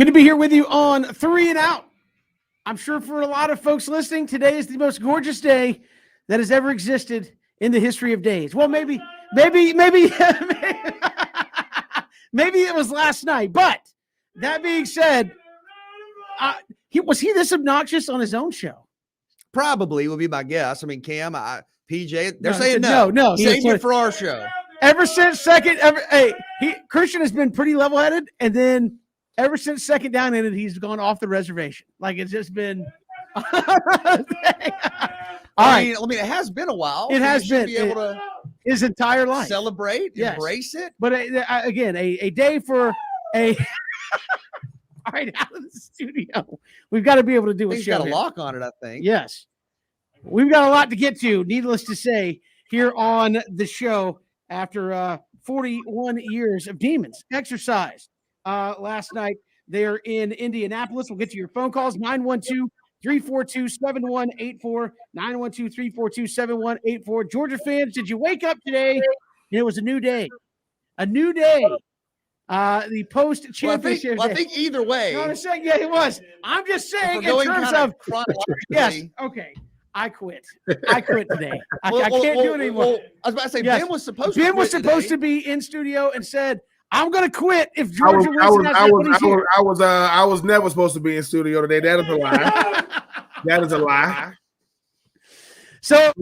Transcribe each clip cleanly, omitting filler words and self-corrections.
Good to be here with you on 3 and Out. I'm sure for a lot of folks listening, today is the most gorgeous day that has ever existed in the history of days. Well, maybe maybe it was last night. But that being said, was he this obnoxious on his own show? Probably would be my guess. I mean, Cam, PJ, they're saying no. Save it for our show. Ever since Christian has been pretty level-headed, and then ever since second down in it, he's gone off the reservation. Like, it's just been I mean, it has been a while. It has been. Be able to his entire life. Celebrate, embrace it. But again, a day for a all right, out of the studio. We've got to be able to do a show. He's got a lock on it, I think. Yes. We've got a lot to get to, needless to say, here on the show after 41 years of Demons exercised last night. They're in Indianapolis. We'll get to your phone calls, 912-342-7184, 912-342-7184. Georgia fans, did you wake up today and it was a new day? A new day. The post-championship. I think either way. No, I'm saying, it was. I'm just saying in terms of yes. Okay. I quit today. I can't do it anymore. I was about to say, Ben was supposed to be in studio and said, I'm going to quit if Georgia wins. I was never supposed to be in studio today. That is a lie. That is a lie. So,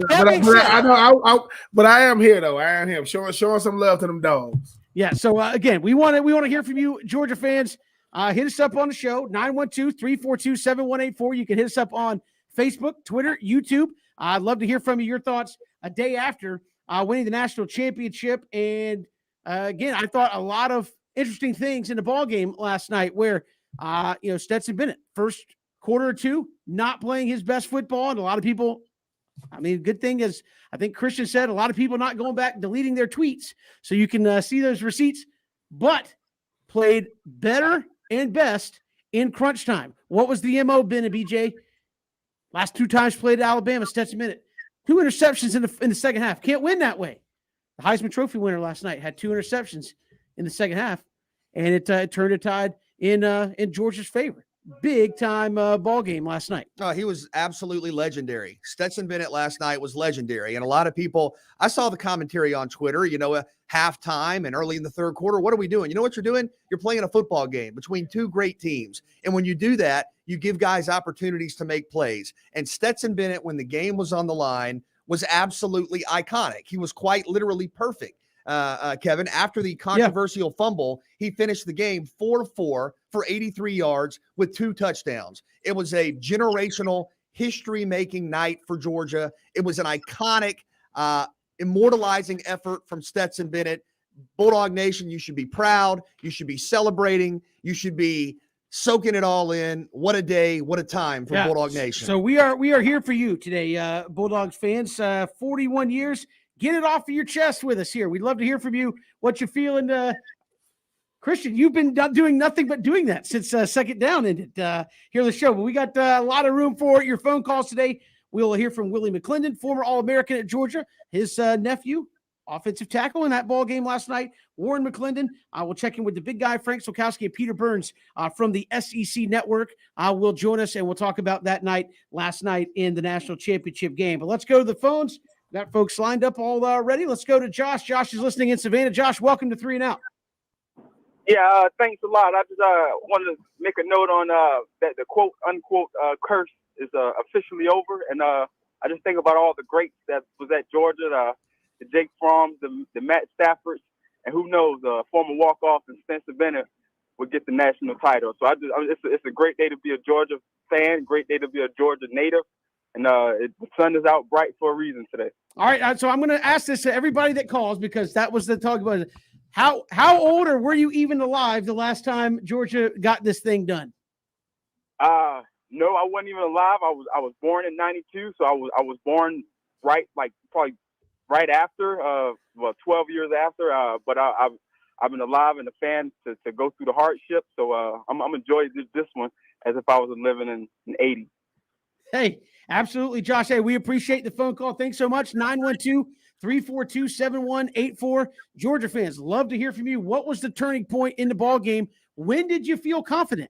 but I am here though. I am here showing some love to them dogs. Yeah. So again, we want to hear from you, Georgia fans. Hit us up on the show, 912-342-7184. You can hit us up on Facebook, Twitter, YouTube. I'd love to hear from you, your thoughts a day after winning the national championship. And again, I thought a lot of interesting things in the ball game last night where, Stetson Bennett, first quarter or two, not playing his best football. And a lot of people, good thing is, I think Christian said, a lot of people not going back, deleting their tweets. So you can see those receipts, but played better and best in crunch time. What was the MO, Ben and BJ? Last two times played at Alabama, Stetson Bennett. 2 interceptions in the second half. Can't win that way. The Heisman Trophy winner last night had 2 interceptions in the second half, and it turned a tide in Georgia's favor. Big time ball game last night. Oh, he was absolutely legendary. Stetson Bennett last night was legendary. And a lot of people, I saw the commentary on Twitter, halftime and early in the third quarter. What are we doing? You know what you're doing? You're playing a football game between 2 great teams. And when you do that, you give guys opportunities to make plays. And Stetson Bennett, when the game was on the line, was absolutely iconic. He was quite literally perfect. Kevin, after the controversial fumble, he finished the game 4-4 for 83 yards with 2 touchdowns. It was a generational, history-making night for Georgia. It was an iconic, immortalizing effort from Stetson Bennett. Bulldog Nation, you should be proud. You should be celebrating. You should be soaking it all in. What a day, what a time for Bulldog Nation. So we are here for you today, Bulldogs fans. 41 years. Get it off of your chest with us here. We'd love to hear from you, what you're feeling. Christian, you've been doing nothing but doing that since second down ended here on the show. But we got a lot of room for your phone calls today. We'll hear from Willie Mcclendon, former All-American at Georgia, his nephew, offensive tackle in that ball game last night, Warren Mcclendon. We'll check in with the big guy, Frank Solkowski, and Peter Burns from the SEC Network will join us, and we'll talk about that night last night in the national championship game. But let's go to the phones. Got folks lined up all ready. Let's go to Josh. Josh is listening in Savannah. Josh, welcome to 3 and Out. Yeah, thanks a lot. I just wanted to make a note on that the quote unquote curse is officially over, and I just think about all the greats that was at Georgia, the Jake Fromm, the Matt Staffords, and who knows, former walk-off and Stetson Bennett would get the national title. So it's a great day to be a Georgia fan, great day to be a Georgia native. And the sun is out bright for a reason today. All right, so I'm going to ask this to everybody that calls because that was the talk about it. How old or were you even alive the last time Georgia got this thing done? No, I wasn't even alive. I was born in '92, so I was born probably right after, 12 years after. But I've been alive and a fan to go through the hardship. So I'm enjoying this one as if I was living in '80. Hey, absolutely, Josh. Hey, we appreciate the phone call. Thanks so much. 912-342-7184. Georgia fans, love to hear from you. What was the turning point in the ball game? When did you feel confident?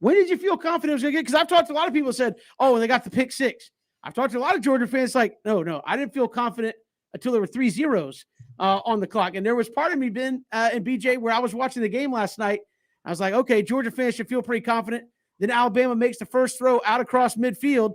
When did you feel confident it was going to get? Because I've talked to a lot of people who said, oh, when they got the pick six. I've talked to a lot of Georgia fans like, no, I didn't feel confident until there were 3 zeros on the clock. And there was part of me, Ben and BJ, where I was watching the game last night. I was like, okay, Georgia fans should feel pretty confident. Then Alabama makes the first throw out across midfield.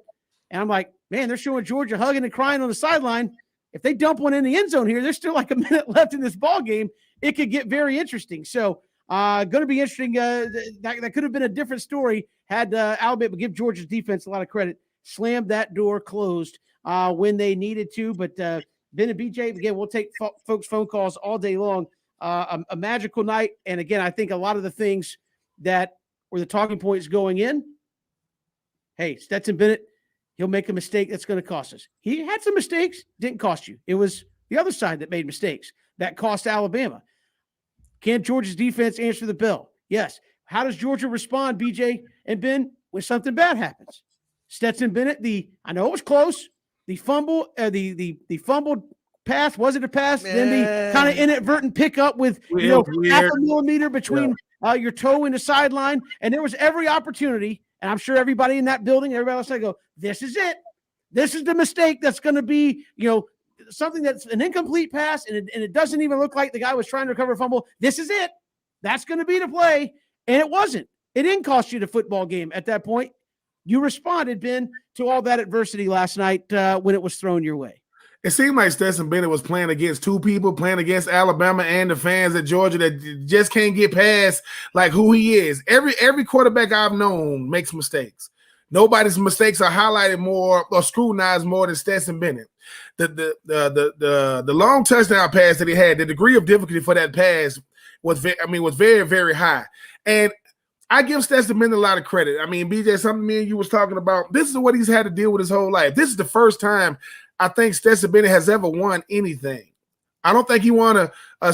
And I'm like, man, they're showing Georgia hugging and crying on the sideline. If they dump one in the end zone here, there's still like a minute left in this ball game. It could get very interesting. So going to be interesting. That could have been a different story had Alabama, give Georgia's defense a lot of credit, slammed that door closed when they needed to. But Ben and BJ, again, we'll take folks' phone calls all day long. A magical night. And again, I think a lot of the things that were the talking points going in, hey, Stetson Bennett, he'll make a mistake that's going to cost us. He had some mistakes, didn't cost you. It was the other side that made mistakes that cost Alabama. Can Georgia's defense answer the bell? Yes. How does Georgia respond, BJ and Ben, when something bad happens? Stetson Bennett, I know it was close. The fumble, the fumbled pass, was it a pass? Then the kind of inadvertent pickup with half a millimeter between your toe and the sideline. And there was every opportunity, and I'm sure everybody in that building, everybody else, I go, this is it. This is the mistake that's going to be, something that's an incomplete pass, and it doesn't even look like the guy was trying to recover a fumble. This is it. That's going to be the play. And it wasn't. It didn't cost you the football game at that point. You responded, Ben, to all that adversity last night when it was thrown your way. It seemed like Stetson Bennett was playing against two people, playing against Alabama and the fans at Georgia that just can't get past like who he is. Every quarterback I've known makes mistakes. Nobody's mistakes are highlighted more or scrutinized more than Stetson Bennett. The long touchdown pass that he had, the degree of difficulty for that pass was very, very high. And I give Stetson Bennett a lot of credit. I mean, BJ, something me and you was talking about, this is what he's had to deal with his whole life. This is the first time I think Stetson Bennett has ever won anything. I don't think he won a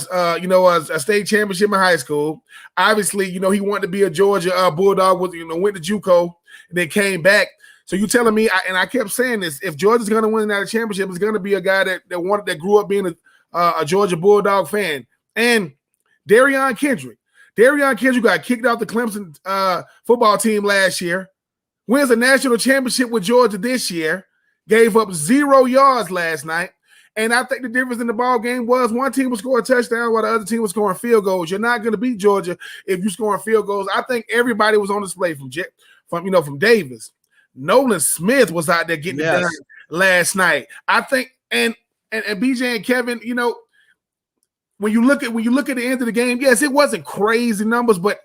state championship in high school. Obviously, he wanted to be a Georgia Bulldog, went to JUCO and then came back. So you telling me, and I kept saying this, if Georgia's going to win that championship, it's going to be a guy that grew up being a Georgia Bulldog fan. And Darion Kendrick got kicked out the Clemson football team last year, wins a national championship with Georgia this year, gave up 0 yards last night. And I think the difference in the ball game was one team was scoring a touchdown while the other team was scoring field goals. You're not going to beat Georgia if you're scoring field goals. I think everybody was on display from Davis. Nolan Smith was out there getting it done last night. I think, and BJ and Kevin, when you look at the end of the game, yes, it wasn't crazy numbers, but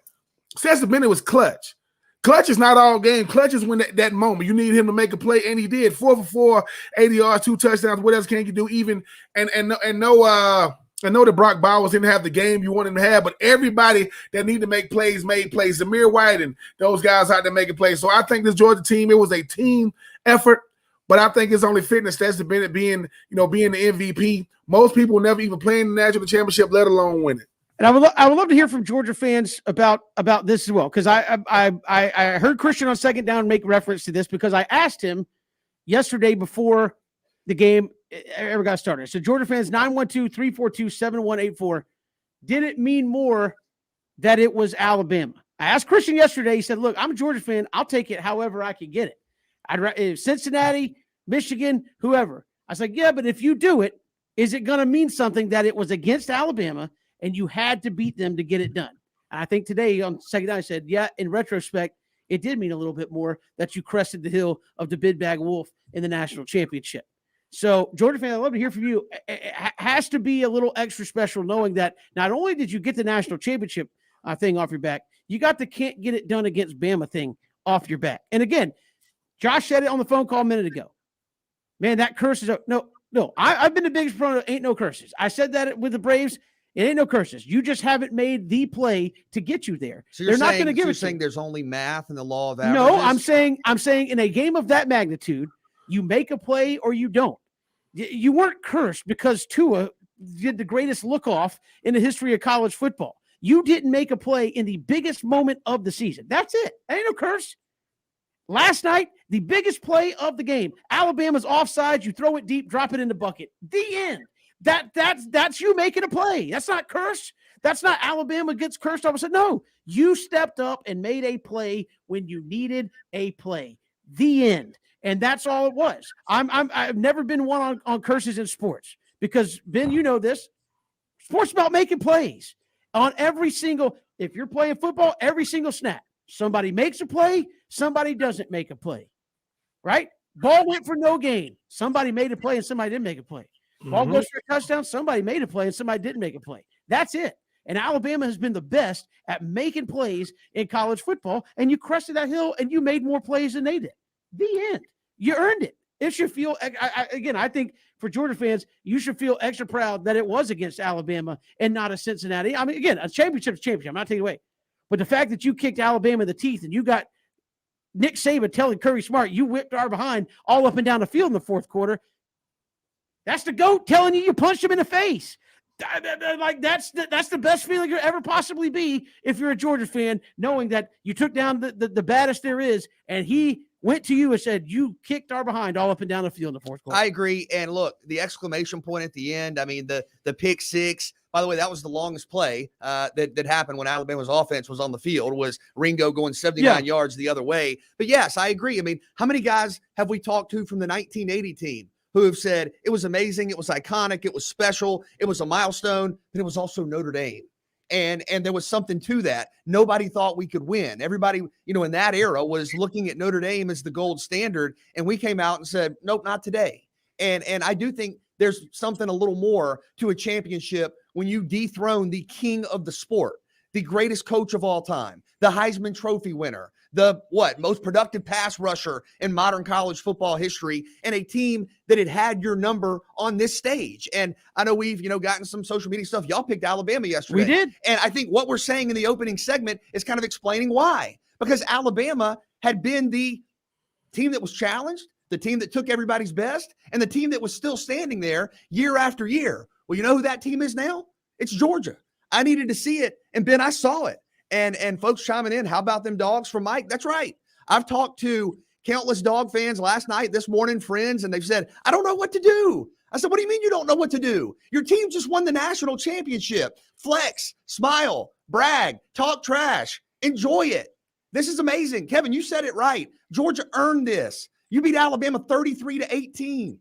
Stetson Bennett was clutch. Clutch is not all game. Clutch is when that moment you need him to make a play, and he did. 4 for 4, 80 yards, 2 touchdowns. What else can you do? Even I know that Brock Bowers didn't have the game you want him to have, but everybody that needed to make plays made plays. Zamir White and those guys out there making plays. So I think this Georgia team, it was a team effort, but I think it's only fitting Stetson Bennett being the MVP. Most people never even play in the national championship, let alone win it. And I would love to hear from Georgia fans about this as well, because I heard Christian on Second Down make reference to this because I asked him yesterday before the game ever got started. So Georgia fans, 912-342-7184. Did it mean more that it was Alabama? I asked Christian yesterday. He said, look, I'm a Georgia fan. I'll take it however I can get it. Cincinnati, Michigan, whoever. I was like, yeah, but if you do it, is it going to mean something that it was against Alabama and you had to beat them to get it done? And I think today on Second Down, I said, yeah, in retrospect, it did mean a little bit more that you crested the hill of the Big Bag Wolf in the national championship. So, Georgia fan, I'd love to hear from you. It has to be a little extra special knowing that not only did you get the national championship thing off your back, you got the can't get it done against Bama thing off your back. And again, Josh said it on the phone call a minute ago. Man, that curse is no. I've been the biggest proponent of ain't no curses. I said that with the Braves. It ain't no curses. You just haven't made the play to get you there. So they're not going to give it. You're saying there's only math and the law of averages? No, I'm saying in a game of that magnitude, you make a play or you don't. You weren't cursed because Tua did the greatest look-off in the history of college football. You didn't make a play in the biggest moment of the season. That's it. That ain't no curse. Last night, the biggest play of the game. Alabama's offside. You throw it deep, drop it in the bucket. The end. That's you making a play. That's not curse. That's not Alabama gets cursed off. I said, no, you stepped up and made a play when you needed a play. The end. And that's all it was. I've never been one on curses in sports because, Ben, you know this. Sports about making plays on every single, if you're playing football, every single snap. Somebody makes a play, somebody doesn't make a play, right? Ball went for no gain. Somebody made a play and somebody didn't make a play. Ball goes for a touchdown, somebody made a play and somebody didn't make a play. That's it. And Alabama has been the best at making plays in college football, and you crested that hill and you made more plays than they did. The end. You earned it. It should feel, again, I think for Georgia fans, you should feel extra proud that it was against Alabama and not a Cincinnati. I mean, again, a championship is a championship. I'm not taking it away. But the fact that you kicked Alabama in the teeth and you got Nick Saban telling Curry Smart, you whipped our behind all up and down the field in the fourth quarter, that's the GOAT telling you punched him in the face. Like that's the best feeling you'll ever possibly be if you're a Georgia fan, knowing that you took down the baddest there is, and he went to you and said, you kicked our behind all up and down the field in the fourth quarter. I agree. And look, the exclamation point at the end, I mean, the pick six, by the way, that was the longest play that happened when Alabama's offense was on the field, was Ringo going 79 yards the other way. But yes, I agree. I mean, how many guys have we talked to from the 1980 team who have said it was amazing, it was iconic, it was special, it was a milestone, but it was also Notre Dame. And there was something to that. Nobody thought we could win. Everybody, in that era was looking at Notre Dame as the gold standard. And we came out and said, nope, not today. And I do think there's something a little more to a championship when you dethrone the king of the sport, the greatest coach of all time, the Heisman Trophy winner, the most productive pass rusher in modern college football history, and a team that had your number on this stage. And I know we've, gotten some social media stuff. Y'all picked Alabama yesterday. We did. And I think what we're saying in the opening segment is kind of explaining why. Because Alabama had been the team that was challenged, the team that took everybody's best, and the team that was still standing there year after year. Well, you know who that team is now? It's Georgia. I needed to see it. And Ben, I saw it. And folks chiming in, how about them dogs from Mike? That's right. I've talked to countless dog fans last night, this morning, friends, and they've said, I don't know what to do. I said, what do you mean you don't know what to do? Your team just won the national championship. Flex, smile, brag, talk trash, enjoy it. This is amazing. Kevin, you said it right. Georgia earned this. You beat Alabama 33-18.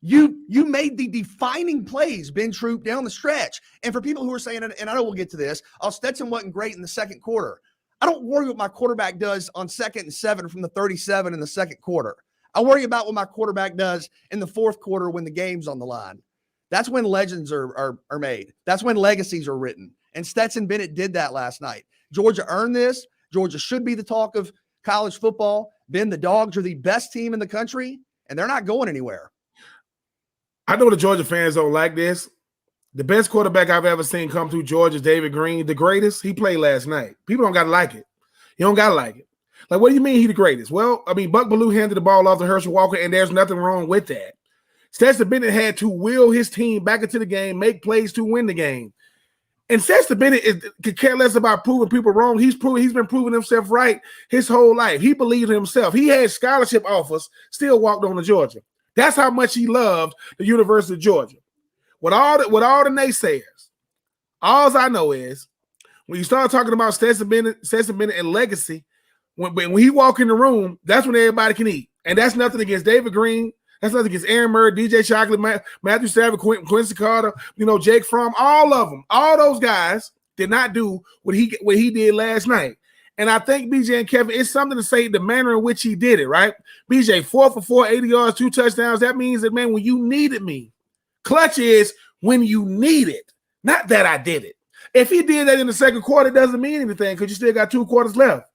You made the defining plays, Ben Troop, down the stretch. And for people who are saying, and I know we'll get to this, Stetson wasn't great in the second quarter. I don't worry what my quarterback does on 2nd and 7 from the 37 in the second quarter. I worry about what my quarterback does in the fourth quarter when the game's on the line. That's when legends are made. That's when legacies are written. And Stetson Bennett did that last night. Georgia earned this. Georgia should be the talk of college football. Ben, the Dogs are the best team in the country, and they're not going anywhere. I know the Georgia fans don't like this. The best quarterback I've ever seen come through Georgia is David Green, the greatest. He played last night. People don't got to like it. You don't got to like it. Like, what do you mean he the greatest? Well, I mean, Buck Bellew handed the ball off to Herschel Walker, and there's nothing wrong with that. Stetson Bennett had to will his team back into the game, make plays to win the game. And Stetson Bennett could care less about proving people wrong. He's been proving himself right his whole life. He believed in himself. He had scholarship offers, still walked on to Georgia. That's how much he loved the University of Georgia. With all the naysayers, all I know is when you start talking about Stetson Bennett and legacy, when he walk in the room, that's when everybody can eat. And that's nothing against David Green. That's nothing against Aaron Murray, DJ Shockley, Matthew Stafford, Quincy Carter, Jake Fromm. All of them, all those guys did not do what he did last night. And I think BJ and Kevin, it's something to say the manner in which he did it, right? BJ, 4 for 4, 80 yards, 2 touchdowns. That means that, man, when you needed me, clutch is when you need it, not that I did it. If he did that in the second quarter, it doesn't mean anything because you still got 2 quarters left.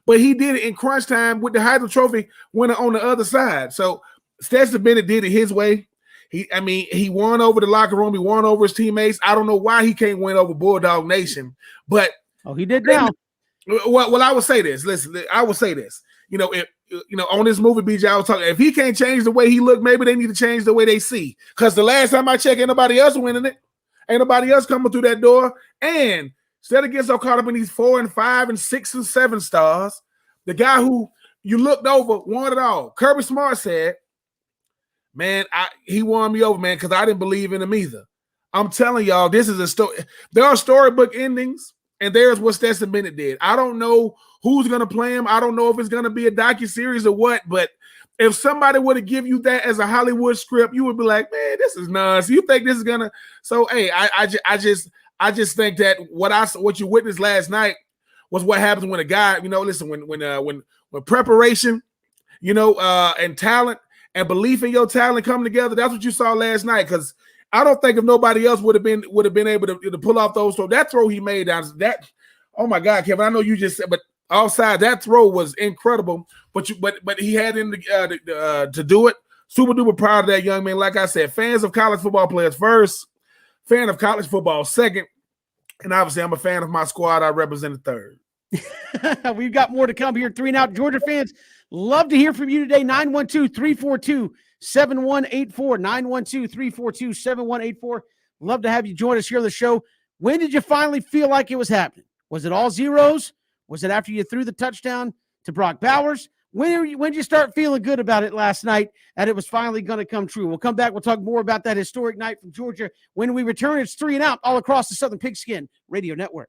But he did it in crunch time with the Heisman Trophy winner on the other side. So Stetson Bennett did it his way. He won over the locker room. He won over his teammates. I don't know why he can't win over Bulldog Nation, but he did now. Well, I would say this. Listen, I would say this. If on this movie, BJ, I was talking. If he can't change the way he looked, maybe they need to change the way they see. Because the last time I checked, ain't nobody else winning it. Ain't nobody else coming through that door. And instead of getting so caught up in these 4 and 5 and 6 and 7 stars, the guy who you looked over won it all. Kirby Smart said, "Man, he won me over, man, because I didn't believe in him either. I'm telling y'all, this is a story. There are storybook endings, and there's what Stetson Bennett did. I don't know who's gonna play him. I don't know if it's gonna be a docuseries or what, but if somebody were to give you that as a Hollywood script, you would be like, man, this is nuts. You think this is gonna? So hey, I just think that what you witnessed last night was what happens when a guy, listen, when preparation, and talent and belief in your talent come together. That's what you saw last night. Because I don't think if nobody else would have been able to pull off those throws. That throw he made down that. Oh my God, Kevin! I know you just said, but outside that throw was incredible. But he had him to do it. Super duper proud of that young man. Like I said, fans of college football players first, fan of college football second, and obviously I'm a fan of my squad. I represent third. We've got more to come here. 3 and Out. Georgia fans, love to hear from you today. 912-342-7184. 912-342-7184. Love to have you join us here on the show. When did you finally feel like it was happening? Was it all zeros? Was it after you threw the touchdown to Brock Bowers? When did you start feeling good about it last night that it was finally going to come true? We'll come back. We'll talk more about that historic night from Georgia. When we return, it's 3 and Out all across the Southern Pigskin Radio Network.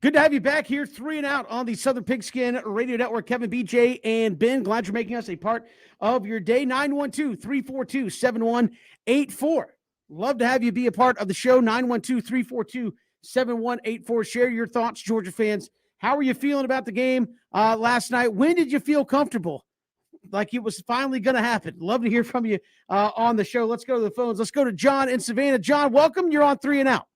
Good to have you back here, 3 and Out on the Southern Pigskin Radio Network. Kevin, BJ, and Ben, glad you're making us a part of your day. 912-342-7184. Love to have you be a part of the show. 912-342-7184. Share your thoughts, Georgia fans. How are you feeling about the game last night? When did you feel comfortable, like it was finally going to happen? Love to hear from you on the show. Let's go to the phones. Let's go to John in Savannah. John, welcome. You're on 3 and Out.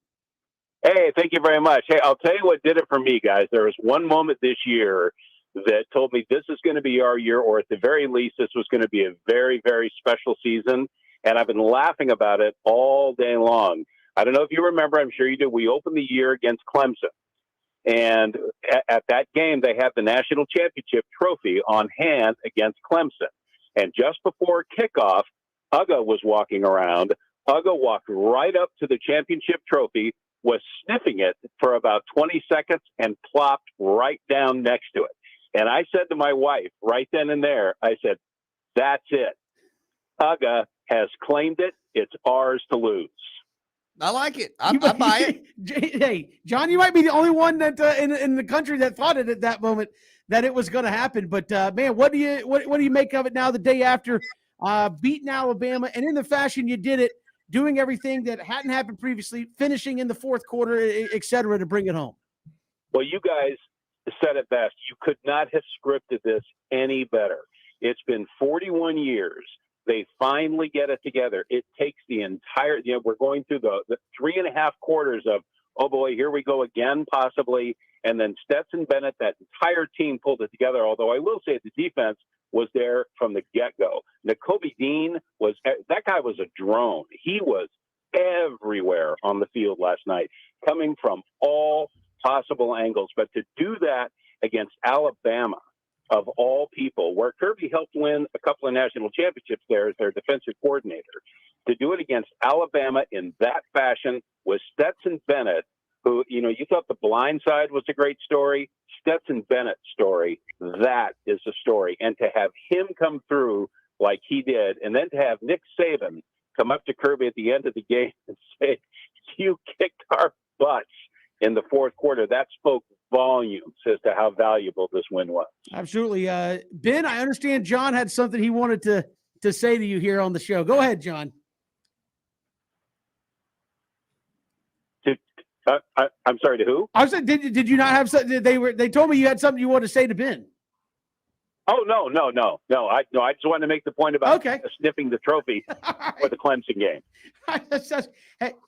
Hey, thank you very much. Hey, I'll tell you what did it for me, guys. There was one moment this year that told me this is going to be our year, or at the very least, this was going to be a very, very special season. And I've been laughing about it all day long. I don't know if you remember. I'm sure you do. We opened the year against Clemson. And at that game, they had the national championship trophy on hand against Clemson. And just before kickoff, Uga was walking around. Uga walked right up to the championship trophy, was sniffing it for about 20 seconds, and plopped right down next to it. And I said to my wife right then and there, I said, that's it. Uga has claimed it. It's ours to lose. I like it. I buy it. Hey, John, you might be the only one that in the country that thought it at that moment that it was going to happen. But man, what do you make of it now, the day after beating Alabama, and in the fashion you did it, doing everything that hadn't happened previously, finishing in the fourth quarter, et cetera, to bring it home? Well, you guys said it best. You could not have scripted this any better. It's been 41 years. They finally get it together. It takes the entire, we're going through the 3.5 quarters of, oh boy, here we go again, possibly. And then Stetson Bennett, that entire team pulled it together. Although I will say the defense was there from the get-go. Nakobe Dean that guy was a drone. He was everywhere on the field last night, coming from all possible angles. But to do that against Alabama, of all people, where Kirby helped win a couple of national championships there as their defensive coordinator, to do it against Alabama in that fashion with Stetson Bennett, who, you thought The Blind Side was a great story. Stetson Bennett's story, that is the story. And to have him come through like he did, and then to have Nick Saban come up to Kirby at the end of the game and say, you kicked our butts in the fourth quarter, that spoke volumes as to how valuable this win was. Absolutely. Ben, I understand John had something he wanted to say to you here on the show. Go ahead, John. I'm sorry, to who? I said, did you not have something? They told me you had something you wanted to say to Ben. Oh, no. I just wanted to make the point about sniffing the trophy for the Clemson game.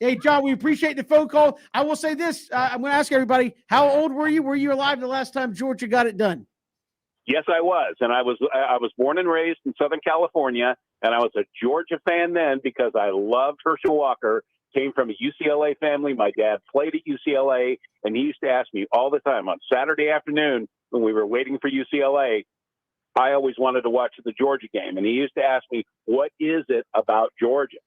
Hey, John, we appreciate the phone call. I will say this. I'm going to ask everybody, how old were you? Were you alive the last time Georgia got it done? Yes, I was. And I was born and raised in Southern California, and I was a Georgia fan then because I loved Herschel Walker. Came from a UCLA family. My dad played at UCLA, and he used to ask me all the time on Saturday afternoon when we were waiting for UCLA, I always wanted to watch the Georgia game. And he used to ask me, what is it about Georgia?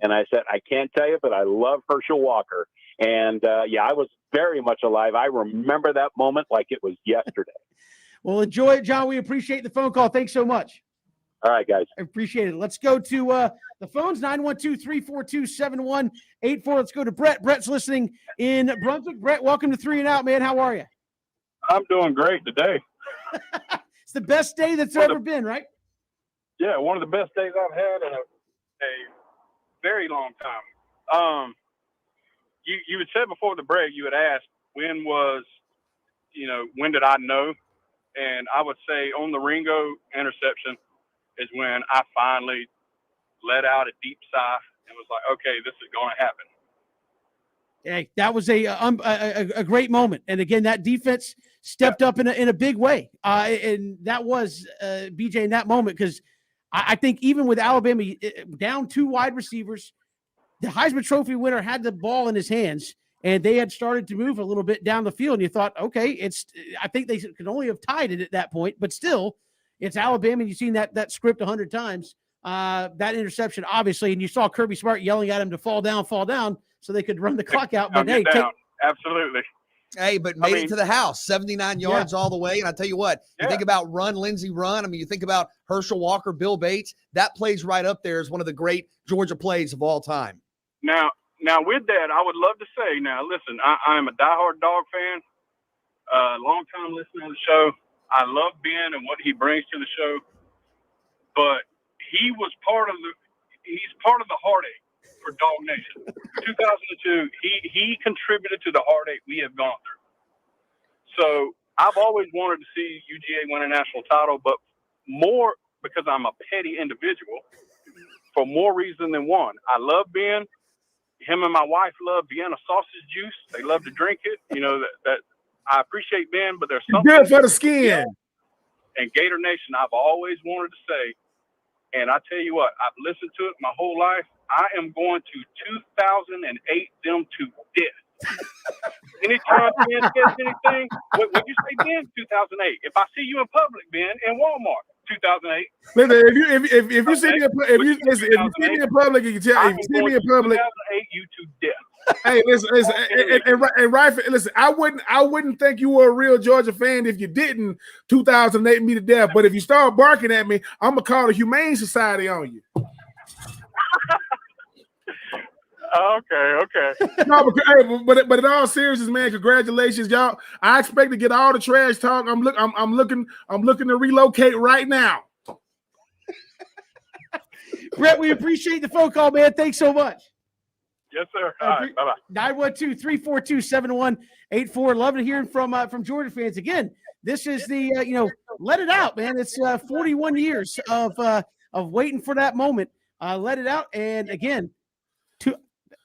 And I said, I can't tell you, but I love Herschel Walker. And I was very much alive. I remember that moment like it was yesterday. Well, enjoy it, John. We appreciate the phone call. Thanks so much. All right, guys. I appreciate it. Let's go to the phones, 912-342-7184. Let's go to Brett. Brett's listening in Brunswick. Brett, welcome to 3 and Out, man. How are you? I'm doing great today. It's the best day that's ever been, right? Yeah, one of the best days I've had in a very long time. You had said before the break, you had asked when did I know? And I would say on the Ringo interception is when I finally let out a deep sigh and was like, okay, this is going to happen. Hey, that was a great moment. And again, that defense stepped up in a big way. And that was BJ in that moment, because I think even with Alabama down 2 wide receivers, the Heisman Trophy winner had the ball in his hands, and they had started to move a little bit down the field. And you thought, okay, I think they could only have tied it at that point, but still, it's Alabama. And you've seen that script 100 times. That interception, obviously, and you saw Kirby Smart yelling at him to fall down, so they could run the clock out. But hey, absolutely. Hey, but made it to the house, 79 yards all the way. And I tell you what, you think about run, Lindsey run. I mean, you think about Herschel Walker, Bill Bates. That plays right up there as one of the great Georgia plays of all time. Now with that, I would love to say, now listen, I am a diehard dog fan, long time listener to the show. I love Ben and what he brings to the show, but he's part of the heartache for Dog Nation. 2002, he contributed to the heartache we have gone through. So I've always wanted to see UGA win a national title, but more because I'm a petty individual for more reason than one. I love Ben. Him and my wife love Vienna sausage juice. They love to drink it. You know, that I appreciate Ben, but there's something good for the skin. And Gator Nation, I've always wanted to say, and I tell you what, I've listened to it my whole life. I am going to 2008 them to death. Anytime Ben says anything, what you say, Ben? 2008. If I see you in public, Ben, in Walmart, 2008. Listen, if you see me in public, you can tell. If you see me in public, 2008, you to death. Hey, listen, listen. I wouldn't think you were a real Georgia fan if you didn't 2008 me to death. But if you start barking at me, I'm gonna call the Humane Society on you. Okay. No, but in all seriousness, man, congratulations, y'all. I expect to get all the trash talk. I'm looking to relocate right now. Brett, we appreciate the phone call, man. Thanks so much. Yes, sir. All right, bye-bye. 912-342-7184. Love to hear from Georgia fans. Again, this is the let it out, man. It's 41 years of waiting for that moment. Let it out, and again,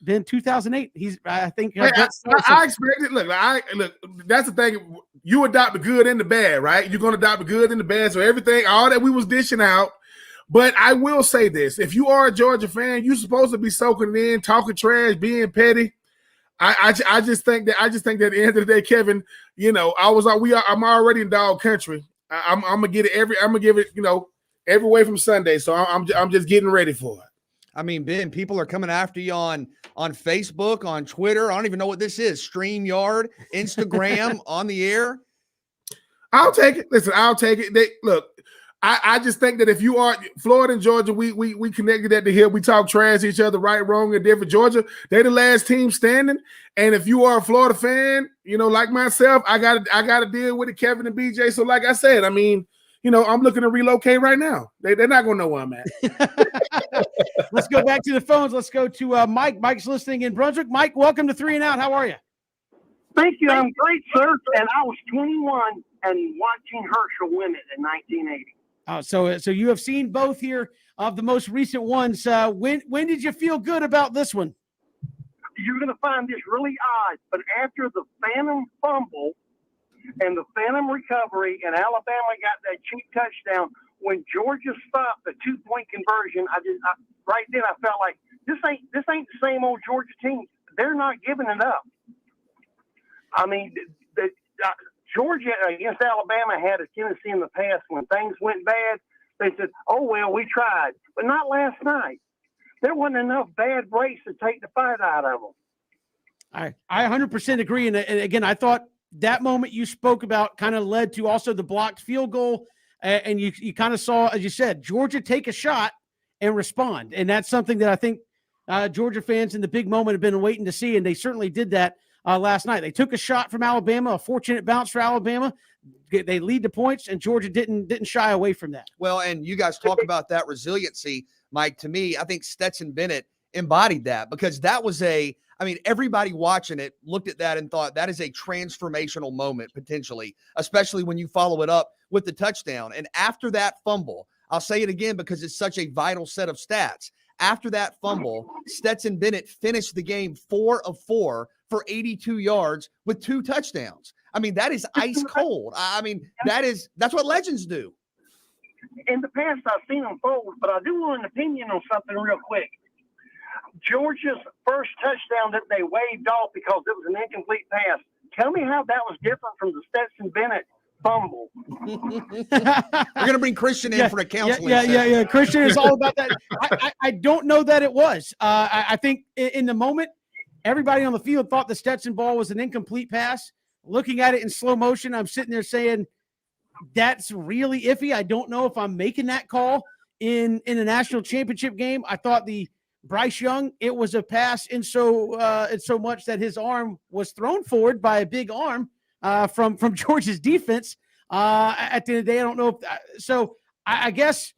then 2008. I think. I expected. Look. That's the thing. You adopt the good and the bad, right? You're gonna adopt the good and the bad. So everything, all that we was dishing out. But I will say this: if you are a Georgia fan, you're supposed to be soaking it in, talking trash, being petty. I just think that at the end of the day, Kevin, I'm already in dog country. I'm gonna get it I'm gonna give it, every way from Sunday. So I'm just getting ready for it. I mean, Ben, people are coming after you on Facebook, on Twitter. I don't even know what this is. StreamYard, Instagram, on the air. I'll take it. Listen, I'll take it. I just think that if you are Florida and Georgia, we connected at the hip. We talk trash to each other, right, wrong, and different. Georgia, they're the last team standing. And if you are a Florida fan, like myself, I gotta deal with it, Kevin and BJ. So, like I said, I mean, I'm looking to relocate right now. They're not gonna know where I'm at. Let's go back to the phones. Let's go to Mike. Mike's listening in Brunswick. Mike, welcome to 3 and Out. How are you? Thank you. I'm great, sir. And I was 21 and watching Herschel win it in 1980. Oh, so you have seen both here of the most recent ones. When did you feel good about this one? You're going to find this really odd, but after the Phantom fumble and the Phantom recovery, and Alabama got that cheap touchdown, when Georgia stopped the 2-point conversion, right then I felt like this ain't the same old Georgia team. They're not giving it up. I mean, Georgia against Alabama had a tendency in the past when things went bad. They said, "Oh well, we tried," but not last night. There wasn't enough bad breaks to take the fight out of them. I 100% agree. And again, I thought that moment you spoke about kind of led to also the blocked field goal. And you kind of saw, as you said, Georgia take a shot and respond. And that's something that I think Georgia fans in the big moment have been waiting to see. And they certainly did that last night. They took a shot from Alabama, a fortunate bounce for Alabama. They lead the points, and Georgia didn't shy away from that. Well, and you guys talk about that resiliency, Mike. To me, I think Stetson Bennett embodied that, because that was everybody watching it looked at that and thought that is a transformational moment, potentially, especially when you follow it up with the touchdown. And after that fumble, I'll say it again because it's such a vital set of stats. After that fumble, Stetson Bennett finished the game 4 of 4 for 82 yards with 2 touchdowns. I mean, that is ice cold. I mean, that's what legends do. In the past, I've seen them fold, but I do want an opinion on something real quick. Georgia's first touchdown that they waved off because it was an incomplete pass. Tell me how that was different from the Stetson Bennett fumble. We're going to bring Christian in for a counseling session. Yeah. Christian is all about that. I don't know that it was. I think in the moment, everybody on the field thought the Stetson ball was an incomplete pass. Looking at it in slow motion, I'm sitting there saying, that's really iffy. I don't know if I'm making that call in a national championship game. I thought the Bryce Young, it was a pass in so much that his arm was thrown forward by a big arm from Georgia's defense. At the end of the day, I don't know if so. I guess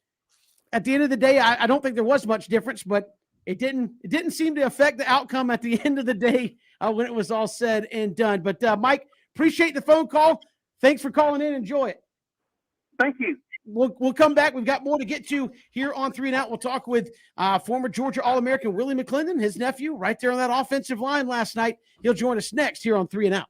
at the end of the day, I don't think there was much difference, but it didn't seem to affect the outcome at the end of the day when it was all said and done. But Mike, appreciate the phone call. Thanks for calling in. Enjoy it. Thank you. We'll come back. We've got more to get to here on 3 and Out. We'll talk with former Georgia All-American Willie Mcclendon, his nephew, right there on that offensive line last night. He'll join us next here on 3 and Out.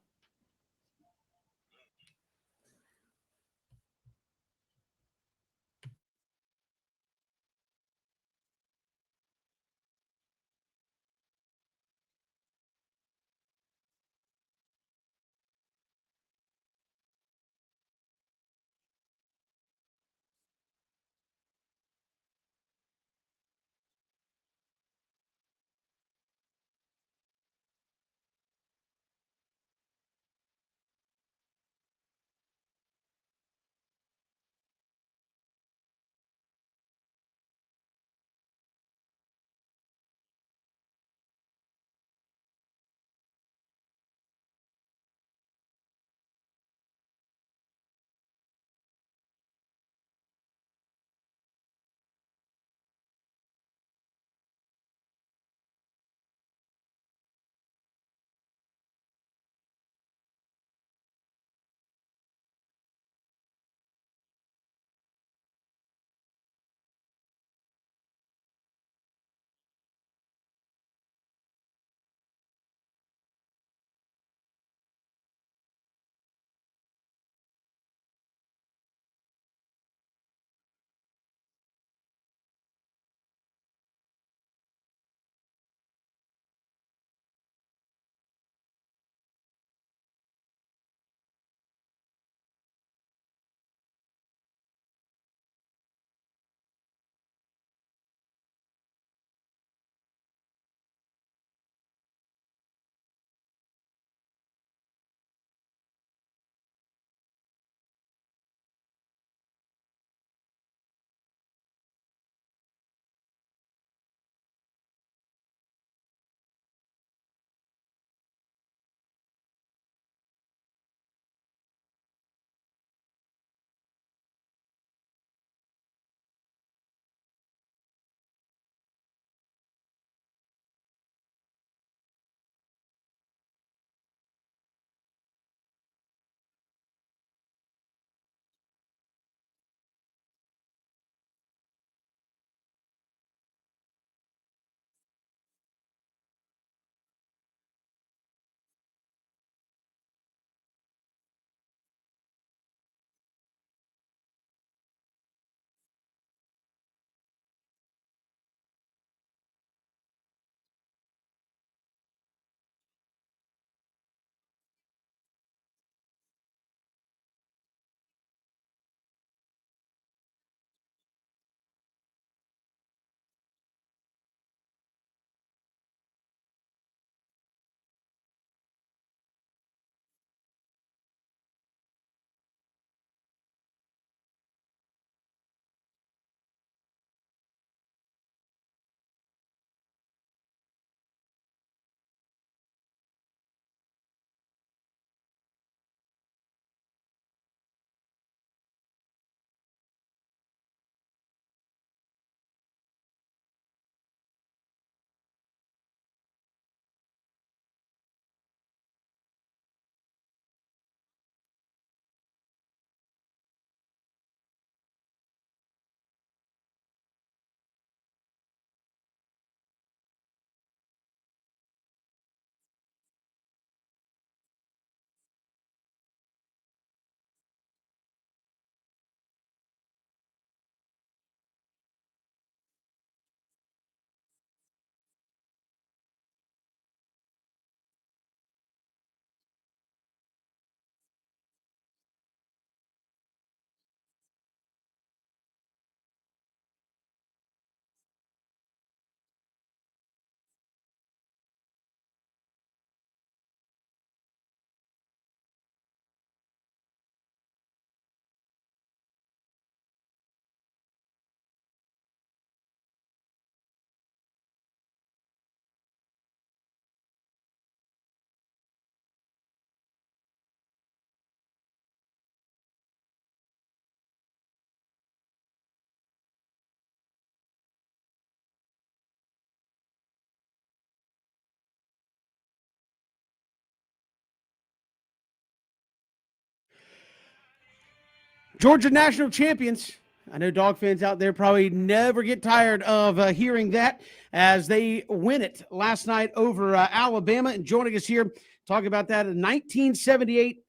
Georgia national champions. I know dog fans out there probably never get tired of hearing that as they win it last night over Alabama. And joining us here, talking about that, a 1978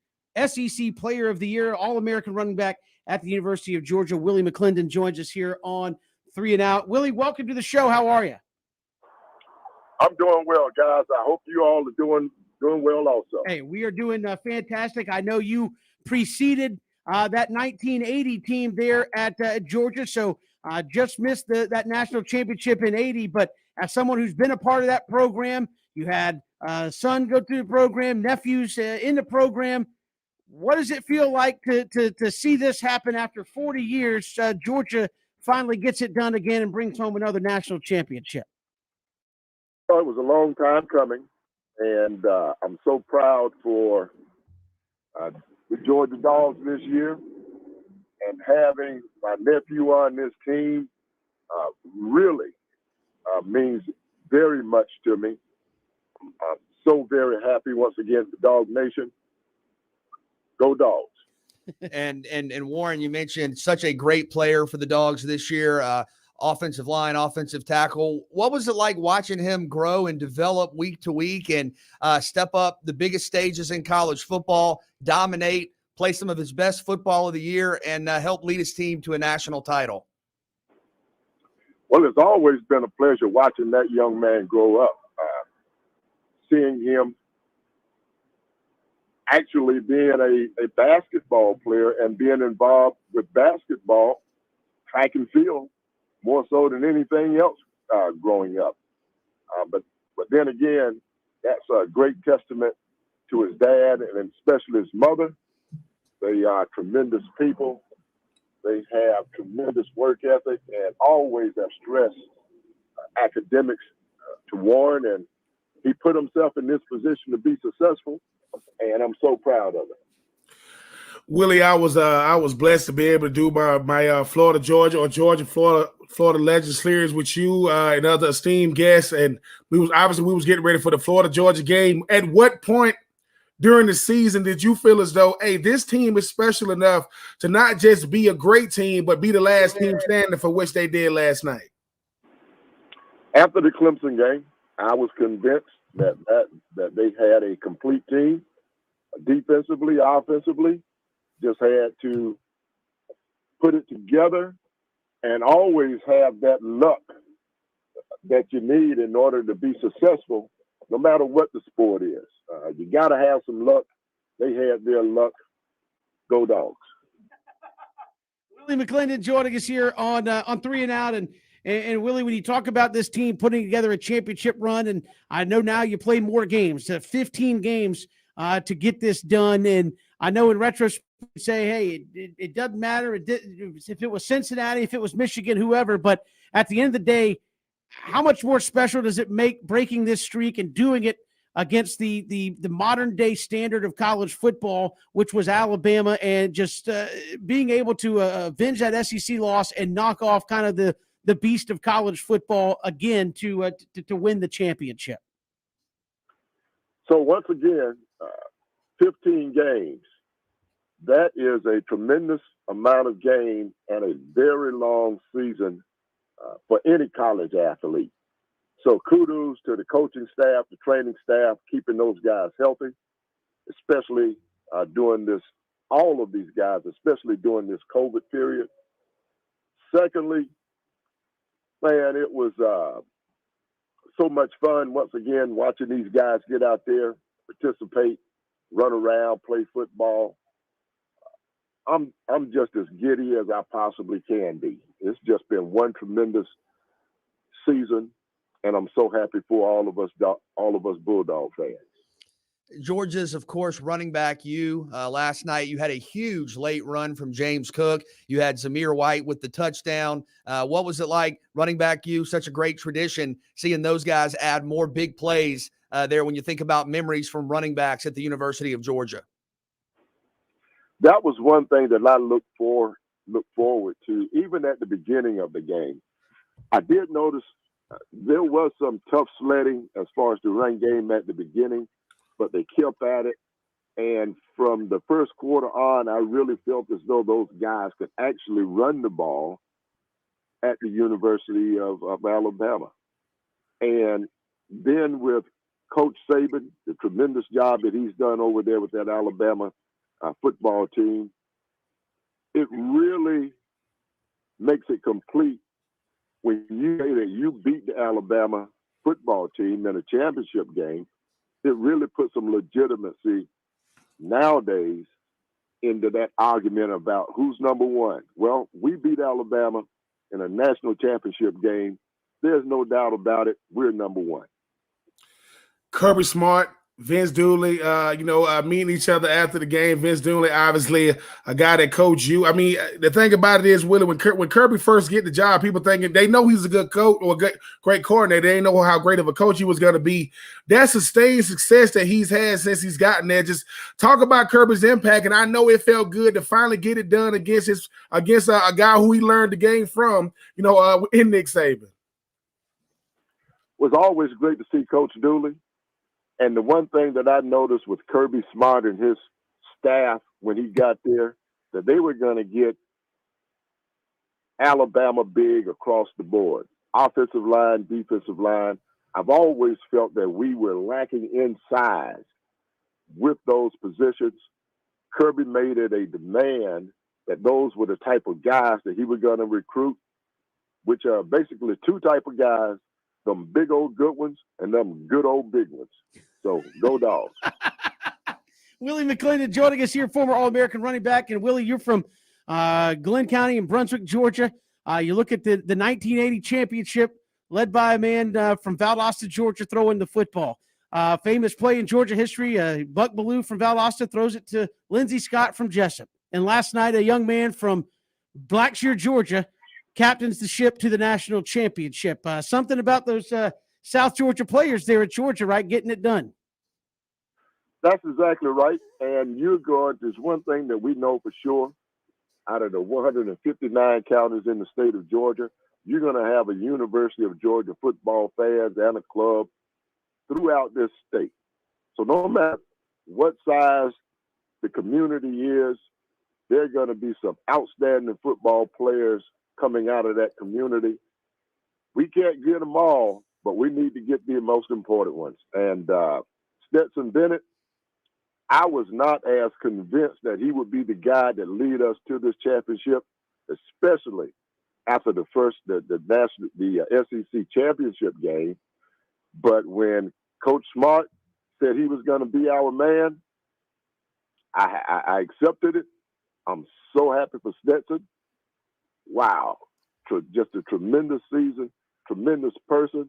SEC Player of the Year, All-American running back at the University of Georgia, Willie Mcclendon, joins us here on 3 and Out. Willie, welcome to the show. How are you? I'm doing well, guys. I hope you all are doing well also. Hey, we are doing fantastic. I know you preceded that 1980 team there at Georgia, so just missed that national championship in 80. But as someone who's been a part of that program, you had son go through the program, nephews in the program. What does it feel like to see this happen after 40 years? Georgia finally gets it done again and brings home another national championship. Well, it was a long time coming, and I'm so proud for the Georgia Dogs this year, and having my nephew on this team really means very much to me. I'm so very happy once again for Dog Nation. Go Dogs. And Warren, you mentioned such a great player for the Dogs this year, offensive line, offensive tackle. What was it like watching him grow and develop week to week and step up the biggest stages in college football, dominate, play some of his best football of the year, and help lead his team to a national title? Well, it's always been a pleasure watching that young man grow up, seeing him actually being a basketball player and being involved with basketball, track and field, more so than anything else growing up. But then again, that's a great testament to his dad and especially his mother. They are tremendous people. They have tremendous work ethic and always have stressed academics to Warren. And he put himself in this position to be successful, and I'm so proud of it. Willie, I was blessed to be able to do my Florida Georgia or Georgia Florida Legends series with you and other esteemed guests, and we was getting ready for the Florida Georgia game. At what point during the season did you feel as though, hey, this team is special enough to not just be a great team, but be the last team standing for which they did last night? After the Clemson game, I was convinced that they had a complete team, defensively, offensively. Just had to put it together and always have that luck that you need in order to be successful, no matter what the sport is. You got to have some luck. They had their luck. Go Dogs. Willie Mcclendon joining us here on 3 and Out. And Willie, when you talk about this team putting together a championship run, and I know now you play more games, 15 games to get this done. And I know in retrospect, say, hey, it doesn't matter if it was Cincinnati, if it was Michigan, whoever. But at the end of the day, how much more special does it make breaking this streak and doing it against the modern day standard of college football, which was Alabama, and just being able to avenge that SEC loss and knock off kind of the beast of college football again to win the championship? So once again, 15 games. That is a tremendous amount of games and a very long season for any college athlete. So kudos to the coaching staff, the training staff, keeping those guys healthy, especially during this, all of these guys, especially during this COVID period. Secondly, man, it was so much fun once again watching these guys get out there, participate, run around, play football. I'm just as giddy as I possibly can be. It's just been one tremendous season, and I'm so happy for all of us Bulldog fans. Georgia's, of course, running back last night. You had a huge late run from James Cook. You had Zamir White with the touchdown. What was it like running back such a great tradition, seeing those guys add more big plays there when you think about memories from running backs at the University of Georgia? That was one thing that I look forward to, even at the beginning of the game. I did notice there was some tough sledding as far as the run game at the beginning, but they kept at it. And from the first quarter on, I really felt as though those guys could actually run the ball at the University of Alabama. And then with Coach Saban, the tremendous job that he's done over there with that Alabama football team, it really makes it complete when you say that you beat the Alabama football team in a championship game. It really puts some legitimacy nowadays into that argument about who's number one. Well, we beat Alabama in a national championship game. There's no doubt about it. We're number one. Kirby Smart, Vince Dooley, meeting each other after the game. Vince Dooley, obviously a guy that coached you. I mean, the thing about it is, Willie, when Kirby first get the job, people thinking they know he's a good coach or a great coordinator. They didn't know how great of a coach he was going to be. That sustained success that he's had since he's gotten there. Just talk about Kirby's impact, and I know it felt good to finally get it done against a guy who he learned the game from, in Nick Saban. It was always great to see Coach Dooley. And the one thing that I noticed with Kirby Smart and his staff when he got there, that they were going to get Alabama big across the board. Offensive line, defensive line. I've always felt that we were lacking in size with those positions. Kirby made it a demand that those were the type of guys that he was going to recruit, which are basically two type of guys, them big old good ones and them good old big ones. So go Dogs. Willie Mcclendon joining us here, former All-American running back. And Willie, you're from Glenn County in Brunswick, Georgia. You look at the 1980 championship led by a man from Valdosta, Georgia, throwing the football. Famous play in Georgia history, Buck Ballou from Valdosta throws it to Lindsey Scott from Jessup. And last night, a young man from Blackshear, Georgia, captains the ship to the national championship. Something about those South Georgia players there at Georgia, right? Getting it done. That's exactly right. And there's one thing that we know for sure. Out of the 159 counties in the state of Georgia, you're going to have a University of Georgia football fans and a club throughout this state. So no matter what size the community is, there are going to be some outstanding football players coming out of that community. We can't get them all, but we need to get the most important ones. And Stetson Bennett, I was not as convinced that he would be the guy that lead us to this championship, especially after the SEC championship game. But when Coach Smart said he was going to be our man, I accepted it. I'm so happy for Stetson. Wow. Just a tremendous season, tremendous person.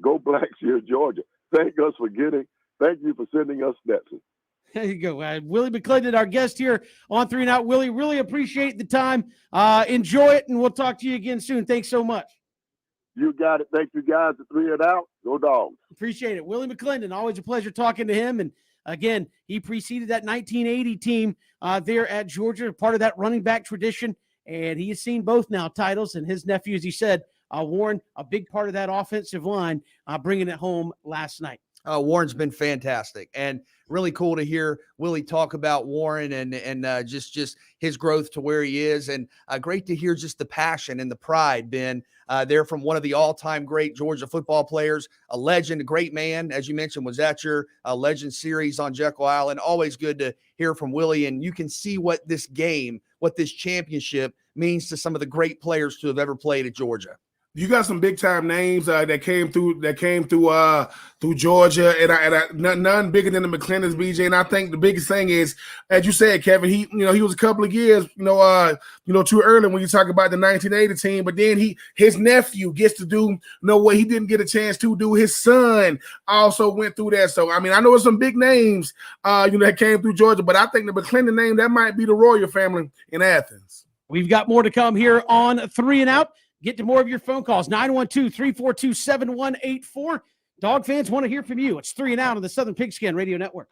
Go Blackshear, Georgia. Thank you for sending us Stetson. There you go. Willie Mcclendon, our guest here on 3 and Out. Willie, really appreciate the time. Enjoy it, and we'll talk to you again soon. Thanks so much. You got it. Thank you, guys. The 3 and Out. Go Dogs. Appreciate it. Willie Mcclendon, always a pleasure talking to him. And again, he preceded that 1980 team there at Georgia, part of that running back tradition. And he has seen both now titles, and his nephew, as he said, Warren, a big part of that offensive line, bringing it home last night. Warren's been fantastic, and really cool to hear Willie talk about Warren and just his growth to where he is, and great to hear just the passion and the pride, Ben, there from one of the all-time great Georgia football players, a legend, a great man, as you mentioned, was at your Legend series on Jekyll Island. Always good to hear from Willie, and you can see what this game, what this championship means to some of the great players to have ever played at Georgia. You got some big time names that came through Georgia, and none bigger than the McClendons, BJ. And I think the biggest thing is, as you said, Kevin, he was a couple of years too early when you talk about the 1980 team, but then his nephew gets to do what he didn't get a chance to do. His son also went through that. So I mean, I know it's some big names that came through Georgia, but I think the McClendon name, that might be the Royal family in Athens. We've got more to come here on 3 and Out. Get to more of your phone calls, 912-342-7184. Dog fans want to hear from you. It's 3 and Out on the Southern Pigskin Radio Network.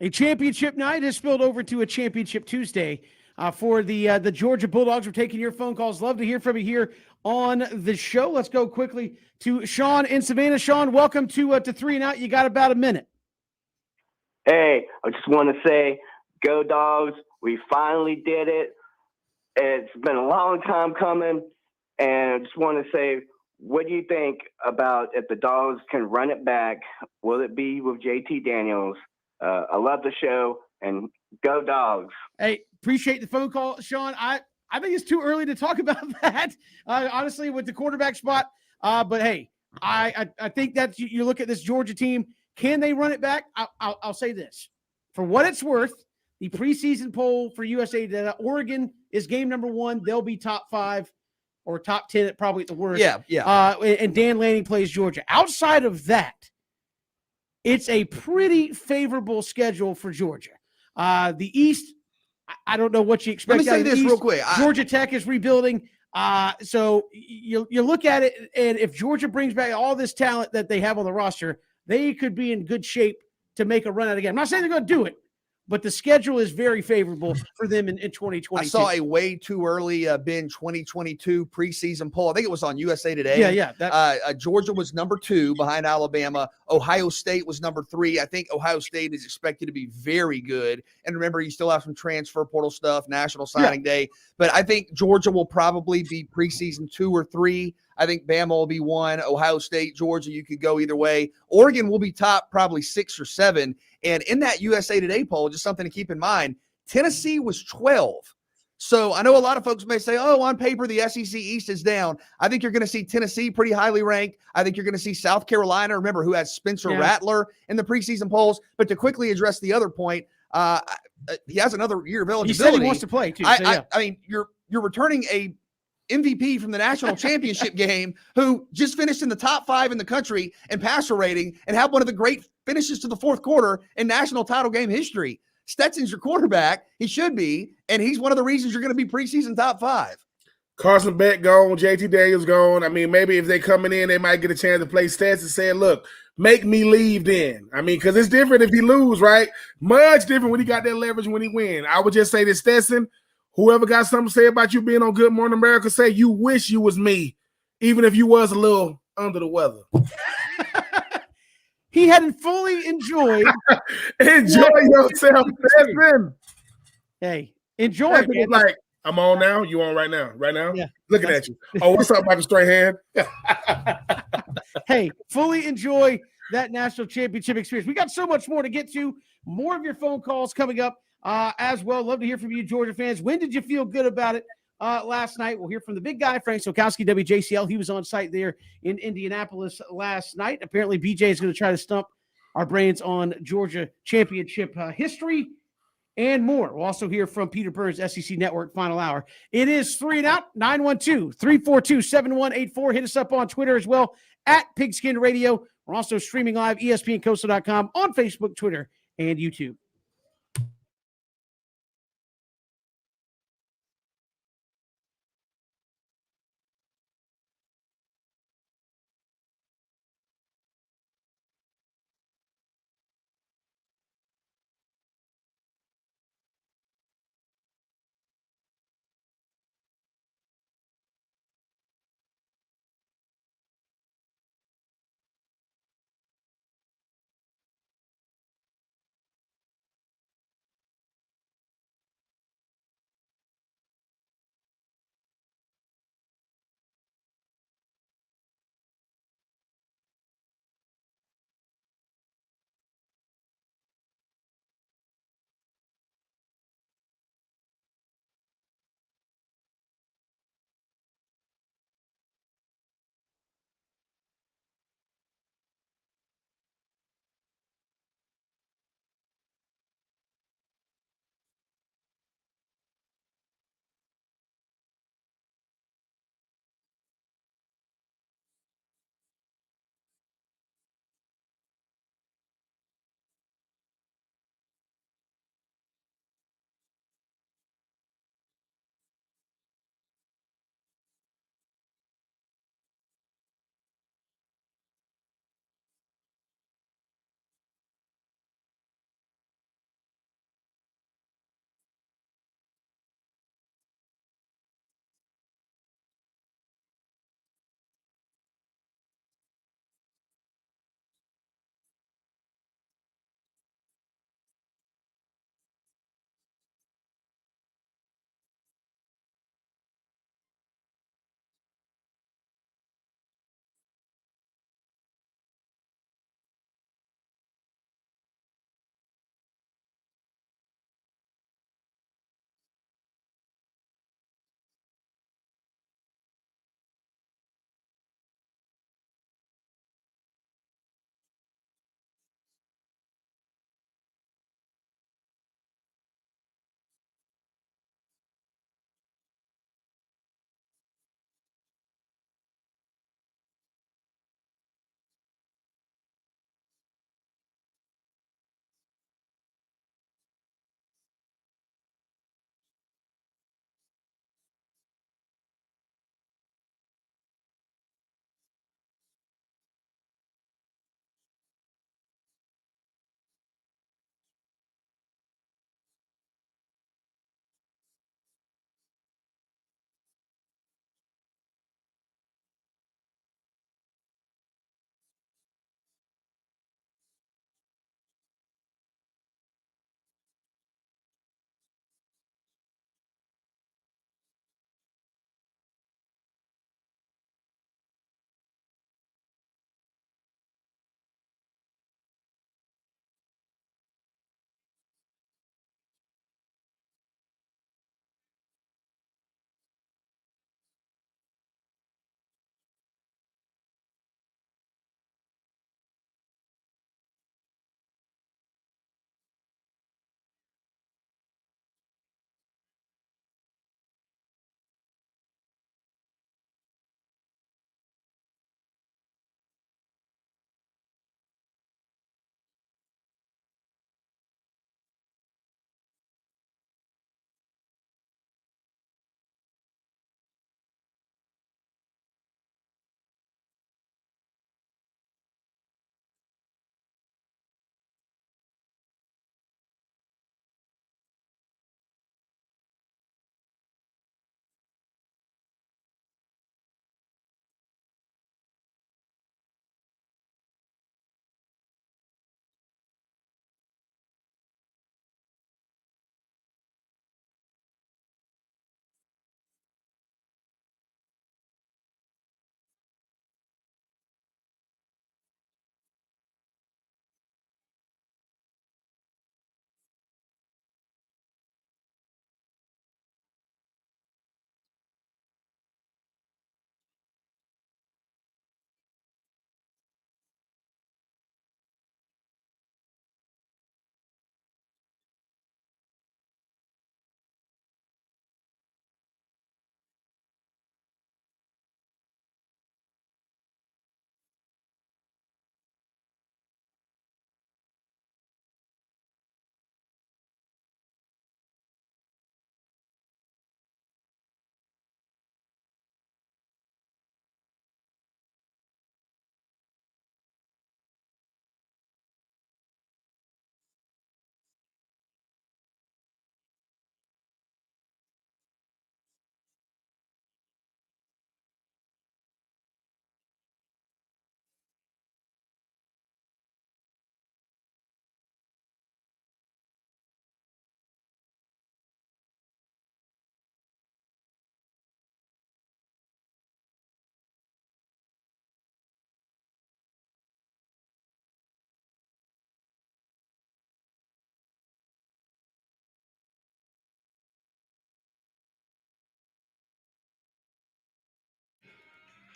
A championship night has spilled over to a championship Tuesday for the Georgia Bulldogs. We're taking your phone calls. Love to hear from you here on the show. Let's go quickly to Sean in Savannah. Sean, welcome to 3 and Out. You got about a minute. Hey, I just want to say, go Dogs. We finally did it. It's been a long time coming. And I just want to say, what do you think about if the Dogs can run it back? Will it be with JT Daniels? I love the show, and go Dogs. Hey, appreciate the phone call, Sean. I think it's too early to talk about that, honestly, with the quarterback spot. But, hey, I think that you look at this Georgia team. Can they run it back? I'll say this. For what it's worth, the preseason poll for USA data, Oregon is game number 1. They'll be top 5 or top 10 probably at the worst. Yeah. And Dan Lanning plays Georgia. Outside of that, it's a pretty favorable schedule for Georgia. The East, I don't know what you expect. Let me say this real quick. Georgia Tech is rebuilding. So you look at it, and if Georgia brings back all this talent that they have on the roster, they could be in good shape to make a run at it again. I'm not saying they're going to do it, but the schedule is very favorable for them in 2022. I saw a way too early Ben 2022 preseason poll. I think it was on USA Today. Yeah. Georgia was number 2 behind Alabama. Ohio State was number 3. I think Ohio State is expected to be very good. And remember, you still have some transfer portal stuff, National Signing Day. But I think Georgia will probably be preseason 2 or 3. I think Bama will be 1. Ohio State, Georgia, you could go either way. Oregon will be top probably 6 or 7. And in that USA Today poll, just something to keep in mind, Tennessee was 12. So I know a lot of folks may say, oh, on paper, the SEC East is down. I think you're going to see Tennessee pretty highly ranked. I think you're going to see South Carolina, remember, who has Spencer Rattler in the preseason polls. But to quickly address the other point, he has another year of eligibility. He said he wants to play, too. I mean, you're returning a MVP from the national championship game who just finished in the top 5 in the country in passer rating and had one of the great finishes to the fourth quarter in national title game history. Stetson's your quarterback. He should be, and he's one of the reasons you're going to be preseason top 5. Carson Beck gone, JT Daniels gone. I mean, maybe if they coming in, they might get a chance to play Stetson saying, look, make me leave then. I mean, because it's different if he lose, right? Much different when he got that leverage when he win. I would just say to Stetson, whoever got something to say about you being on Good Morning America, say you wish you was me, even if you was a little under the weather. He hadn't fully enjoyed. Enjoy yourself, Stetson. Hey, enjoy it, man. Like, I'm on now. You on right now? Right now? Yeah. Looking at you. Oh, what's up, Michael Strahan? Hey, fully enjoy that national championship experience. We got so much more to get to. More of your phone calls coming up as well. Love to hear from you, Georgia fans. When did you feel good about it last night? We'll hear from the big guy, Frank Sokowski, WJCL. He was on site there in Indianapolis last night. Apparently, BJ is going to try to stump our brains on Georgia championship history and more. We'll also hear from Peter Burns, SEC Network, final hour. It is 3 and Out, 912-342-7184. Hit us up on Twitter as well, at Pigskin Radio. We're also streaming live, ESPNCoastal.com, on Facebook, Twitter, and YouTube.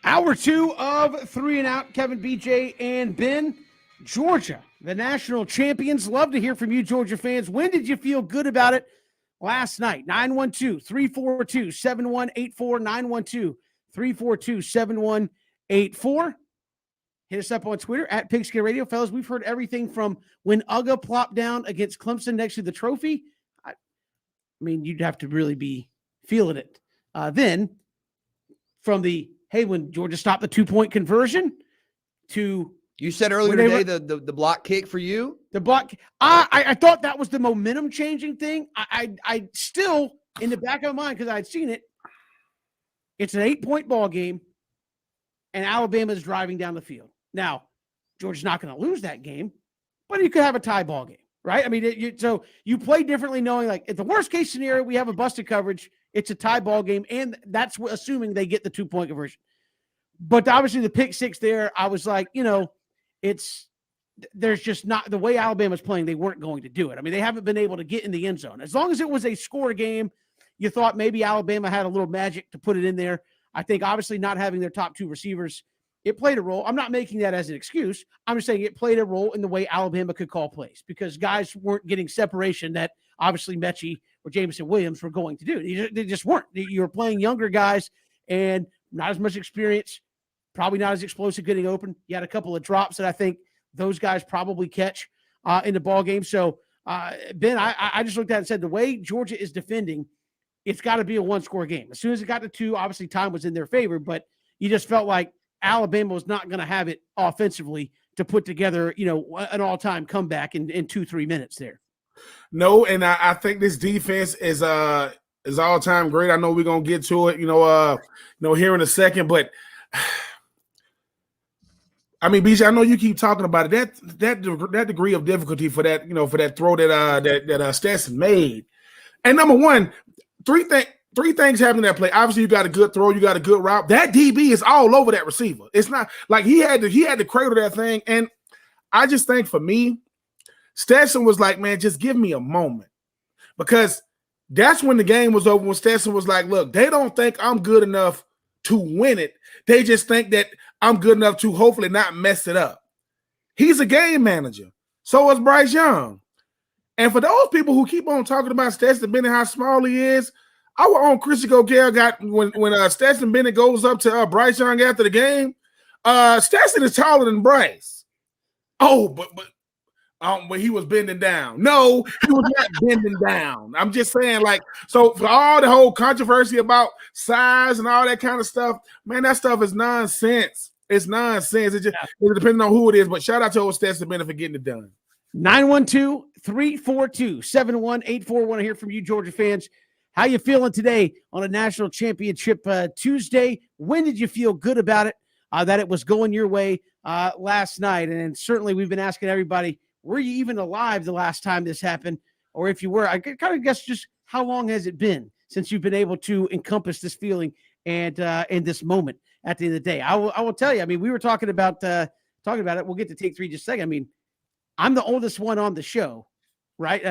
Hour 2 of 3 and Out. Kevin, BJ, and Ben. Georgia, the national champions. Love to hear from you, Georgia fans. When did you feel good about it last night? 912-342-7184. 912-342-7184. Hit us up on Twitter at Pigskin Radio. Fellas, we've heard everything from when Uga plopped down against Clemson next to the trophy. I mean, you'd have to really be feeling it. Then from the, hey, when Georgia stopped the 2-point conversion to... You said earlier today the block kick for you? The block. I thought that was the momentum changing thing. I still, in the back of my mind, because I'd seen it, it's an 8-point ball game, and Alabama's driving down the field. Now, Georgia's not going to lose that game, but you could have a tie ball game, right? I mean, so you play differently knowing, like, at the worst case scenario, we have a busted coverage, it's a tie ball game, and that's assuming they get the 2-point conversion. But obviously the pick six there, I was like, there's just not the way Alabama's playing. They weren't going to do it. I mean, they haven't been able to get in the end zone. As long as it was a score game, you thought maybe Alabama had a little magic to put it in there. I think obviously not having their top 2 receivers, it played a role. I'm not making that as an excuse. I'm just saying it played a role in the way Alabama could call plays because guys weren't getting separation that obviously Mechie or Jameson Williams were going to do. They just weren't. You were playing younger guys and not as much experience, probably not as explosive getting open. You had a couple of drops that I think those guys probably catch in the ball game. So, Ben, I just looked at it and said the way Georgia is defending, it's got to be a 1-score game. As soon as it got to 2, obviously time was in their favor, but you just felt like Alabama was not going to have it offensively to put together, an all-time comeback in 2-3 minutes there. No, and I think this defense is all-time great. I know we're gonna get to it, here in a second, but I mean, BJ, I know you keep talking about it. That degree of difficulty for that, for that throw that Stetson made. And number one, three things happen in that play. Obviously, you got a good throw, you got a good route. That DB is all over that receiver. It's not like he had to cradle that thing. And I just think for me, Stetson was like, man, just give me a moment. Because that's when the game was over, when Stetson was like, look, they don't think I'm good enough to win it. They just think that I'm good enough to hopefully not mess it up. He's a game manager. So is Bryce Young. And for those people who keep on talking about Stetson Bennett, how small he is, our own Christian Gokell got when Stetson Bennett goes up to Bryce Young after the game, Stetson is taller than Bryce. Oh, but he was bending down. No, he was not bending down. I'm just saying, so for all the whole controversy about size and all that kind of stuff, man, that stuff is nonsense. It's nonsense. It depends on who it is. But shout out to old Stetson Bennett for getting it done. 912-342-7184. Want to hear from you, Georgia fans. How you feeling today on a national championship Tuesday? When did you feel good about it, that it was going your way last night? And certainly we've been asking everybody, were you even alive the last time this happened? Or if you were, I kind of guess just how long has it been since you've been able to encompass this feeling and in this moment at the end of the day? I will tell you, I mean, we were talking about it. We'll get to take 3 just a second. I mean, I'm the oldest one on the show, right?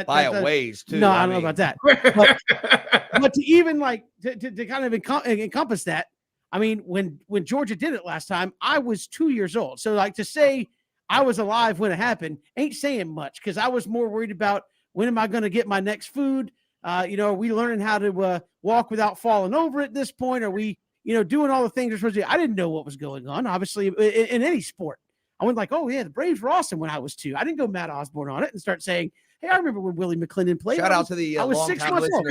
By a ways, too. No, I don't know about that. But to even to kind of encompass that, I mean, when Georgia did it last time, I was 2 years old. So to say I was alive when it happened ain't saying much because I was more worried about when am I going to get my next food? Are we learning how to walk without falling over at this point? Are we, doing all the things we're supposed to do? I didn't know what was going on, obviously, in any sport. I went like, oh, yeah, the Braves were awesome when I was 2. I didn't go Matt Osborne on it and start saying, hey, I remember when Willie Mcclendon played. Shout out to the I was 6 months old.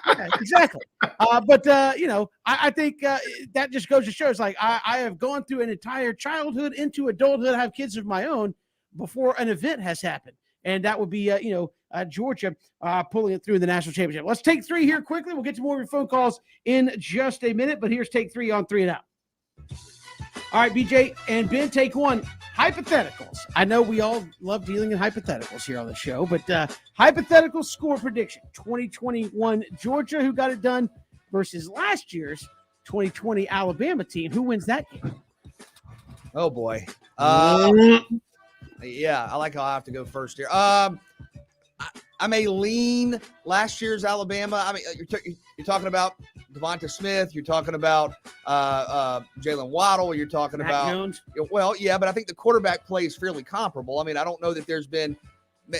Yeah, exactly. But I think that just goes to show it's like I have gone through an entire childhood into adulthood. I have kids of my own before an event has happened. And that would be, Georgia pulling it through in the national championship. Let's take 3 here quickly. We'll get to more of your phone calls in just a minute. But here's take 3 on 3 and Out. All right, BJ and Ben, take 1. Hypotheticals. I know we all love dealing in hypotheticals here on the show, but hypothetical score prediction. 2021 Georgia, who got it done, versus last year's 2020 Alabama team. Who wins that game? Oh, boy. Yeah, I like how I have to go first here. I may lean last year's Alabama. I mean, you're talking about Devonta Smith. You're talking about Jalen Waddle. You're talking Mac about Jones. Well, yeah, but I think the quarterback play is fairly comparable. I mean, I don't know that there's been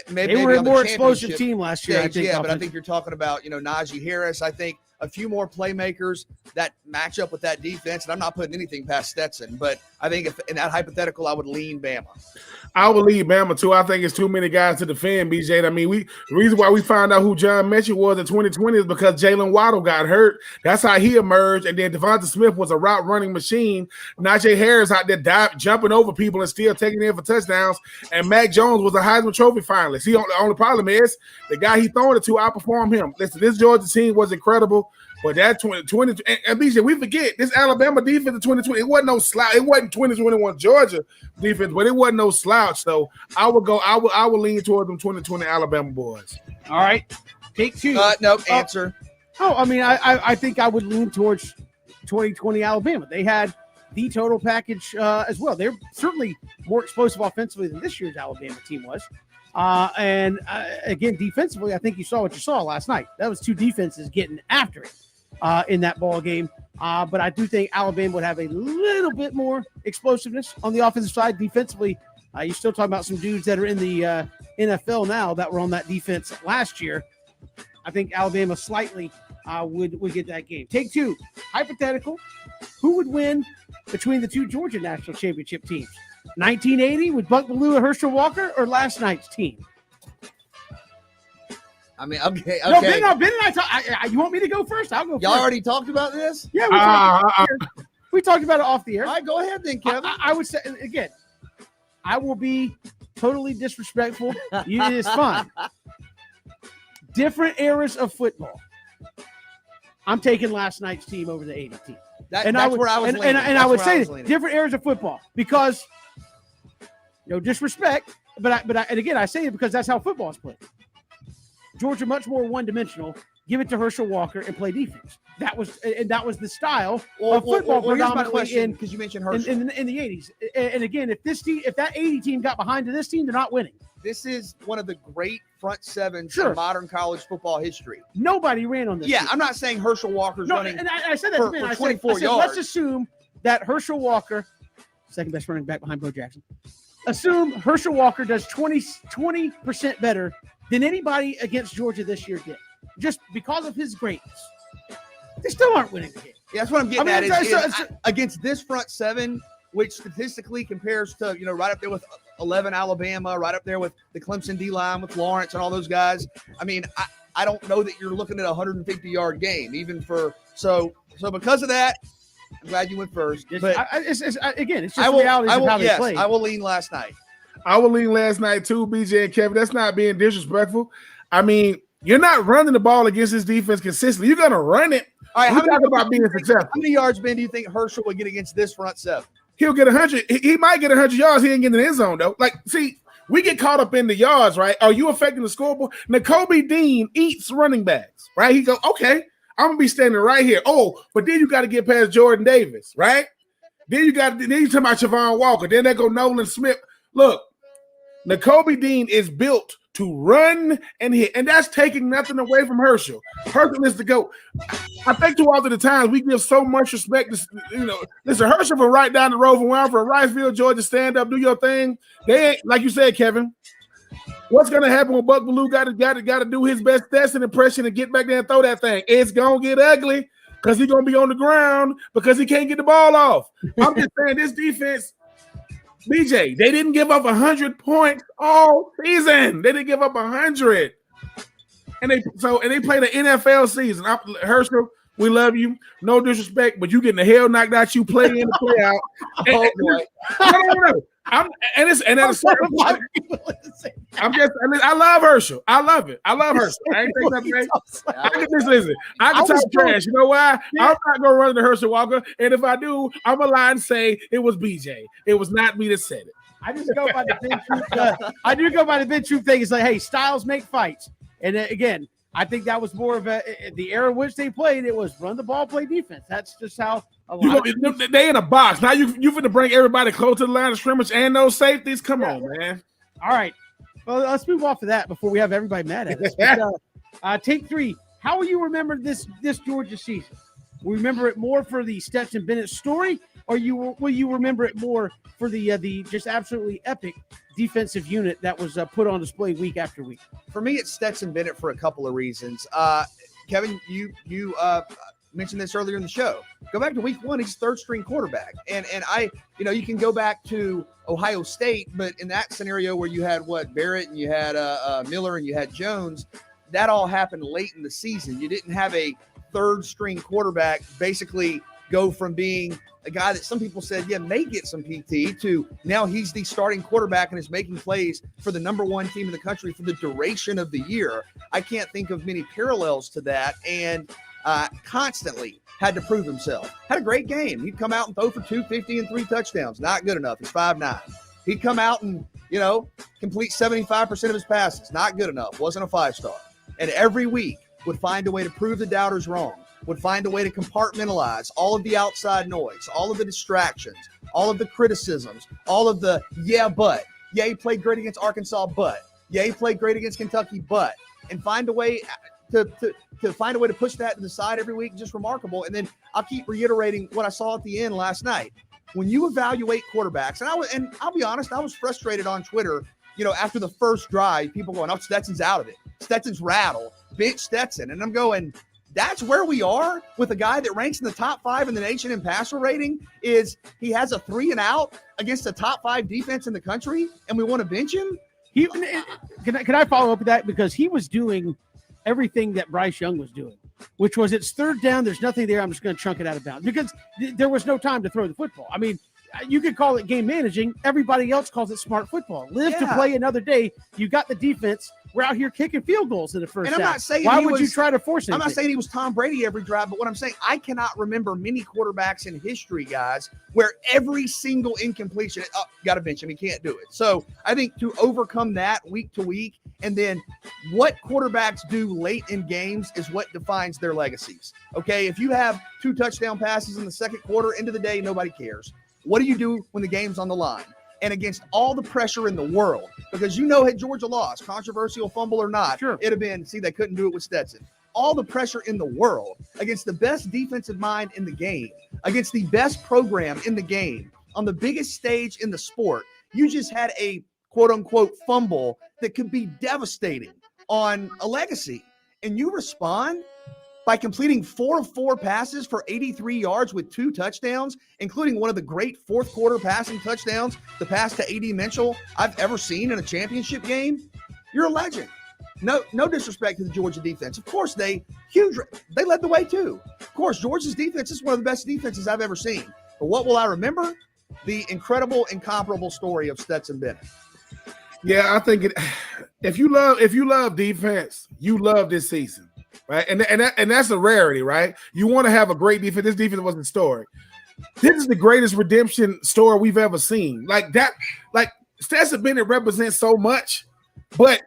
maybe They were a on the more explosive championship team last year. I stage, think. yeah, but I think you're talking about Najee Harris. I think a few more playmakers that match up with that defense, and I'm not putting anything past Stetson, but I think if in that hypothetical, I would lean Bama. I would leave Bama too. I think it's too many guys to defend, BJ. I mean, the reason why we found out who John Mechie was in 2020 is because Jalen Waddle got hurt. That's how he emerged. And then Devonta Smith was a route running machine. Najee Harris out there jumping over people and still taking in for touchdowns. And Mac Jones was a Heisman Trophy finalist. The only problem is the guy he throwing it to outperformed him. Listen, this Georgia team was incredible. But that 2020 and BJ, we forget this Alabama defense in 2020. It wasn't no slouch. It wasn't 2021 Georgia defense, but it wasn't no slouch. So I would lean toward them 2020 Alabama boys. All right, take two. No answer. Oh, I mean, I think I would lean towards 2020 Alabama. They had the total package as well. They're certainly more explosive offensively than this year's Alabama team was. And again, defensively, I think you saw what you saw last night. That was two defenses getting after it in that ball game. But I do think Alabama would have a little bit more explosiveness on the offensive side. Defensively, you're still talking about some dudes that are in the NFL now that were on that defense last year. I think Alabama slightly would get that game. Take two. Hypothetical. Who would win between the two Georgia national championship teams? 1980 with Buck Belue and Herschel Walker, or last night's team? I mean, okay. No, Ben and I you want me to go first? I'll go first. Y'all already talked about this? Yeah, we talked about it off the air. All right, go ahead then, Kevin. I would say, again, I will be totally disrespectful. It's fine. Different eras of football. I'm taking last night's team over the 80 team. That's where I was leaning. And I would say different eras of football because no disrespect, but again I say it because that's how football is played. Georgia much more one-dimensional. Give it to Herschel Walker and play defense. That was the style of football predominantly because you mentioned Herschel in the 80s. And again, if that 80 team got behind to this team, they're not winning. This is one of the great front sevens in modern college football history. Nobody ran on this. Yeah, team. I'm not saying Herschel Walker's running. And I said that for, to Ben. for I 24 said, yards. let's assume that Herschel Walker, second best running back behind Bo Jackson, assume Herschel Walker does 20% better than anybody against Georgia this year did, just because of his greatness. They still aren't winning the game. Yeah, that's what I'm getting at. Against this front seven, which statistically compares to, right up there with 11 Alabama, right up there with the Clemson D-line with Lawrence and all those guys. I mean, I don't know that you're looking at a 150-yard game, even for so because of that, I'm glad you went first. But it's just reality of how they play. I will lean last night. I will lean last night too, BJ and Kevin. That's not being disrespectful. I mean, you're not running the ball against this defense consistently. You're going to run it. All right, how many yards, Ben, do you think Herschel will get against this front seven? He'll get 100. He might get 100 yards. He ain't getting in the end zone, though. Like, see, we get caught up in the yards, right? Are you affecting the scoreboard? Nakobe Dean eats running backs, right? He goes, okay, I'm going to be standing right here. Oh, but then you got to get past Jordan Davis, right? Then you talking about Javon Walker. Then they go Nolan Smith. Look, Nakobe Dean is built to run and hit, and that's taking nothing away from Herschel. Herschel is the GOAT. I think too often the times we give so much respect to, listen, Herschel from right down the road from where I'm from, Riceville, Georgia, stand up, do your thing. They ain't, like you said, Kevin, what's going to happen when Buck Belue got to do his best Stetson impression and get back there and throw that thing? It's going to get ugly because he's going to be on the ground because he can't get the ball off. I'm just saying this defense, BJ, they didn't give up 100 points all season. They didn't give up 100. And they played an NFL season. Herschel, we love you. No disrespect, but you getting the hell knocked out you play in and play out. No. I love Herschel. I love it. I love Herschel. I ain't saying nothing. Listen, I can talk trash. You know why? Yeah. I'm not gonna run into Herschel Walker, and if I do, I'm gonna lie and say it was BJ. It was not me that said it. I just go by the Ben Troop. I do go by the Ben Troop thing. It's like, hey, styles make fights, and again, I think that was more of the era in which they played. It was run the ball, play defense. That's just how they in a box. Now you finna bring everybody close to the line of scrimmage and those safeties. Come on, man. All right. Well, let's move off of that before we have everybody mad at us. But, take 3. How will you remember this Georgia season? Will you remember it more for the Stetson Bennett story, or will you remember it more for the just absolutely epic defensive unit that was put on display week after week? For me, it's Stetson Bennett for a couple of reasons. Kevin, you mentioned this earlier in the show. Go back to week 1, he's third string quarterback. And I, you can go back to Ohio State, but in that scenario where you had Barrett and you had Miller and you had Jones, that all happened late in the season. You didn't have a third string quarterback basically go from being a guy that some people said, may get some PT, to now he's the starting quarterback and is making plays for the number 1 team in the country for the duration of the year. I can't think of many parallels to that, and constantly had to prove himself. Had a great game. He'd come out and throw for 250 and 3 touchdowns. Not good enough. He's 5'9". He'd come out and, complete 75% of his passes. Not good enough. Wasn't a 5-star. And every week would find a way to prove the doubters wrong, would find a way to compartmentalize all of the outside noise, all of the distractions, all of the criticisms, all of the but. Yeah, he played great against Arkansas, but. Yeah, he played great against Kentucky, but. And find a way to find a way to push that to the side every week. Just remarkable. And then I'll keep reiterating what I saw at the end last night. When you evaluate quarterbacks, and I'll be honest, I was frustrated on Twitter, after the first drive, people going, Stetson's out of it. Stetson's rattled. Bench Stetson. And I'm going, that's where we are with a guy that ranks in the top 5 in the nation in passer rating. Is he has a 3 and out against a top 5 defense in the country, and we want to bench him? Can I follow up with that? Because he was doing everything that Bryce Young was doing, which was it's third down. There's nothing there. I'm just going to chunk it out of bounds because there was no time to throw the football. I mean, you could call it game managing. Everybody else calls it smart football. Live to play another day. You got the defense. We're out here kicking field goals in the first half. And I'm not saying why would you try to force it? I'm not saying he was Tom Brady every drive, but what I'm saying, I cannot remember many quarterbacks in history, guys, where every single incompletion, got to bench him. He can't do it. So I think to overcome that week to week, and then what quarterbacks do late in games is what defines their legacies. Okay, if you have 2 touchdown passes in the second quarter, end of the day, nobody cares. What do you do when the game's on the line? And against all the pressure in the world, because had Georgia lost, controversial fumble or not, sure, it'd have been, they couldn't do it with Stetson. All the pressure in the world against the best defensive mind in the game, against the best program in the game, on the biggest stage in the sport, you just had a quote-unquote fumble that could be devastating on a legacy. And you respond by completing 4 of 4 passes for 83 yards with 2 touchdowns, including one of the great fourth quarter passing touchdowns, the pass to A.D. Mitchell, I've ever seen in a championship game. You're a legend. No disrespect to the Georgia defense. Of course, they led the way too. Of course, Georgia's defense is one of the best defenses I've ever seen. But what will I remember? The incredible, incomparable story of Stetson Bennett. Yeah, I think if you love defense, you love this season. Right, and that's a rarity, right? You want to have a great defense. This defense wasn't story. This is the greatest redemption story we've ever seen. Like that, Stetson Bennett represents so much. But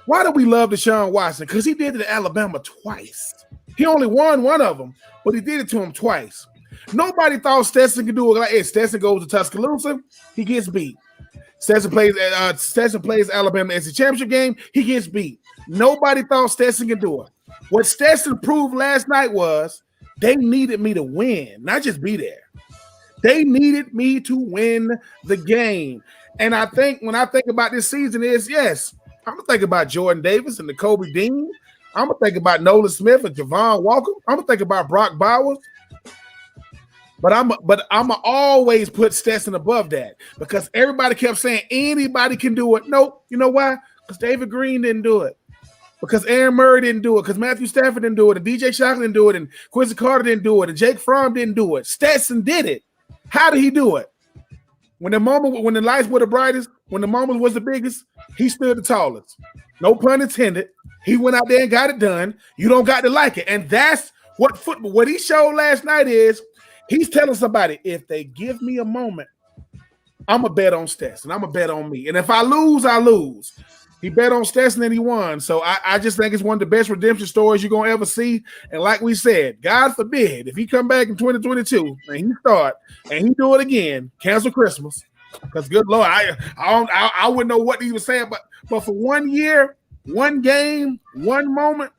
why do we love Deshaun Watson? Because he did it to Alabama twice. He only won one of them, but he did it to him twice. Nobody thought Stetson could do it. Like, hey, Stetson goes to Tuscaloosa, he gets beat. Stetson plays Alabama as a championship game, he gets beat. Nobody thought Stetson could do it. What Stetson proved last night was they needed me to win, not just be there. They needed me to win the game. And I think when I think about this season is, yes, I'm going to think about Jordan Davis and Kobe Dean. I'm going to think about Nolan Smith and Javon Walker. I'm going to think about Brock Bowers. But I'm always put Stetson above that because everybody kept saying anybody can do it. Nope. You know why? Because David Green didn't do it. Because Aaron Murray didn't do it. Because Matthew Stafford didn't do it. And DJ Shockley didn't do it. And Quincy Carter didn't do it. And Jake Fromm didn't do it. Stetson did it. How did he do it? When the lights were the brightest, when the moment was the biggest, he stood the tallest. No pun intended. He went out there and got it done. You don't got to like it. And that's what he showed last night is he's telling somebody, if they give me a moment, I'm going to bet on Stetson. I'm going to bet on me. And if I lose, I lose. He bet on Stetson and he won. So I just think it's one of the best redemption stories you're going to ever see. And like we said, God forbid, if he come back in 2022 and he start and he do it again, cancel Christmas. Because good Lord, I wouldn't know what he was saying, but for 1 year, one game, one moment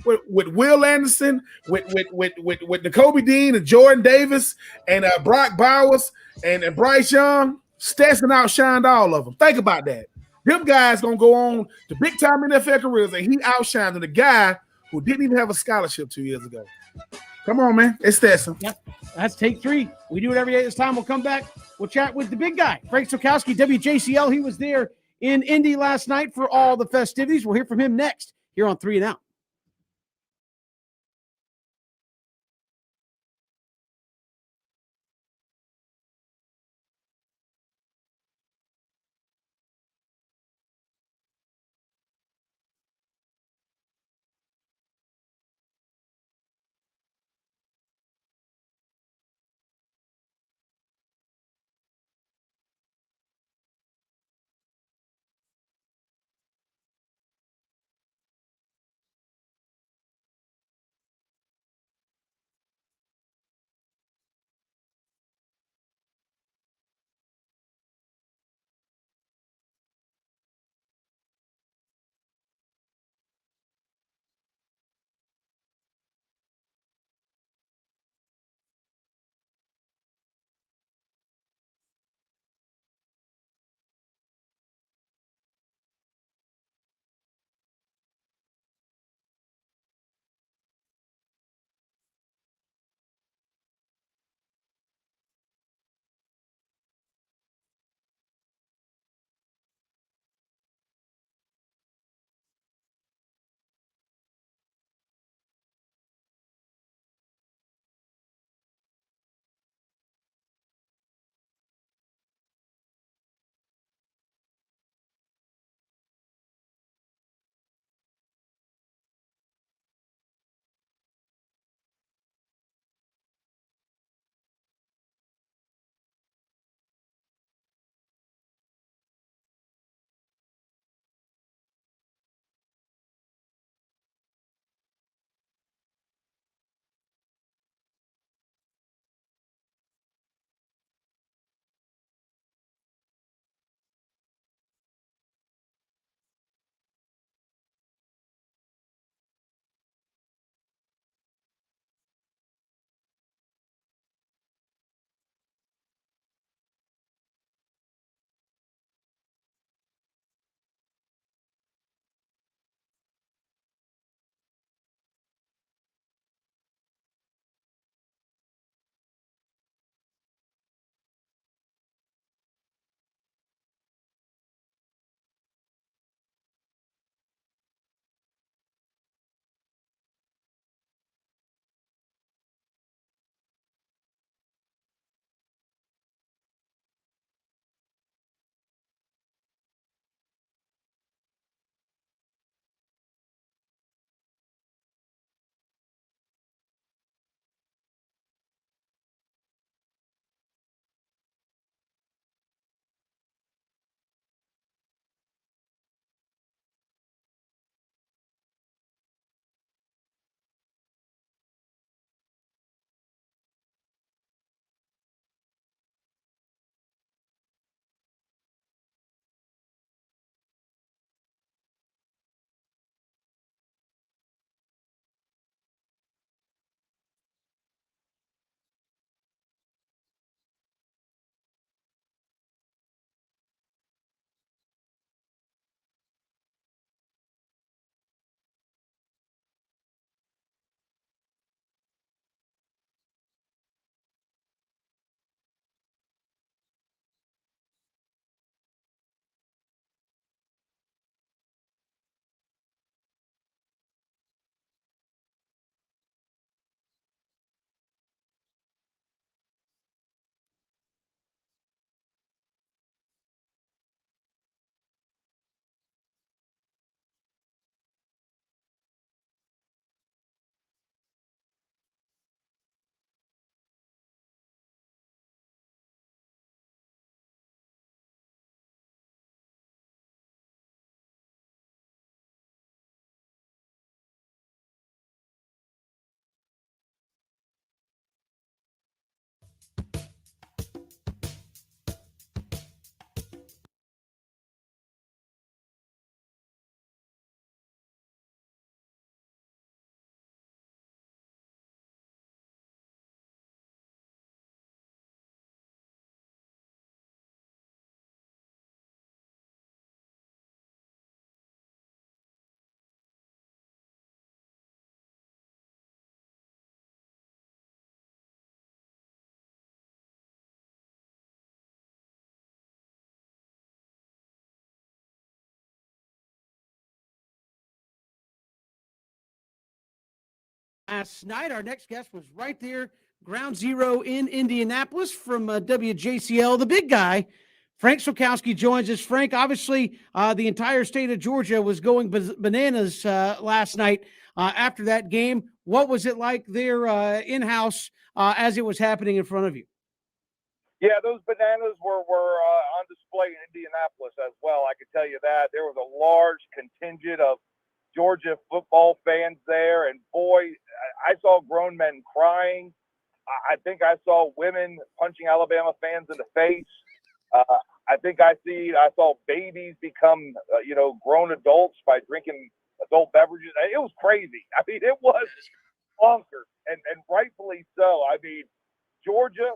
with Will Anderson, with N'Kobe Dean and Jordan Davis and Brock Bowers and Bryce Young, Stetson outshined all of them. Think about that. Them guys gonna go on to big time NFL careers, and he outshined the guy who didn't even have a scholarship 2 years ago. Come on, man. It's Stetson. Yep. That's take 3. We do it every day this time. We'll come back. We'll chat with the big guy, Frank Sokowski, WJCL. He was there in Indy last night for all the festivities. We'll hear from him next here on 3 and Out. last night. Our next guest was right there, ground zero in Indianapolis from WJCL. The big guy, Frank Solkowski, joins us. Frank, obviously, the entire state of Georgia was going bananas last night after that game. What was it like there in-house as it was happening in front of you? Yeah, those bananas were on display in Indianapolis as well. I can tell you that. There was a large contingent of Georgia football fans there, and boy, I saw grown men crying. I think I saw women punching Alabama fans in the face. I think I saw babies become, grown adults by drinking adult beverages. It was crazy. I mean, it was bonkers, and rightfully so. I mean, Georgia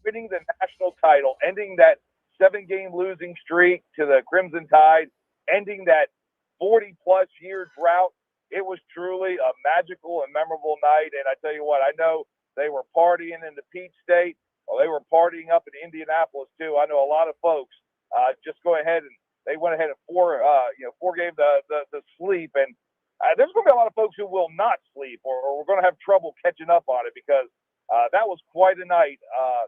winning the national title, ending that 7-game losing streak to the Crimson Tide, ending that 40-plus year drought. It was truly a magical and memorable night. And I tell you what, I know they were partying in the Peach State. Well, they were partying up in Indianapolis too. I know a lot of folks just go ahead and they went ahead and four gave the sleep. And there's going to be a lot of folks who will not sleep or we're going to have trouble catching up on it because that was quite a night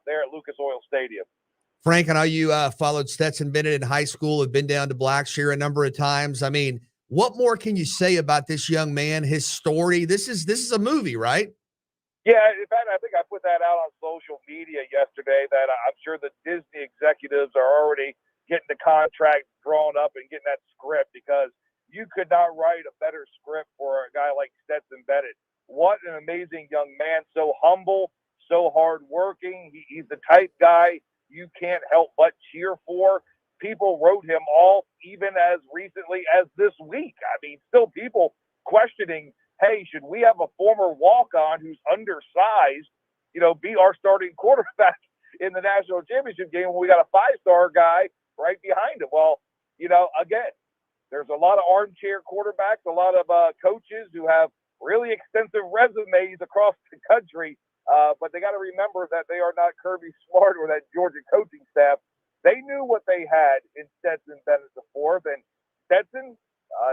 there at Lucas Oil Stadium. Frank, I know you followed Stetson Bennett in high school, have been down to Blackshear a number of times. I mean, what more can you say about this young man, his story? This is a movie, right? Yeah, in fact, I think I put that out on social media yesterday that I'm sure the Disney executives are already getting the contract drawn up and getting that script because you could not write a better script for a guy like Stetson Bennett. What an amazing young man, so humble, so hardworking. He's the type guy you can't help but cheer for. People wrote him off even as recently as this week. I mean, still people questioning, hey, should we have a former walk-on who's undersized, be our starting quarterback in the national championship game when we got a 5-star guy right behind him? Well, again, there's a lot of armchair quarterbacks, a lot of coaches who have really extensive resumes across the country. But they got to remember that they are not Kirby Smart or that Georgia coaching staff. They knew what they had in Stetson Bennett IV, and Stetson,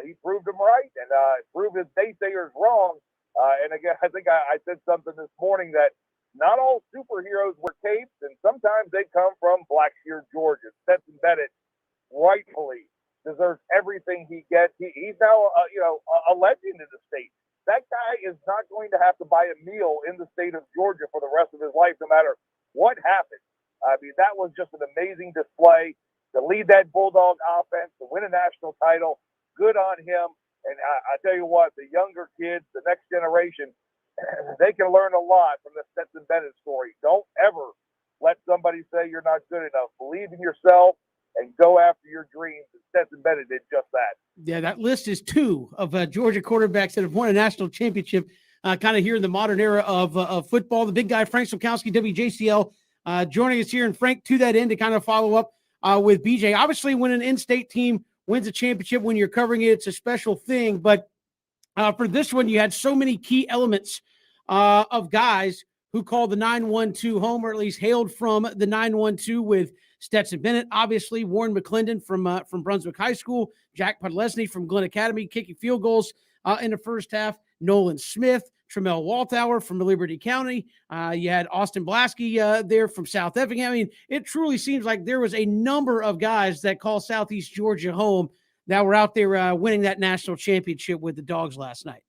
he proved them right and proved his naysayers wrong. And again, I think I said something this morning that not all superheroes wear capes, and sometimes they come from Blackshear, Georgia. Stetson Bennett rightfully deserves everything he gets. He's now, a legend in the state. That guy is not going to have to buy a meal in the state of Georgia for the rest of his life, no matter what happens. I mean, that was just an amazing display to lead that Bulldog offense, to win a national title. Good on him. And I tell you what, the younger kids, the next generation, they can learn a lot from the Stetson Bennett story. Don't ever let somebody say you're not good enough. Believe in yourself and go after your dreams. And Stetson Bennett did just that. Yeah, that list is 2 of Georgia quarterbacks that have won a national championship kind of here in the modern era of football. The big guy, Frank Solkowski, WJCL, joining us here. And Frank, to that end, to kind of follow up with BJ. Obviously, when an in-state team wins a championship, when you're covering it, it's a special thing. But for this one, you had so many key elements of guys who called the 912 home, or at least hailed from the 912 with Stetson Bennett, obviously, Willie Mcclendon from Brunswick High School, Jack Podlesny from Glenn Academy, kicking field goals in the first half, Nolan Smith, Tramel Walthour from Liberty County. You had Austin Blasky there from South Effingham. I mean, it truly seems like there was a number of guys that call Southeast Georgia home that were out there winning that national championship with the Dogs last night.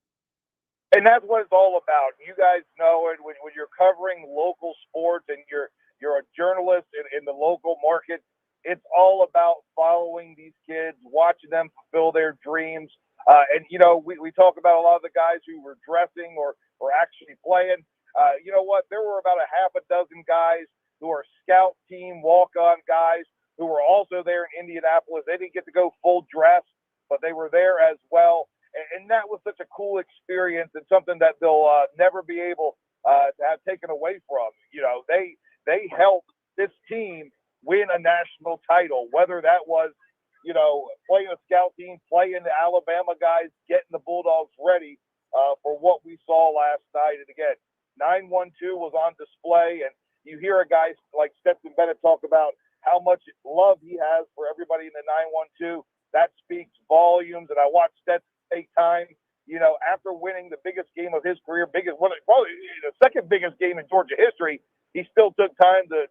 And that's what it's all about. You guys know it when you're covering local sports and you're a journalist in the local market. It's all about following these kids, watching them fulfill their dreams. And we talk about a lot of the guys who were dressing or actually playing. You know what? There were about a half a dozen guys who are scout team walk-on guys who were also there in Indianapolis. They didn't get to go full dress, but they were there as well. And that was such a cool experience and something that they'll never be able to have taken away from. They helped this team win a national title, whether that was, playing a scout team, playing the Alabama guys, getting the Bulldogs ready for what we saw last night. And again, 912 was on display, and you hear a guy like Stetson Bennett talk about how much love he has for everybody in the 912. That speaks volumes. And I watched Stetson take time, after winning the biggest game of his career, probably the second biggest game in Georgia history, he still took time to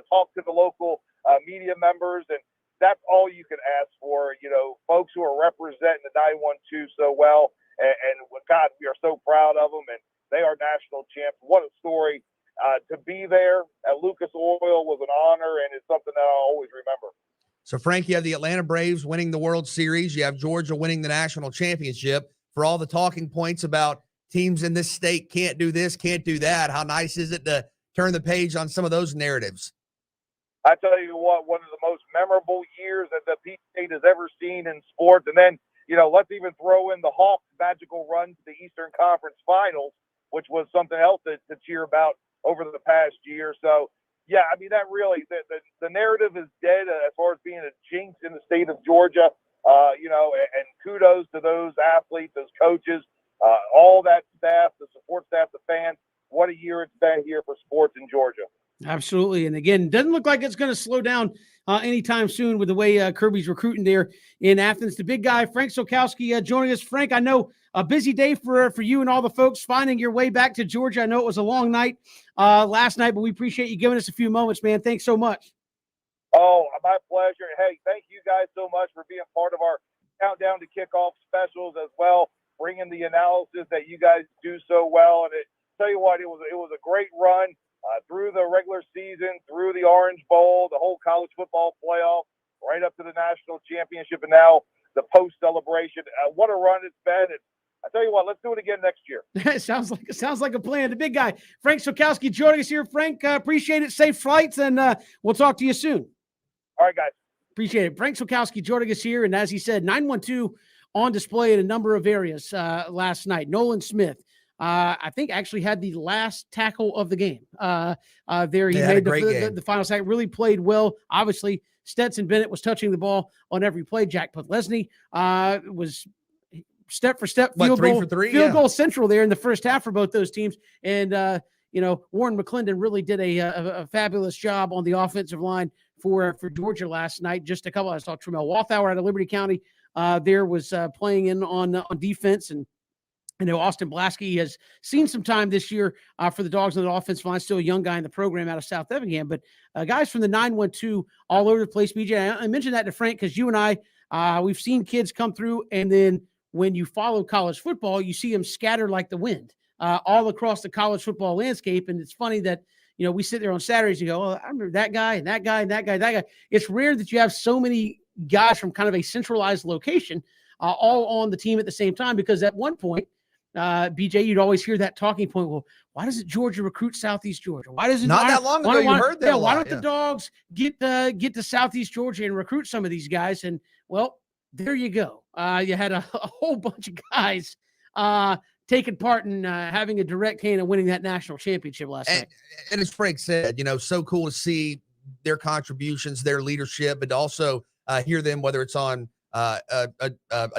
talk to the local media members, and that's all you can ask for. Folks who are representing the 912 so well, and God, we are so proud of them, and they are national champs. What a story! To be there at Lucas Oil was an honor, and it's something that I'll always remember. So, Frank, you have the Atlanta Braves winning the World Series. You have Georgia winning the national championship. For all the talking points about teams in this state can't do this, can't do that, how nice is it to turn the page on some of those narratives? I tell you what, one of the most memorable years that the Peach State has ever seen in sports. And then, let's even throw in the Hawks' magical run to the Eastern Conference Finals, which was something else to cheer about over the past year. So, yeah, I mean, that really, the narrative is dead as far as being a jinx in the state of Georgia, and kudos to those athletes, those coaches, all that staff, the support staff, the fans. What a year it's been here for sports in Georgia. Absolutely. And again, doesn't look like it's going to slow down anytime soon with the way Kirby's recruiting there in Athens. The big guy, Frank Sokowski, joining us. Frank, I know a busy day for you and all the folks finding your way back to Georgia. I know it was a long night last night, but we appreciate you giving us a few moments, man. Thanks so much. Oh, my pleasure. Hey, thank you guys so much for being part of our countdown to kickoff specials as well, bringing the analysis that you guys do so well. And tell you what, it was a great run. Through the regular season, through the Orange Bowl, the whole college football playoff, right up to the national championship, and now the post celebration. What a run it's been! And I tell you what, let's do it again next year. sounds like a plan. The big guy, Frank Sokowski, joining us here. Frank, appreciate it. Safe flights, and we'll talk to you soon. All right, guys. Appreciate it. Frank Sokowski joining us here, and as he said, 912 on display in a number of areas last night. Nolan Smith. I think actually had the last tackle of the game. There he made the final sack, really played well. Obviously, Stetson Bennett was touching the ball on every play. Jack Podlesny was step for step field goal central there in the first half for both those teams. And Warren McClendon really did a fabulous job on the offensive line for Georgia last night. Just a couple. I saw Tremel Walthour out of Liberty County there was playing in on defense, and I know Austin Blasky has seen some time this year for the Dogs on the offensive line, still a young guy in the program out of South Effingham. But guys from the 912 all over the place, BJ. I mentioned that to Frank because you and I, we've seen kids come through, and then when you follow college football, you see them scatter like the wind all across the college football landscape. And it's funny that, we sit there on Saturdays and go, oh, I remember that guy and that guy and that guy, that guy. It's rare that you have so many guys from kind of a centralized location all on the team at the same time, because at one point, BJ, you'd always hear that talking point. Well, why doesn't Georgia recruit Southeast Georgia? Why doesn't that long ago you heard that? Why don't the Dogs get to Southeast Georgia and recruit some of these guys? And well, there you go. You had a whole bunch of guys taking part in having a direct hand in winning that national championship last night. And as Frank said, so cool to see their contributions, their leadership, but also hear them, whether it's on a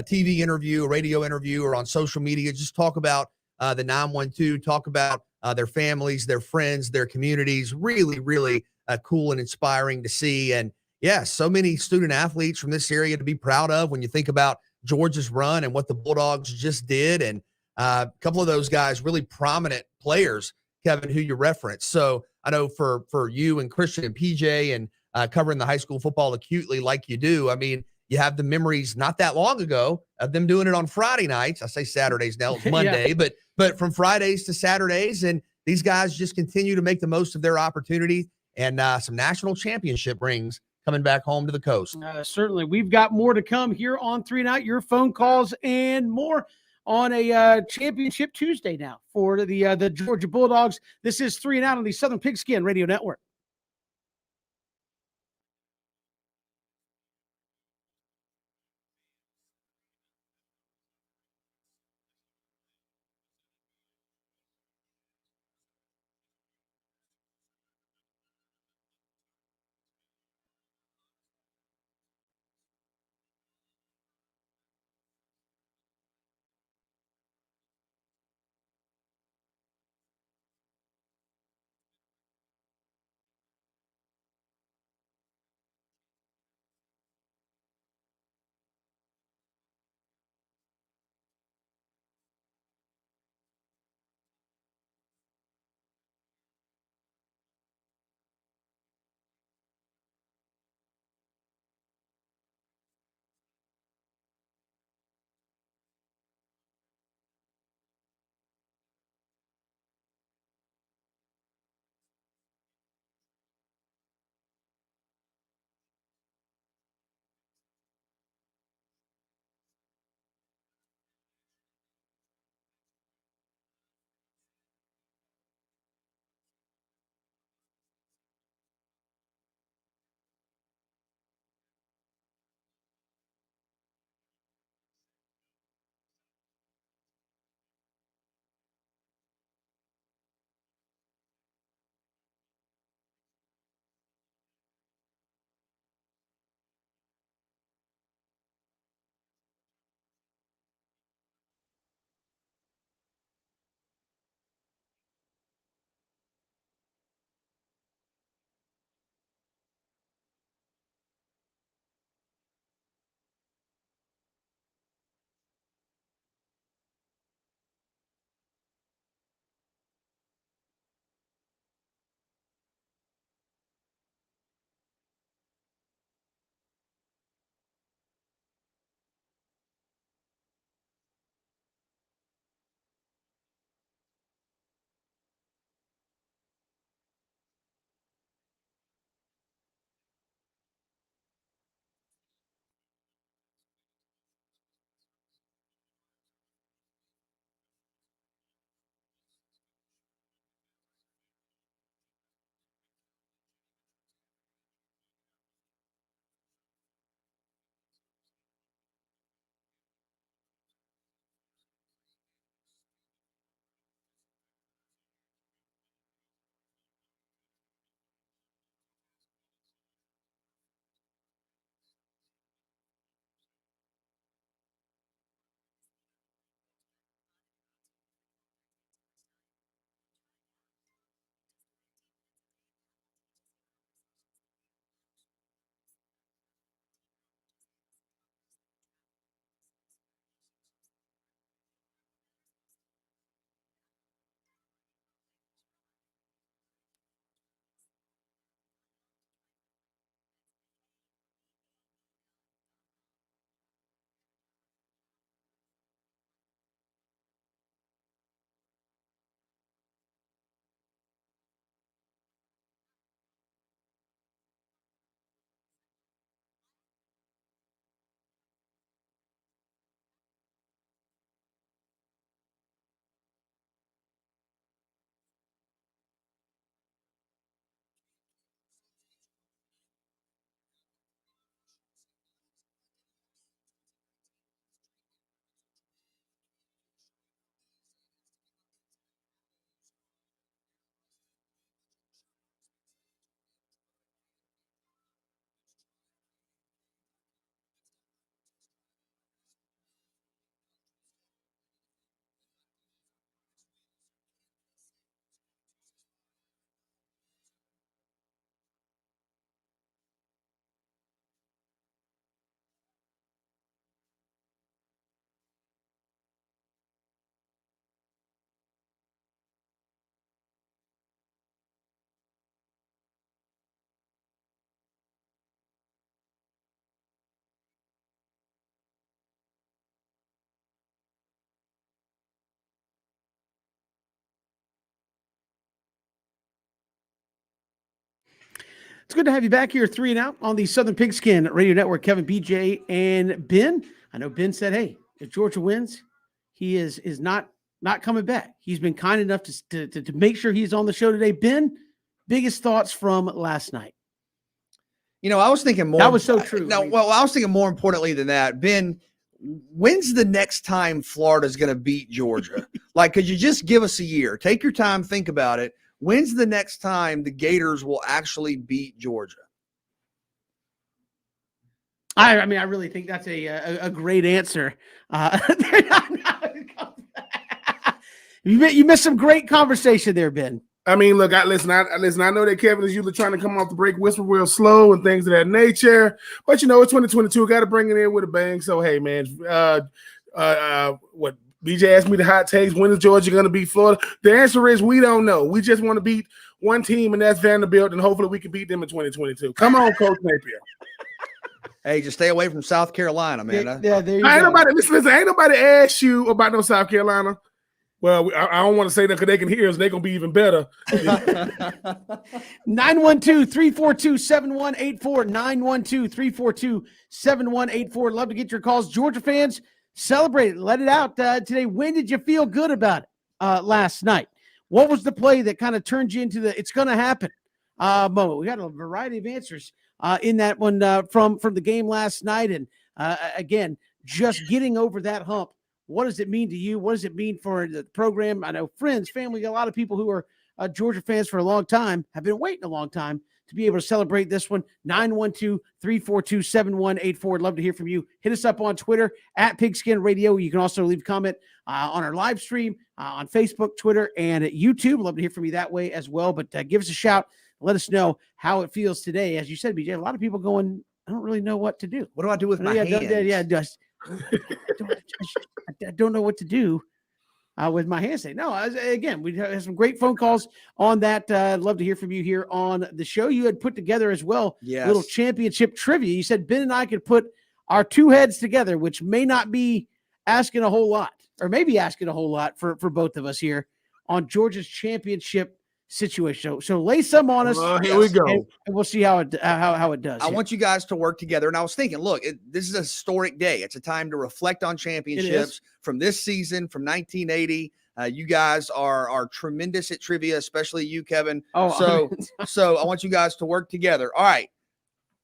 TV interview, a radio interview, or on social media. Just talk about the 912, talk about their families, their friends, their communities. Really, really cool and inspiring to see. And yeah, so many student athletes from this area to be proud of when you think about Georgia's run and what the Bulldogs just did. And a couple of those guys, really prominent players, Kevin, who you referenced. So I know for you and Christian and PJ and covering the high school football acutely like you do, I mean, you have the memories not that long ago of them doing it on Friday nights. I say Saturdays now, it's Monday, Yeah. but from Fridays to Saturdays. And these guys just continue to make the most of their opportunity, and some national championship rings coming back home to the coast. Certainly. We've got more to come here on 3 Night, your phone calls and more on a championship Tuesday now for the Georgia Bulldogs. This is 3 and Out on the Southern Pigskin Radio Network. It's good to have you back here 3 and Out on the Southern Pigskin Radio Network. Kevin, BJ, and Ben. I know Ben said, hey, if Georgia wins, he is not coming back. He's been kind enough to make sure he's on the show today. Ben, biggest thoughts from last night? I was thinking more. That was so true. No, well, I was thinking more importantly than that. Ben, when's the next time Florida's going to beat Georgia? Could you just give us a year? Take your time, think about it. When's the next time the Gators will actually beat Georgia? I mean, I really think that's a great answer. You missed some great conversation there, Ben. I mean, look, listen. I know that Kevin is usually trying to come off the break whisper real slow and things of that nature. But it's 2022. Got to bring it in with a bang. So hey, man, what BJ asked me the hot takes. When is Georgia going to beat Florida? The answer is we don't know. We just want to beat one team, and that's Vanderbilt, and hopefully we can beat them in 2022. Come on, Coach Napier. Hey, just stay away from South Carolina, man. Yeah, there you ain't go. Listen, ain't nobody asked you about no South Carolina. Well, I don't want to say that because they can hear us. They're going to be even better. 912-342-7184. 912-342-7184. Love to get your calls. Georgia fans, celebrate it. Let it out today. When did you feel good about it last night? What was the play that kind of turned you into the it's going to happen moment? We got a variety of answers in that one from the game last night. And again, just getting over that hump. What does it mean to you? What does it mean for the program? I know friends, family, a lot of people who are Georgia fans for a long time have been waiting a long time to be able to celebrate this one. 912-342-7184. Love to hear from you. Hit us up on Twitter at Pigskin Radio. You can also leave a comment on our live stream on Facebook, Twitter, and at YouTube. Love to hear from you that way as well. But give us a shout. Let us know how it feels today. As you said, BJ, a lot of people going, I don't really know what to do. What do I do with my hands? I don't know what to do with my hands. No, again, we had some great phone calls on that. I'd love to hear from you here on the show. You had put together as well a little championship trivia. You said Ben and I could put our two heads together, which may not be asking a whole lot, or maybe asking a whole lot for both of us here on Georgia's championship situation. So lay some on us. Here we go. And we'll see how it does. I want you guys to work together. And I was thinking, look, this is a historic day. It's a time to reflect on championships from this season, from 1980. You guys are tremendous at trivia, especially you, Kevin. So I want you guys to work together. All right.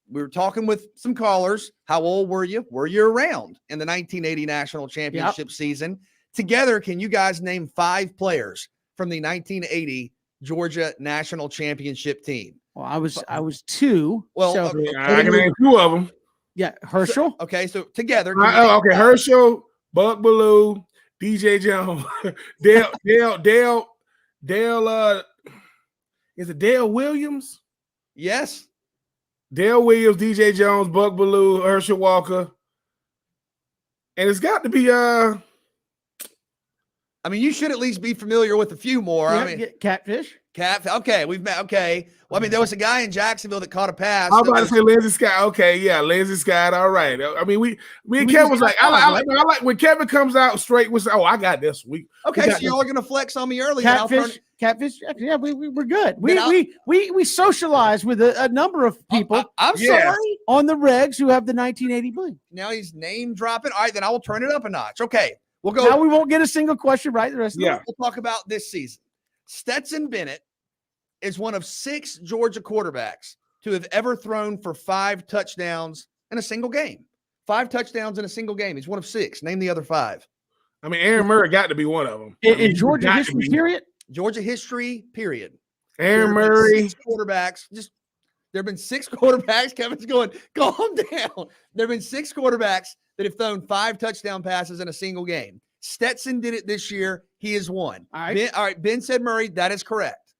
We were talking with some callers. How old were you? Were you around in the 1980 national championship season? Together, can you guys name 5 players from the 1980 Georgia national championship team? Well, I was 2. Well, I can name 2 of them. Yeah, Herschel. So together. Herschel, Buck Ballou, DJ Jones, Dale. Is it Dale Williams? Yes. Dale Williams, DJ Jones, Buck Ballou, Herschel Walker, and it's got to be I mean, you should at least be familiar with a few more. Yeah, I mean, Catfish. Okay, we've met. Okay. Well, I mean, there was a guy in Jacksonville that caught a pass. I was about to say Lindsey Scott. Okay, yeah, Lindsey Scott. All right. I mean, me and Kevin was like, I like when Kevin comes out straight with, I got this. Okay, so y'all are gonna flex on me early. Catfish. Yeah, we're good. We socialize with a number of people. I'm sorry on the regs who have the 1980 bling. Now he's name dropping. All right, then I will turn it up a notch. Okay. We'll go. Now we won't get a single question right the rest of the week. We'll talk about this season. Stetson Bennett is one of 6 Georgia quarterbacks to have ever thrown for 5 touchdowns in a single game. 5 touchdowns in a single game. He's one of 6. Name the other 5. I mean, Aaron Murray got to be one of them. In Georgia history period? Georgia history period. Aaron Murray. 6 quarterbacks. There have been 6 quarterbacks. Kevin's going, calm down. There have been 6 quarterbacks that have thrown 5 touchdown passes in a single game. Stetson did it this year. He is one. All right. Ben said Murray. That is correct.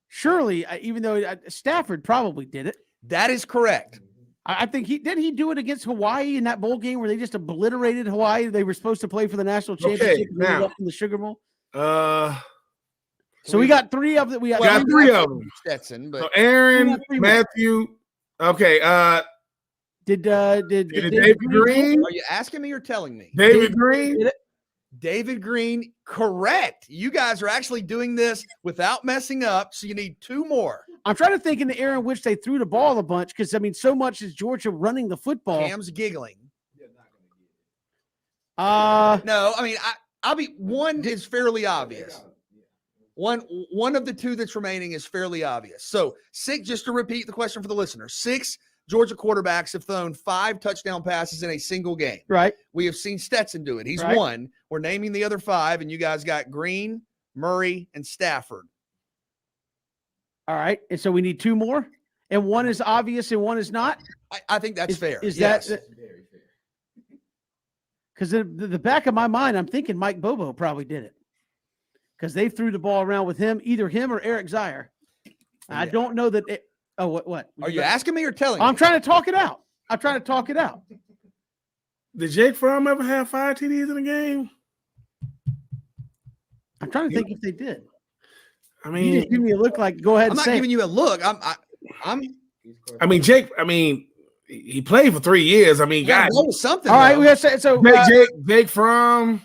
Surely, even though Stafford probably did it. That is correct. I think he do it against Hawaii in that bowl game where they just obliterated Hawaii. They were supposed to play for the national championship now in the Sugar Bowl. So we got 3 of them. We got 3 of them. Stetson, but so Aaron, Matthew. Okay. Did David Green? Are you asking me or telling me? David Green. David Green, correct. You guys are actually doing this without messing up, so you need 2 more. I'm trying to think in the era in which they threw the ball a bunch because, I mean, so much is Georgia running the football. Cam's giggling. No, I mean, I'll be one is fairly obvious. One of the 2 that's remaining is fairly obvious. So 6, just to repeat the question for the listener, 6 Georgia quarterbacks have thrown 5 touchdown passes in a single game. Right. We have seen Stetson do it. He's Right. one. We're naming the other 5, and you guys got Green, Murray, and Stafford. All right. And so we need 2 more, and one is obvious and one is not. I think that's fair. Is yes. that because the back of my mind, I'm thinking Mike Bobo probably did it because they threw the ball around with him, either him or Eric Zier. I don't know that. What? Are you asking me or telling me? I'm trying to talk it out. Did Jake Fromm ever have 5 TDs in a game? I'm trying to think if they did. I You mean, just give me a look like, go ahead I'm and not say giving you a look. Jake. I mean, he played for 3 years. I mean, Yeah, God, that was something. All right, though. we got to say so. Jake Fromm.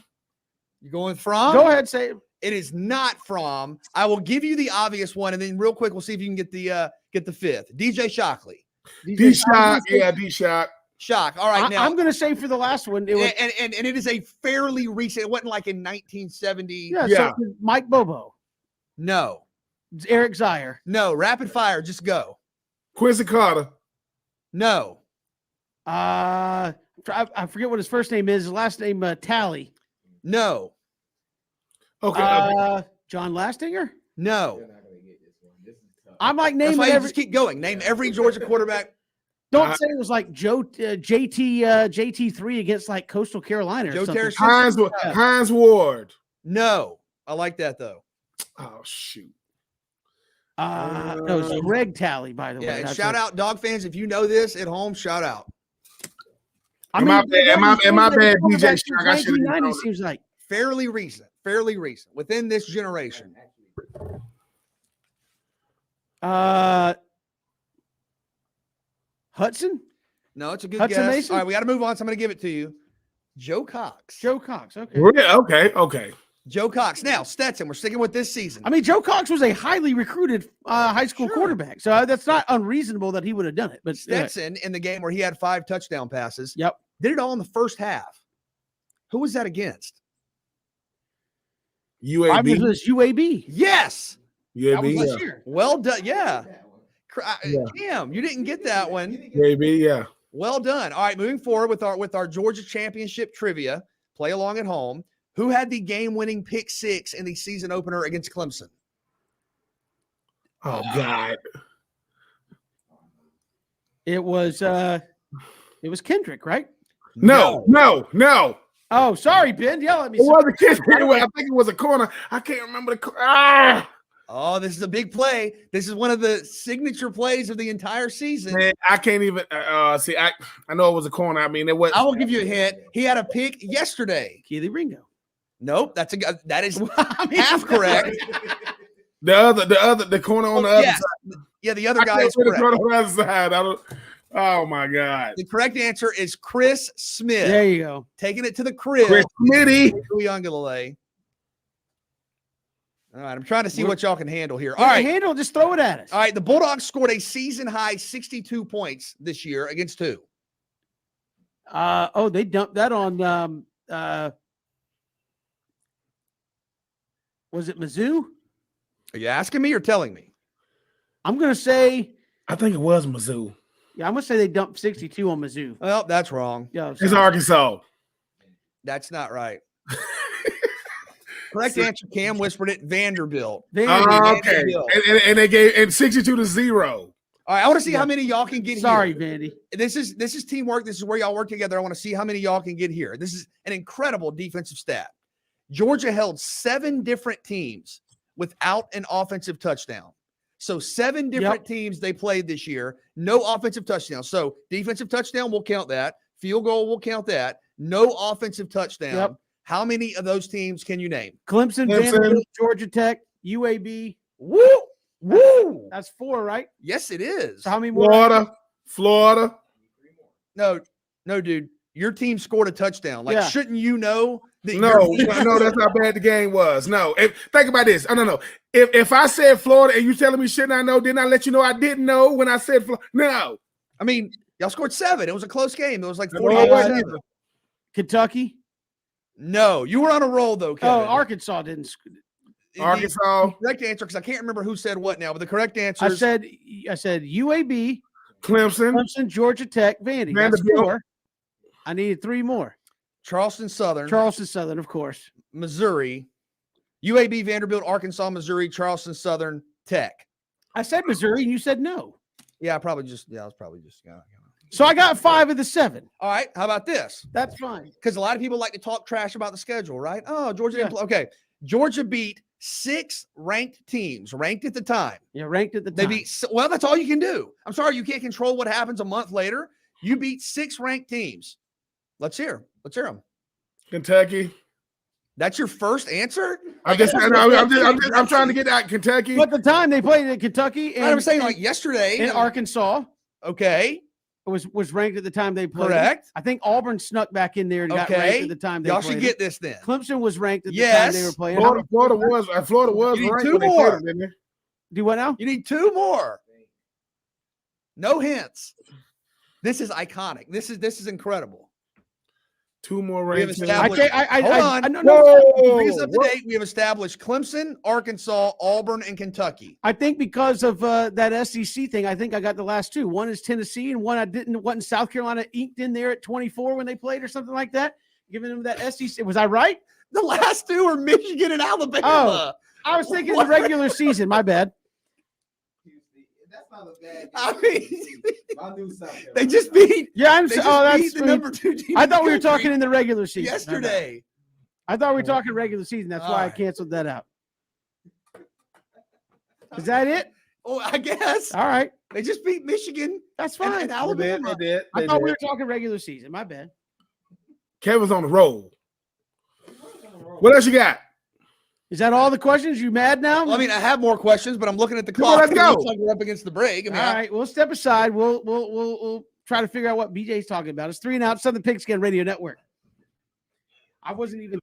You going from? Go ahead, say it. It is not from. I will give you the obvious one, and then real quick, we'll see if you can get the 5th. DJ Shockley. D-Shock. Yeah, D-Shock. Shock. All right, now I'm going to say for the last one, it was and it is a fairly recent. It wasn't like in 1970. yeah. Yeah. So Mike Bobo, No. Eric Zier. No. Rapid fire. Just go. Quincy Carter. No. I forget what his first name is. His last name Tally. No. Okay. John Lastinger. No. I'm like That's naming why you every. just keep going. Name every Georgia quarterback. Don't say it was like JT3 against like Coastal Carolina or Joe something. Terry. Hines Ward. No. I like that though. Oh shoot. No, it's Greg Tally, by the Yeah. way. And That's shout it. out, dog fans, if you know this at home. Shout out. Am I bad, DJ Shark? I should've 1990 known it. seems like. Fairly recent within this generation. Hudson? No, it's a good Hudson guess. Mason? All right, we got to move on. So I'm going to give it to you. Joe Cox. Joe Cox. Okay. Okay. Joe Cox. Now, Stetson, we're sticking with this season. I mean, Joe Cox was a highly recruited high school quarterback, so that's not unreasonable that he would have done it. But Stetson, in the game where he had 5 touchdown passes, yep, did it all in the first half. Who was that against? UAB. It was UAB. Yes. That was UAB. last Yeah. year. Well done. Yeah. Cam, you didn't get that one. UAB. Yeah. Well done. All right, moving forward with our Georgia championship trivia. Play along at home. Who had the game-winning pick 6 in the season opener against Clemson? Oh God. It was Kendrick, right? No. Oh, sorry, Ben. Yell at me. It wasn't Kendrick. I think it was a corner. I can't remember the. Oh, this is a big play. This is one of the signature plays of the entire season. Man, I can't even see. I know it was a corner. I mean, it was. I will give you a hint. He had a pick yesterday. Keely Ringo. Nope, that is half correct. The corner on the other side. Yeah, the other guy is The correct. corner on the other side. Oh my God. The correct answer is Chris Smith. There you go. Taking it to the crib. Chris Smitty. All right, I'm trying to see what y'all can handle here. All Yeah, right. handle. Just throw it at us. All right, the Bulldogs scored a season-high 62 points this year against who? They dumped that on was it Mizzou? Are you asking me or telling me? I'm gonna say I think it was Mizzou. I'm gonna say they dumped 62 on Mizzou. Well, that's wrong. Yeah, It's Arkansas. That's not right. Correct answer, Cam whispered it, Vanderbilt. Okay. Vanderbilt. And they gave 62-0. All right, I want to see how many y'all can get Sorry, here. Vandy. This is teamwork. This is where y'all work together. I want to see how many y'all can get here. This is an incredible defensive stat. Georgia held 7 different teams without an offensive touchdown. So 7 different teams they played this year, no offensive touchdown. So defensive touchdown, we'll count that. Field goal, we'll count that. No offensive touchdown. Yep. How many of those teams can you name? Clemson, Vanderbilt, Georgia Tech, UAB. Woo! Woo! That's 4, right? Yes, it is. So how many more? Florida. No, dude. Your team scored a touchdown. Like, shouldn't you know No, that's how bad the game was. No, think about this. I don't know. If I said Florida and you telling me shit I know, didn't I let you know I didn't know when I said Florida? No. I mean, y'all scored 7. It was a close game. It was like No, 48-7. Kentucky? No, you were on a roll though, Kevin. Oh, Arkansas didn't. Arkansas. The correct answer, because I can't remember who said what now, but the correct answer I said UAB, Clemson, Georgia Tech, Vandy. That's 4. I needed 3 more. Charleston Southern, of course. Missouri, UAB, Vanderbilt, Arkansas, Missouri, Charleston Southern, Tech. I said Missouri, and you said no. Yeah, I was probably just. So I got 5 of the 7. All right, how about this? That's fine. Because a lot of people like to talk trash about the schedule, right? Oh, Georgia didn't play. Okay, Georgia beat 6 ranked teams, ranked at the time. Yeah, ranked at the They time. beat. Well, that's all you can do. I'm sorry, you can't control what happens a month later. You beat 6 ranked teams. Let's hear them. Kentucky. That's your first answer? I'm trying to get out Kentucky. But the time they played in Kentucky, and I'm saying like yesterday in Arkansas. Okay. Was ranked at the time they played. Correct. I think Auburn snuck back in there and got ranked at the time they Y'all played. should get this then. Clemson was ranked at the time they were playing. Florida was You need ranked 2 when they more. played them, didn't they? Do what now? You need 2 more. No hints. This is iconic. This is incredible. 2 more We have ranked. established. Hold on. No. Bring us up to date. We have established Clemson, Arkansas, Auburn, and Kentucky. I think because of that SEC thing, I think I got the last 2. One is Tennessee, and one I didn't. One South Carolina inked in there at 24 when they played, or something like that. Giving them that SEC. Was I right? The last 2 are Michigan and Alabama. Oh, I was thinking the regular season. My bad. That's not a bad game. I mean, I knew something. they just beat. Yeah, They just that's beat the number 2 team. I in thought the we were country talking in the regular season. yesterday. I thought we were talking regular season. That's why I right. canceled that out. Is that it? Oh, I guess. All right. They just beat Michigan. That's and- fine. and Alabama. They did. I thought we were talking regular season. My bad. Kevin's on the roll. What else you got? Is that all the questions? You mad now? Well, I mean, I have more questions, but I'm looking at the Come on, clock. let's and it go. looks like we're up against the break. I mean, All right, we'll step aside. We'll try to figure out what BJ's talking about. It's 3 and Out, Southern Pigskin Radio Network. I wasn't even.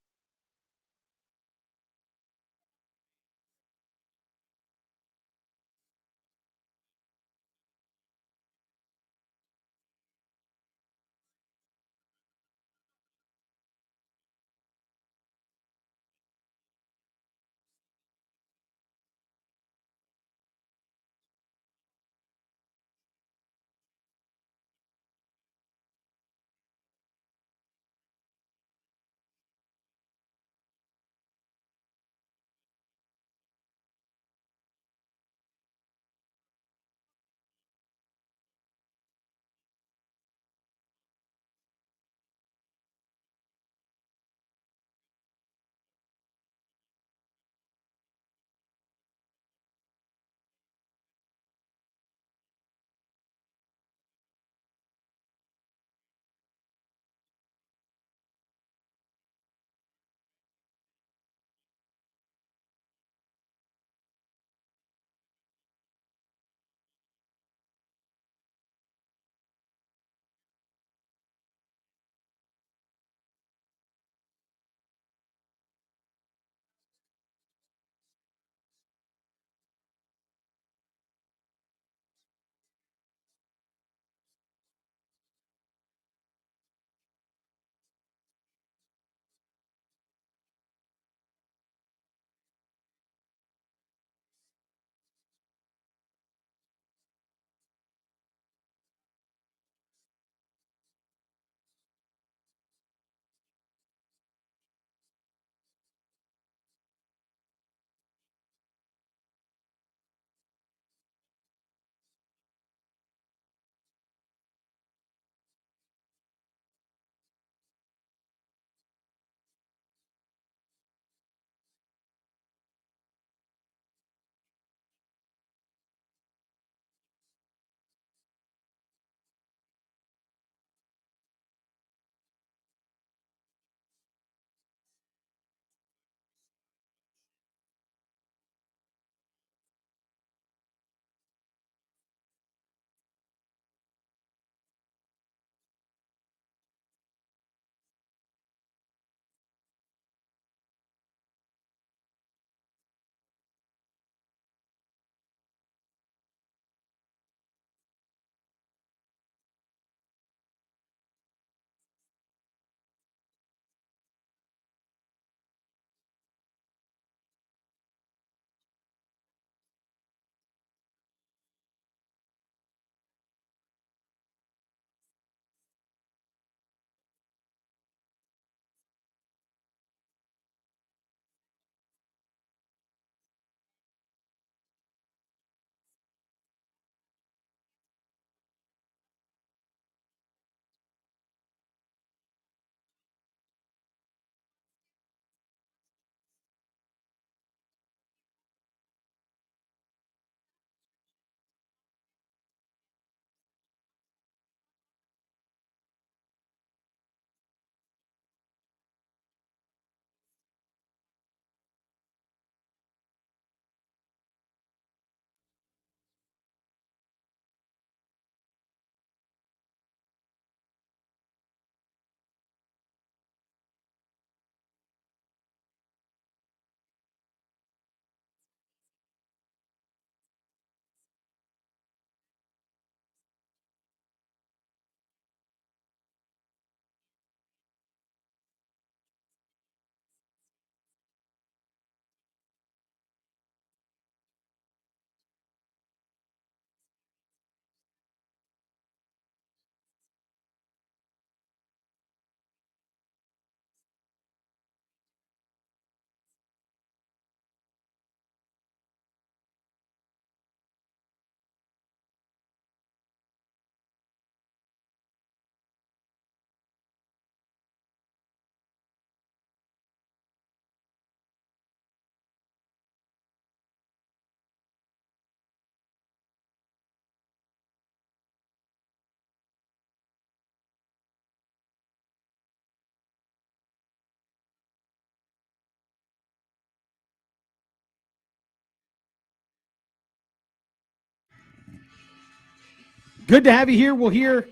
Good to have you here. We'll hear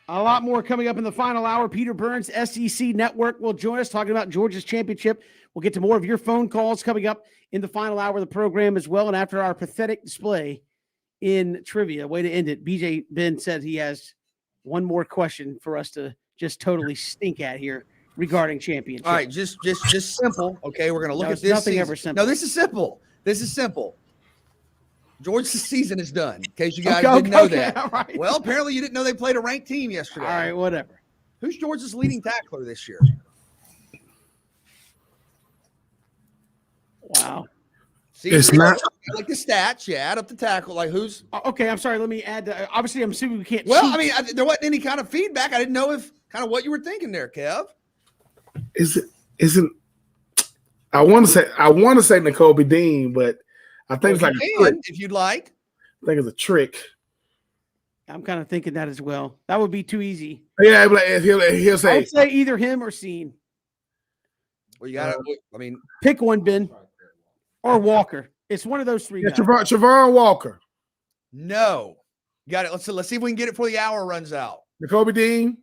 a lot more coming up in the final hour. Peter Burns, SEC Network, will join us talking about Georgia's championship. We'll get to more of your phone calls coming up in the final hour of the program as well. And after our pathetic display in trivia, way to end it, BJ Ben said he has one more question for us to just totally stink at here regarding championship. All right, just simple. Okay, we're gonna look at this. Nothing season. ever simple. No, this is simple. This is simple. Georgia's season is done. In case you guys didn't know that. All right. Well, apparently you didn't know they played a ranked team yesterday. All right, whatever. Who's Georgia's leading tackler this year? Wow. See, It's not like the stats. You add up the tackle. Like who's? Okay, I'm sorry. Let me add. Obviously, I'm assuming we can't. Well, cheat. I mean, there wasn't any kind of feedback. I didn't know if kind of what you were thinking there, Kev. isn't I want to say Nicole Dean, but I think it's like a trick. If you'd like. I think it's a trick. I'm kind of thinking that as well. That would be too easy. Yeah, but he'll say I'd say either him or Scene. Well, you got to. I mean, pick one, Ben, or Walker. It's one of those three. Yeah, guys. Trevon Walker. No, you got it. Let's see if we can get it before the hour runs out. Nicole Dean.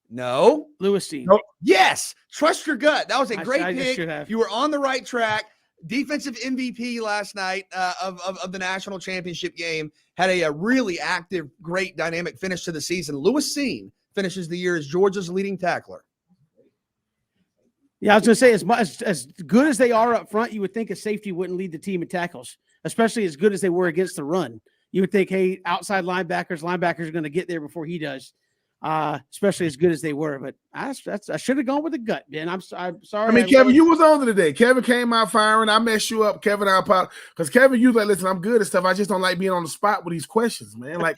No. Lewis Scene. Nope. Yes. Trust your gut. That was a great I just should pick. have. You were on the right track. Defensive MVP last night of the national championship game. Had a really active, great, dynamic finish to the season. Lewis Scene finishes the year as Georgia's leading tackler. Yeah, I was going to say, as good as they are up front, you would think a safety wouldn't lead the team in tackles, especially as good as they were against the run. You would think, hey, outside linebackers are going to get there before he does, especially as good as they were. But I should have gone with the gut, Ben. I'm sorry. I mean, Kevin, you was on today. Kevin came out firing. I messed you up, Kevin. I apologize. Because Kevin, you was like, listen, I'm good at stuff. I just don't like being on the spot with these questions, man. Like,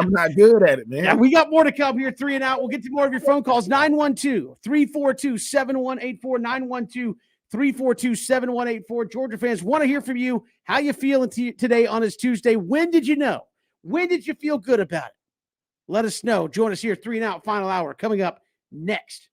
I'm not good at it, man. Yeah, we got more to come here, 3 and Out. We'll get to more of your phone calls. 912-342-7184, 912-342-7184. Georgia fans want to hear from you. How you feeling today on this Tuesday? When did you know? When did you feel good about it? Let us know. Join us here, 3 and Out, final hour, coming up next.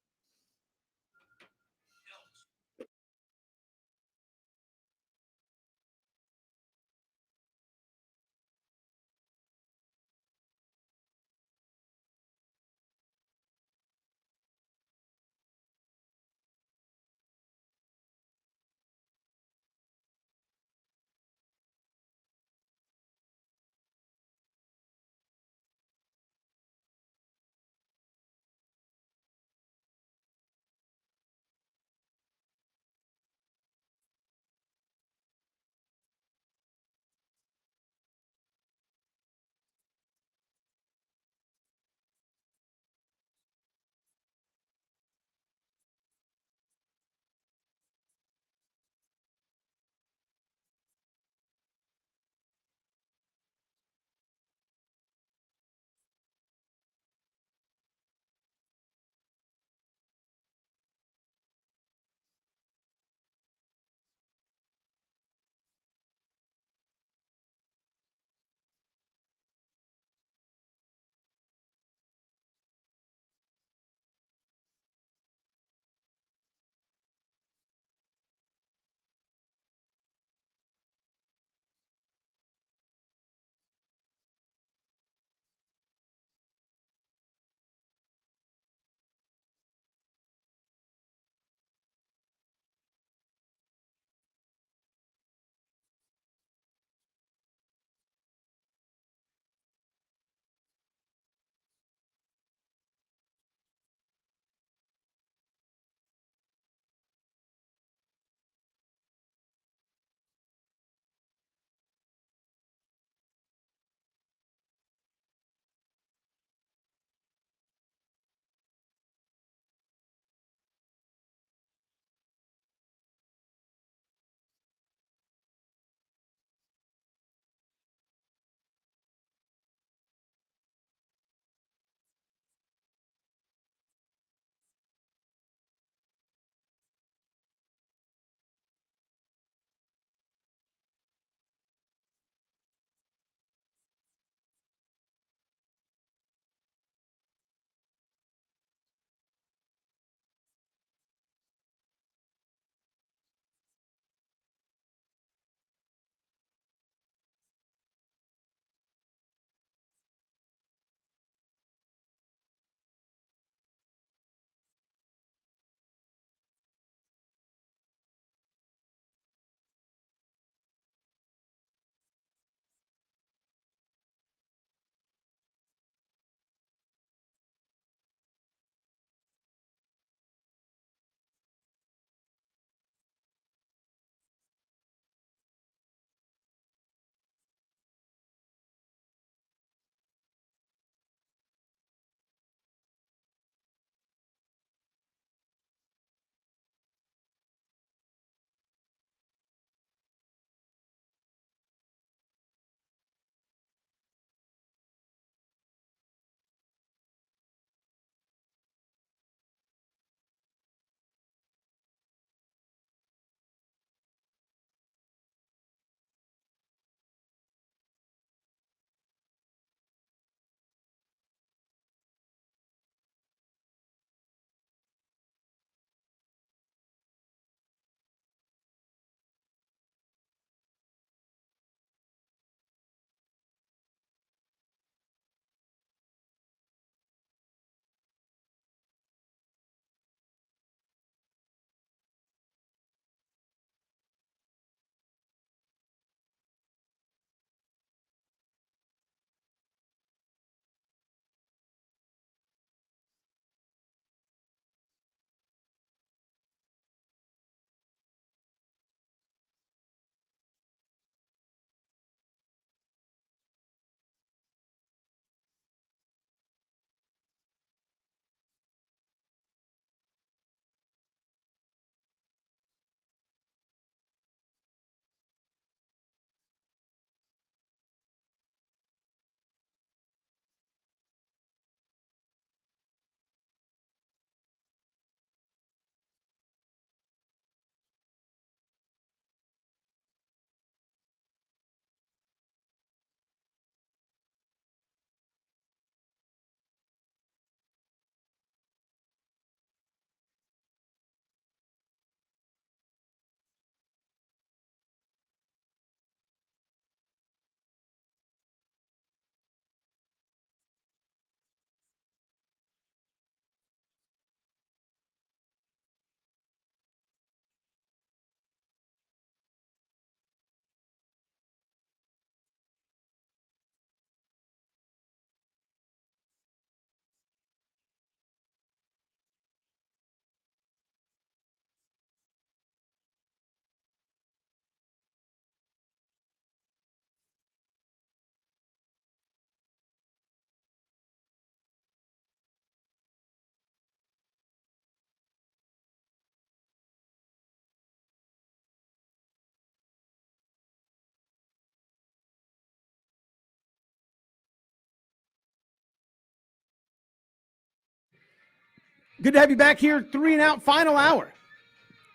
Good to have you back here. 3 and Out, final hour.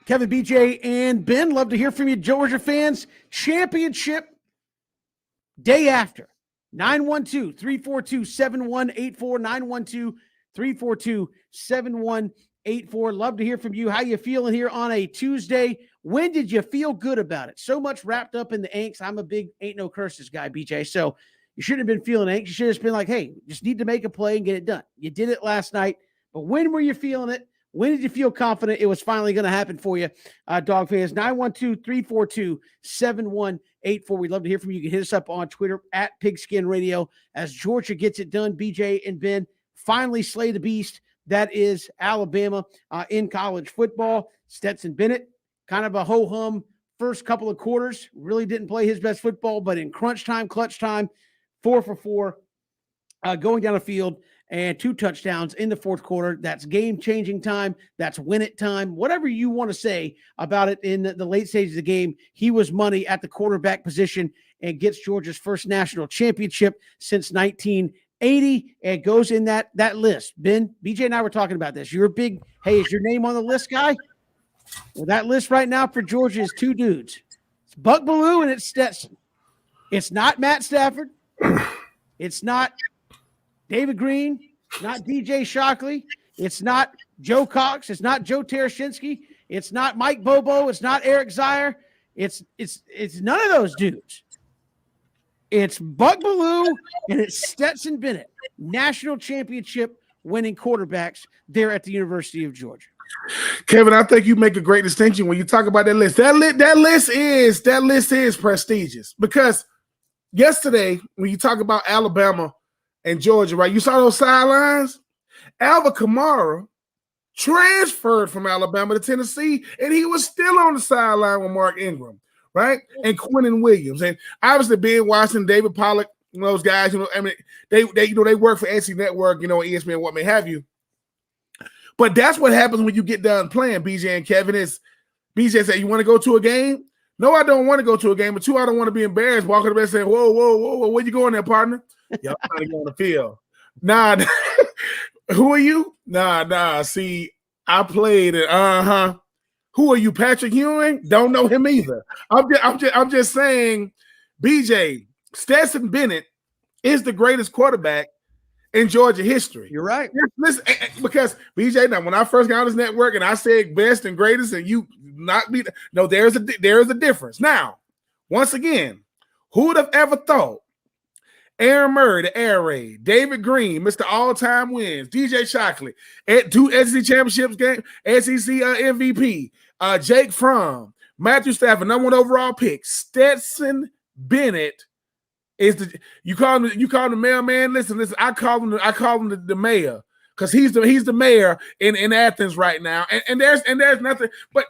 Kevin, BJ, and Ben, love to hear from you, Georgia fans. Championship day after. 912-342-7184, 912-342-7184. Love to hear from you. How you feeling here on a Tuesday? When did you feel good about it? So much wrapped up in the angst. I'm a big ain't no curses guy, BJ. So you shouldn't have been feeling angst. You should have just been like, hey, just need to make a play and get it done. You did it last night. But when were you feeling it? When did you feel confident it was finally going to happen for you, Dog fans? 912-342-7184. We'd love to hear from you. You can hit us up on Twitter at Pigskin Radio as Georgia gets it done. BJ and Ben finally slay the beast. That is Alabama in college football. Stetson Bennett, kind of a ho-hum first couple of quarters. Really didn't play his best football, but in crunch time, clutch time, 4 for 4, going down the field. And 2 touchdowns in the fourth quarter. That's game-changing time. That's win-it time. Whatever you want to say about it in the late stages of the game, he was money at the quarterback position and gets Georgia's first national championship since 1980 and goes in that list. Ben, BJ and I were talking about this. You're a big, hey, is your name on the list guy? Well, that list right now for Georgia is 2 dudes. It's Buck Bellew and it's Stetson. It's not Matt Stafford. It's not David Green, not DJ Shockley. It's not Joe Cox. It's not Joe Tereshinski. It's not Mike Bobo. It's not Eric Zier. It's none of those dudes. It's Buck Bellew and it's Stetson Bennett, national championship winning quarterbacks there at the University of Georgia. Kevin, I think you make a great distinction when you talk about that list. That list is prestigious because yesterday when you talk about Alabama and Georgia, right? You saw those sidelines? Alvin Kamara transferred from Alabama to Tennessee, and he was still on the sideline with Mark Ingram, right? And Quinnen Williams. And obviously Ben Watson, David Pollack, those guys, I mean, they work for SC Network, ESPN, what may have you. But that's what happens when you get done playing, BJ and Kevin. Is BJ said, you want to go to a game? No, I don't want to go to a game. But 2, I don't want to be embarrassed walking to bed saying, whoa, where you going there, partner? Y'all trying to go on the field. Nah. Who are you? Nah. See, I played it. Who are you, Patrick Ewing? Don't know him either. I'm just saying, BJ, Stetson Bennett is the greatest quarterback in Georgia history. You're right. Listen, because BJ, now when I first got on this network and I said best and greatest, and you knocked me, no, there is a difference. Now, once again, who would have ever thought Aaron Murray, the air raid, David Green, Mr. All-Time Wins, DJ Shockley, at 2 SEC championships game, SEC MVP, Jake Fromm, Matthew Stafford, #1 overall pick, Stetson Bennett is you call him the mailman. Listen, I call him the mayor because he's the mayor in Athens right now. And there's nothing, but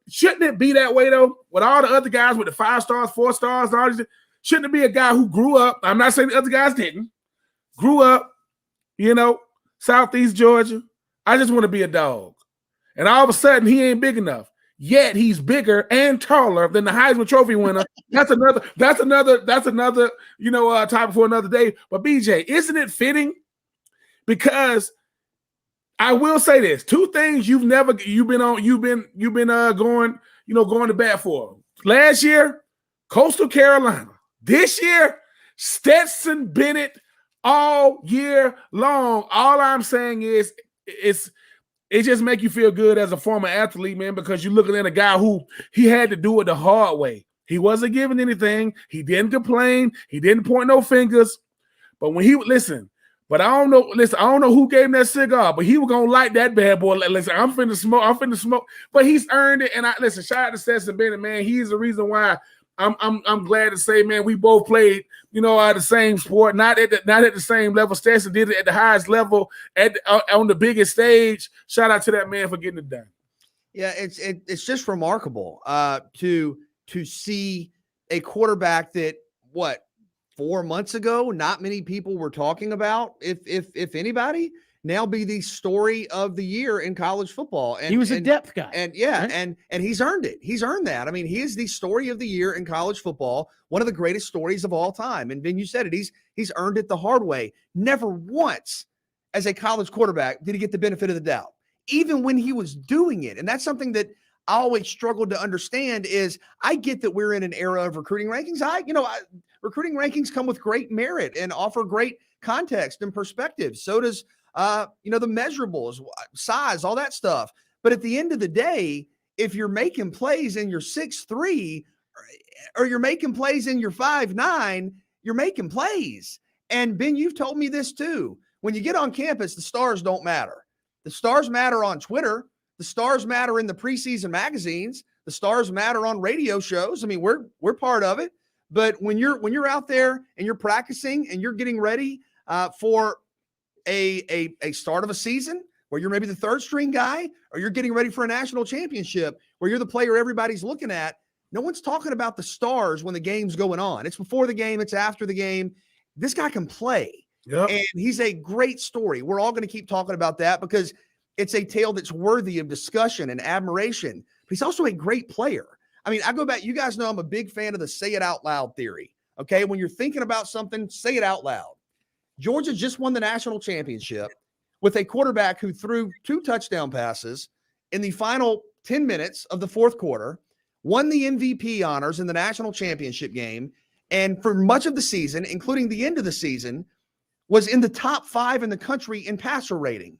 shouldn't it be that way though? With all the other guys with the 5 stars, 4 stars, and all these. Shouldn't it be a guy who grew up? I'm not saying the other guys didn't. Grew up, Southeast Georgia. I just want to be a dog. And all of a sudden, he ain't big enough. Yet he's bigger and taller than the Heisman Trophy winner. That's another topic for another day. But BJ, isn't it fitting? Because I will say this: 2 things you've been going to bat for. Last year, Coastal Carolina. This year, Stetson Bennett all year long. All I'm saying is it just make you feel good as a former athlete, man, because you're looking at a guy who he had to do it the hard way. He wasn't given anything. He didn't complain. He didn't point no fingers. But when he listen, but I don't know who gave him that cigar, but he was gonna light that bad boy. Listen, I'm finna smoke. But he's earned it. And shout out to Stetson Bennett, man. He's the reason why I'm glad to say, man, we both played, the same sport, not at the same level. Stetson did it at the highest level, on the biggest stage. Shout out to that man for getting it done. Yeah, it's just remarkable to see a quarterback that 4 months ago not many people were talking about, if anybody, now be the story of the year in college football. And he was a depth guy. And yeah, right? and he's earned it. He's earned that. I mean, he is the story of the year in college football, one of the greatest stories of all time. And then you said it, he's earned it the hard way. Never once as a college quarterback did he get the benefit of the doubt. even when he was doing it. And that's something that I always struggled to understand is I get that we're in an era of recruiting rankings. Recruiting rankings come with great merit and offer great context and perspective. So does, the measurables, size, all that stuff. But at the end of the day, if you're making plays and you're 6'3", or you're making plays and you're 5'9", you're making plays. And Ben, you've told me this too. When you get on campus, the stars don't matter. The stars matter on Twitter. The stars matter in the preseason magazines. The stars matter on radio shows. I mean, we're part of it. But when you're out there and you're practicing and you're getting ready for a start of a season where you're maybe the third string guy, or you're getting ready for a national championship where you're the player everybody's looking at, no one's talking about the stars when the game's going on. It's before the game. It's after the game. This guy can play. Yep. And he's a great story. We're all going to keep talking about that because it's a tale that's worthy of discussion and admiration. But he's also a great player. I mean, I go back, you guys know I'm a big fan of the say it out loud theory. Okay. When you're thinking about something, say it out loud. Georgia just won the national championship with a quarterback who threw 2 touchdown passes in the final 10 minutes of the fourth quarter, won the MVP honors in the national championship game, and for much of the season, including the end of the season, was in the top 5 in the country in passer rating.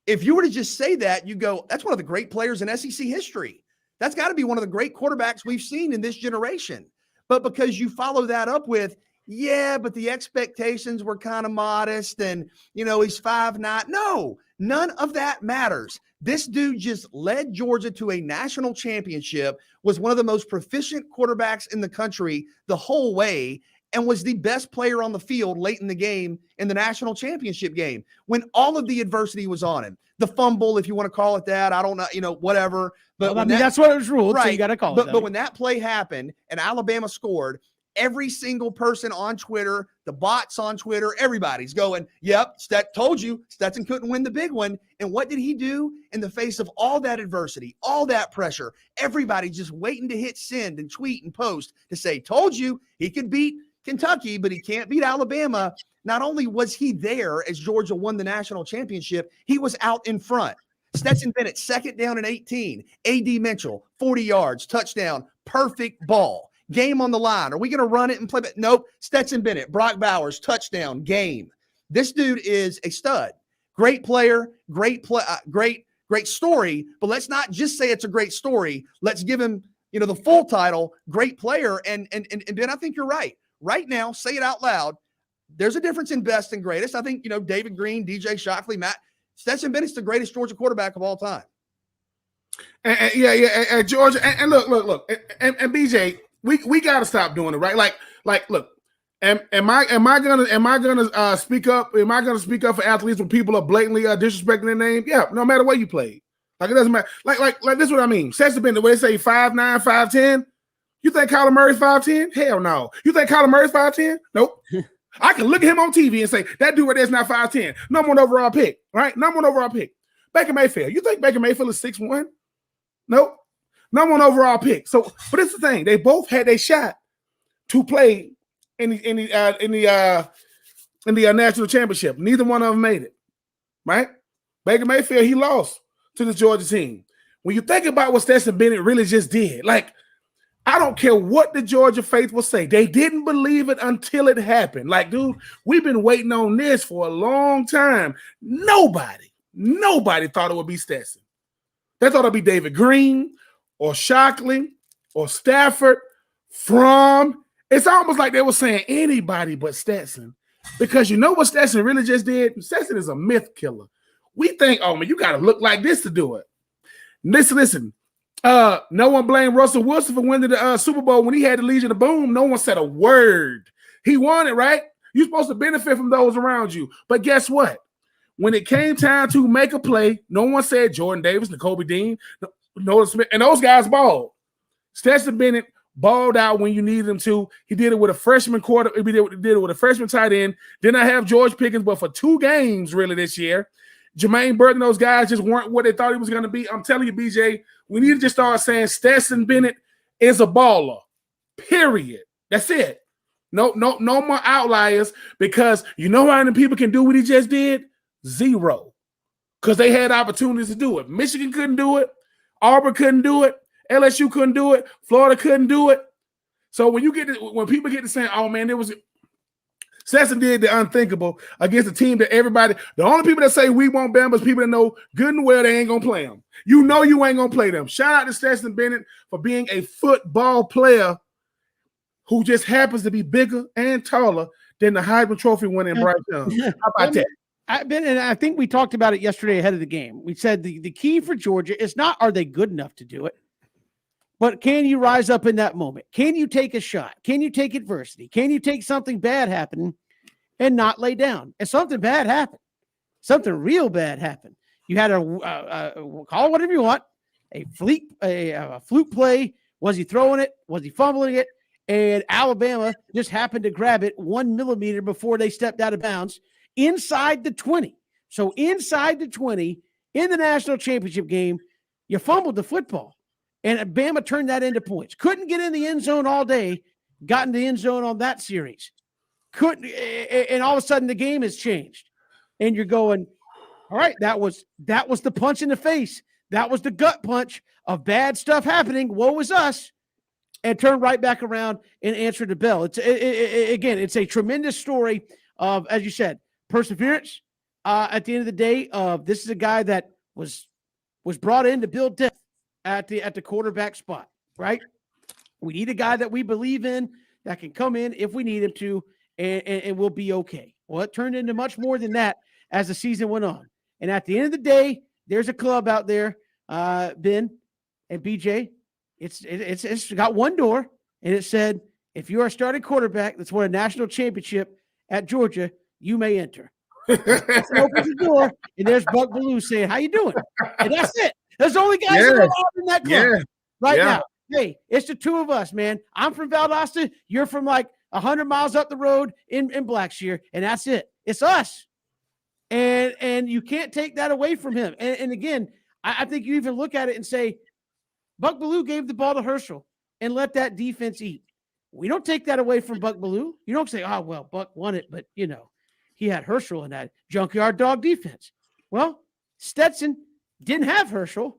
If you were to just say that, you go, that's one of the great players in SEC history. That's got to be one of the great quarterbacks we've seen in this generation. But because you follow that up with, yeah, but the expectations were kind of modest and, he's 5'9". No, none of that matters. This dude just led Georgia to a national championship, was one of the most proficient quarterbacks in the country the whole way, and was the best player on the field late in the game in the national championship game when all of the adversity was on him. The fumble, if you want to call it that, I don't know, whatever. But that's what it was ruled, right, so you got to call it that. But when that play happened and Alabama scored, every single person on Twitter, the bots on Twitter, everybody's going, yep, told you Stetson couldn't win the big one. And what did he do in the face of all that adversity, all that pressure? Everybody just waiting to hit send and tweet and post to say, told you he could beat Kentucky, but he can't beat Alabama. Not only was he there as Georgia won the national championship, he was out in front. Stetson Bennett, 2nd down and 18. A.D. Mitchell, 40 yards, touchdown, perfect ball. Game on the line. Are we going to run it and play it? Nope. Stetson Bennett, Brock Bowers, touchdown, game. This dude is a stud. Great player, great story. But let's not just say it's a great story. Let's give him, the full title, great player. And Ben, I think you're right. Right now, say it out loud. There's a difference in best and greatest. I think, David Green, DJ Shockley, Stetson Bennett's the greatest Georgia quarterback of all time. And Georgia, and look, and BJ, we got to stop doing it, right? Like, look, am I gonna speak up? Am I gonna speak up for athletes when people are blatantly disrespecting their name? Yeah, no matter where you played. Like, it doesn't matter. Like this is what I mean. Stetson Bennett, the way they say 5'9", 5'10". You think Kyler Murray's 5'10"? Hell no. You think Kyler Murray's 5'10"? Nope. I can look at him on TV and say, that dude right there's not 5'10". Number 1 overall pick, right? Number 1 overall pick. Baker Mayfield. You think Baker Mayfield is 6'1"? Nope. Number 1 overall pick. So, but it's the thing. They both had a shot to play in the national championship. Neither one of them made it, right? Baker Mayfield, he lost to the Georgia team. When you think about what Stetson Bennett really just did, like, I don't care what the Georgia faithful say. They didn't believe it until it happened. Like, dude, we've been waiting on this for a long time. Nobody thought it would be Stetson. They thought it would be David Green or Shockley or Stafford from. It's almost like they were saying anybody but Stetson. Because you know what Stetson really just did? Stetson is a myth killer. We think, oh, man, you got to look like this to do it. Listen. No one blamed Russell Wilson for winning the Super Bowl when he had the Legion of Boom. No one said a word. He won it, right? You're supposed to benefit from those around you. But guess what? When it came time to make a play, no one said Jordan Davis, N'Kobe Dean, Nolan Smith, and those guys balled. Stetson Bennett balled out when you needed him to. He did it with a freshman quarter. He did it with a freshman tight end. Did not have George Pickens, but for 2 games really this year. Jermaine Burton, those guys just weren't what they thought he was going to be. I'm telling you, BJ, we need to just start saying Stetson Bennett is a baller. Period. That's it. No more outliers, because you know how many people can do what he just did? 0. because they had opportunities to do it. Michigan couldn't do it. Auburn couldn't do it. LSU couldn't do it. Florida couldn't do it. So when people get to saying, "Oh man, Stetson did the unthinkable against a team that everybody," the only people that say we won't Bama is people that know good and well they ain't gonna play them. You know you ain't gonna play them. Shout out to Stetson Bennett for being a football player who just happens to be bigger and taller than the Heisman Trophy winning Bryce Young. How about that? And I think we talked about it yesterday ahead of the game. We said the key for Georgia is not are they good enough to do it, but can you rise up in that moment? Can you take a shot? Can you take adversity? Can you take something bad happening and not lay down? And something bad happened. Something real bad happened. You had call it whatever you want, a fluke play. Was he throwing it? Was he fumbling it? And Alabama just happened to grab it 1 millimeter before they stepped out of bounds inside the 20. So inside the 20 in the national championship game, you fumbled the football. And Bama turned that into points. Couldn't get in the end zone all day. Got in the end zone on that series. Couldn't, and all of a sudden the game has changed. And you're going, all right, that was the punch in the face. That was the gut punch of bad stuff happening. Woe was us. And turn right back around and answer the bell. Again, it's a tremendous story of, as you said, perseverance. At the end of the day, this is a guy that was brought in to build depth at the quarterback spot, right? We need a guy that we believe in that can come in if we need him to, and we'll be okay. Well, it turned into much more than that as the season went on. And at the end of the day, there's a club out there, Ben and BJ. It's got one door, and it said, if you are a starting quarterback that's won a national championship at Georgia, you may enter. Opens the door, and there's Buck Bellew saying, "How you doing?" And that's it. There's the only guys that are allowed in that club right now. Hey, it's the two of us, man. I'm from Valdosta. You're from like 100 miles up the road in Blackshear, and that's it. It's us. And you can't take that away from him. And again, I think you even look at it and say, Buck Bellew gave the ball to Herschel and let that defense eat. We don't take that away from Buck Bellew. You don't say, "Oh, well, Buck won it, but, he had Herschel in that junkyard dog defense." Well, Stetson didn't have Herschel,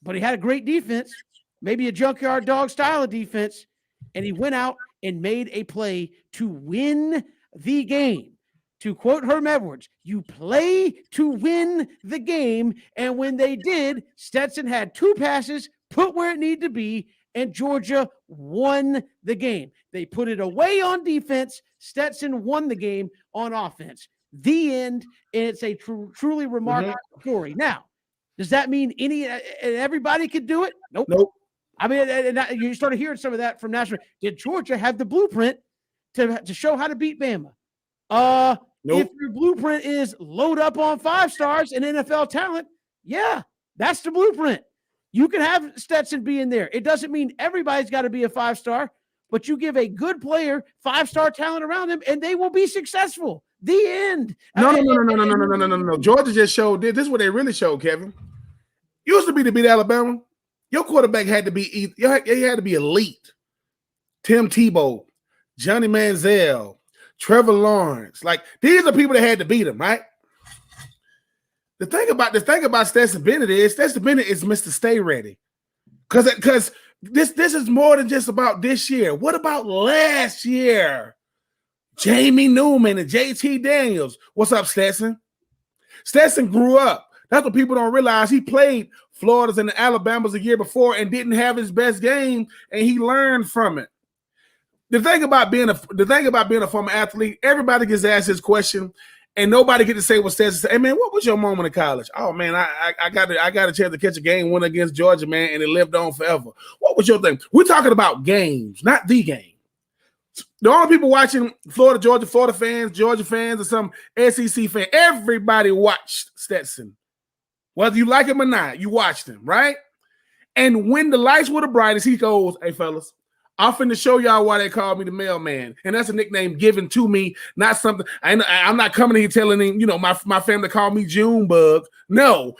but he had a great defense, maybe a junkyard dog style of defense, and he went out and made a play to win the game. To quote Herm Edwards, you play to win the game. And when they did, Stetson had 2 passes, put where it needed to be, and Georgia won the game. They put it away on defense. Stetson won the game on offense. The end, and it's a truly remarkable story. Now, does that mean everybody could do it? Nope. I mean, and you started hearing some of that from national. Did Georgia have the blueprint to show how to beat Bama? If your blueprint is load up on 5 stars and NFL talent, yeah, that's the blueprint. You can have Stetson be in there. It doesn't mean everybody's got to be a 5-star, but you give a good player 5-star talent around him, and they will be successful. The end. No. Georgia just showed this is what they really showed, Kevin. Used to be to beat Alabama. Your quarterback had to be elite. Tim Tebow, Johnny Manziel, Trevor Lawrence. Like, these are people that had to beat him, right? The thing about Stetson Bennett is Mr. Stay Ready. Because this is more than just about this year. What about last year? Jamie Newman and JT Daniels. What's up, Stetson? Stetson grew up. That's what people don't realize. He played Florida's and the Alabamas a year before and didn't have his best game, and he learned from it. The thing about being a former athlete, everybody gets asked this question, and nobody gets to say what Stetson said. Hey man, what was your moment in college? Oh man, I got a chance to catch a game win against Georgia, man, and it lived on forever. What was your thing? We're talking about games, not the game. The only people watching Florida fans, Georgia fans, or some SEC fan, everybody watched Stetson. Whether you like him or not, you watched him, right? And when the lights were the brightest, he goes, "Hey fellas, I'm finna show y'all why they call me the mailman." And that's a nickname given to me, not something. I'm not coming here telling him, my family call me Junebug. No,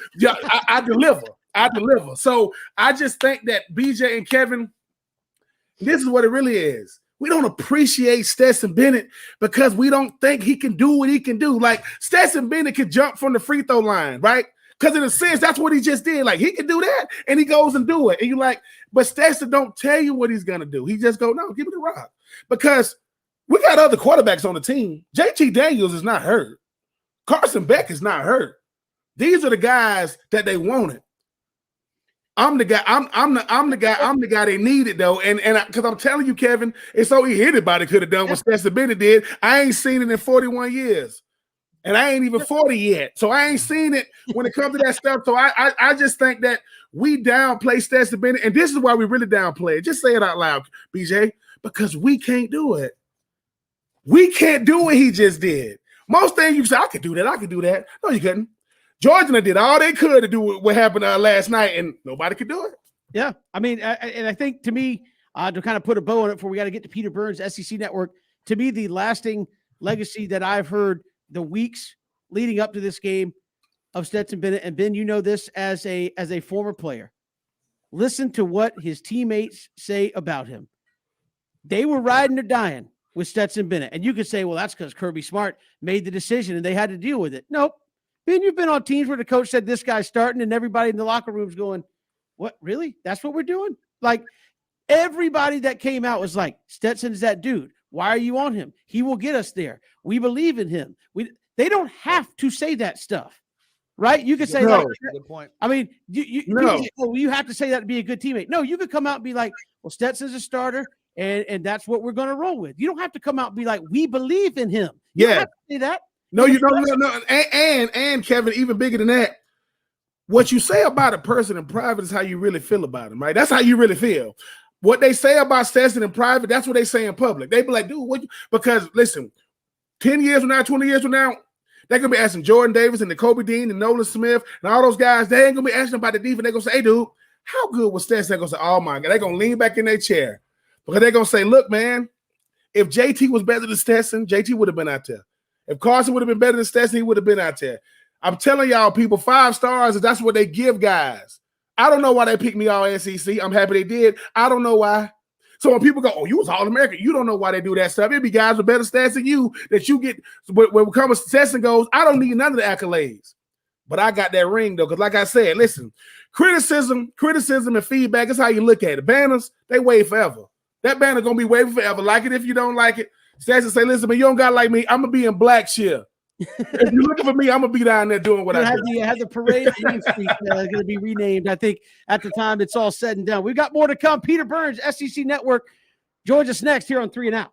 I deliver. I deliver. So I just think that BJ and Kevin, this is what it really is. We don't appreciate Stetson Bennett because we don't think he can do what he can do. Like Stetson Bennett can jump from the free throw line, right? Because in a sense, that's what he just did. Like he can do that, and he goes and do it. And you're like, but Stetson don't tell you what he's gonna do. He just go, no, give me the rock. Because we got other quarterbacks on the team. JT Daniels is not hurt. Carson Beck is not hurt. These are the guys that they wanted. I'm the guy. I'm the guy they needed though, and because I'm telling you, Kevin, it's so anybody could have done what Stetson Bennett did. I ain't seen it in 41 years, and I ain't even 40 yet, so I ain't seen it when it comes to that stuff. So I just think that we downplay Stetson Bennett, and this is why we really downplay it. Just say it out loud, BJ, because we can't do it. We can't do what he just did. Most things you say, I could do that. I could do that. No, you couldn't. Georgia did all they could to do what happened last night, and nobody could do it. Yeah, I mean, and I think to me, to kind of put a bow on it, before we got to get to Peter Burns, SEC Network. To me, the lasting legacy that I've heard the weeks leading up to this game of Stetson Bennett, and Ben, you know this as a former player. Listen to what his teammates say about him. They were riding or dying with Stetson Bennett, and you could say, well, that's because Kirby Smart made the decision and they had to deal with it. Nope. Ben, you've been on teams where the coach said this guy's starting and everybody in the locker room's going, what, really? That's what we're doing? Like, everybody that came out was like, Stetson's that dude. Why are you on him? He will get us there. We believe in him. They don't have to say that stuff, right? You could say, no, like, good point. I mean, you have to say that to be a good teammate. No, you could come out and be like, well, Stetson's a starter, and that's what we're going to roll with. You don't have to come out and be like, we believe in him. You don't have to say that. No, you don't. No. And Kevin, even bigger than that, what you say about a person in private is how you really feel about him, right? That's how you really feel. What they say about Stetson in private, that's what they say in public. They be like, dude, what? Because listen, 10 years from now, 20 years from now, they're gonna be asking Jordan Davis and Kobe Dean and Nolan Smith and all those guys. They ain't gonna be asking about the defense. They're gonna say, hey, dude, how good was Stetson? They're gonna say, oh my God. They're gonna lean back in their chair because they're gonna say, look, man, if JT was better than Stetson, JT would have been out there. If Carson would have been better than Stetson, he would have been out there. I'm telling y'all, people, 5 stars, that's what they give guys. I don't know why they picked me all SEC. I'm happy they did. I don't know why. So when people go, oh, you was All-American, you don't know why they do that stuff. It'd be guys with better stats than you that you get. When it comes to Stetson goes, I don't need none of the accolades. But I got that ring, though, because like I said, listen, criticism and feedback is how you look at it. Banners, they wave forever. That banner going to be waving forever. Like it if you don't like it. Stetson say, listen, man, you don't got like me. I'm going to be in black cheer. If you're looking for me, I'm going to be down there doing what I do. Have the parade Main Street going to be renamed, I think, at the time it's all said and done. We've got more to come. Peter Burns, SEC Network, joins us next here on 3 and Out.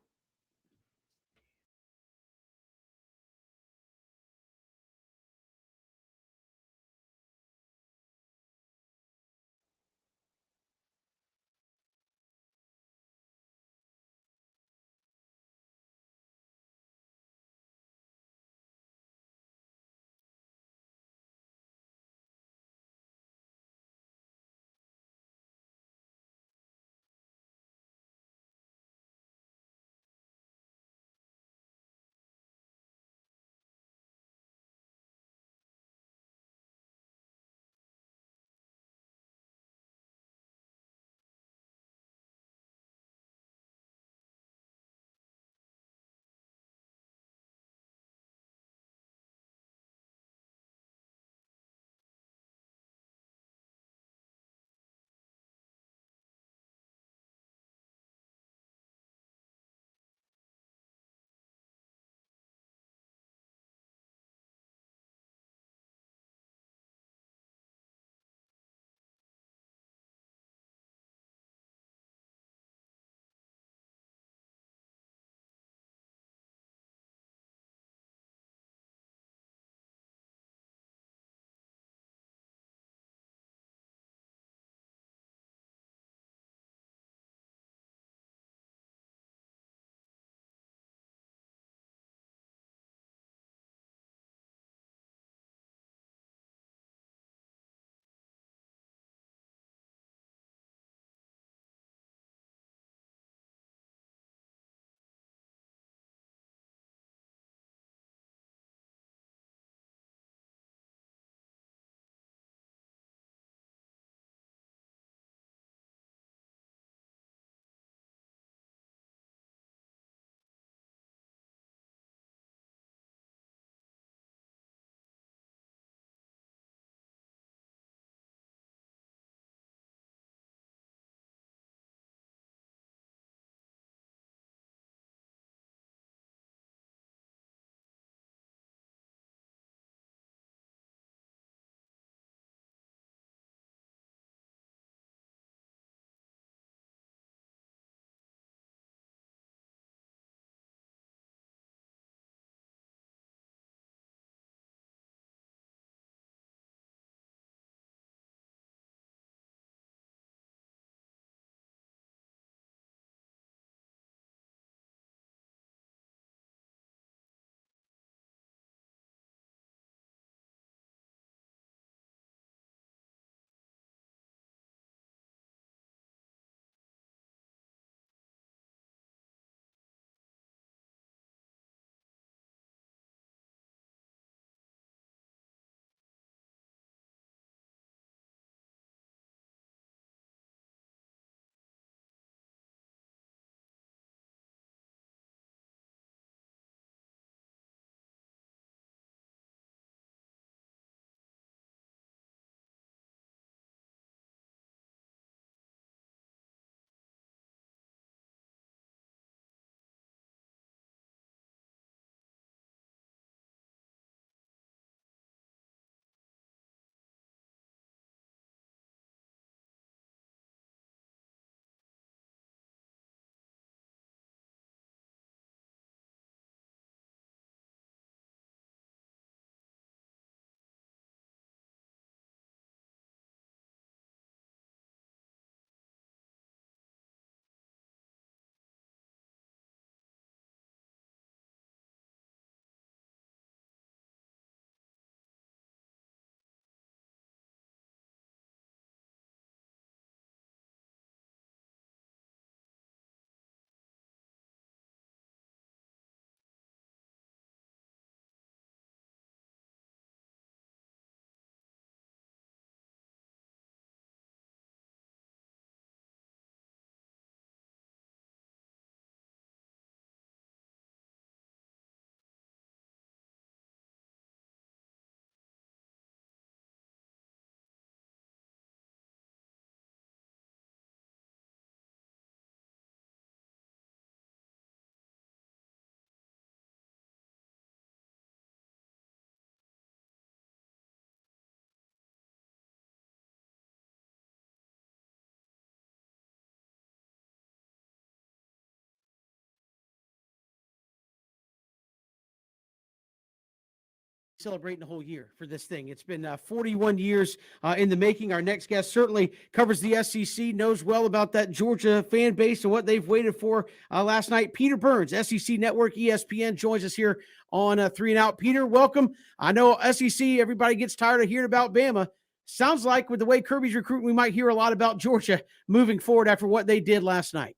celebrating the whole year for this thing. It's been 41 years in the making. Our next guest certainly covers the SEC, knows well about that Georgia fan base and what they've waited for last night. Peter Burns, SEC Network, ESPN, joins us here on 3 and Out. Peter, welcome. I know SEC, everybody gets tired of hearing about Bama. Sounds like with the way Kirby's recruiting, we might hear a lot about Georgia moving forward after what they did last night.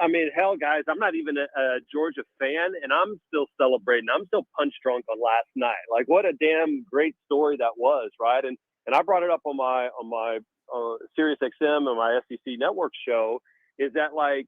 I mean, hell, guys, I'm not even a Georgia fan, and I'm still celebrating. I'm still punch drunk on last night. Like, what a damn great story that was, right? And I brought it up on my Sirius XM and my SEC Network show. Is that, like,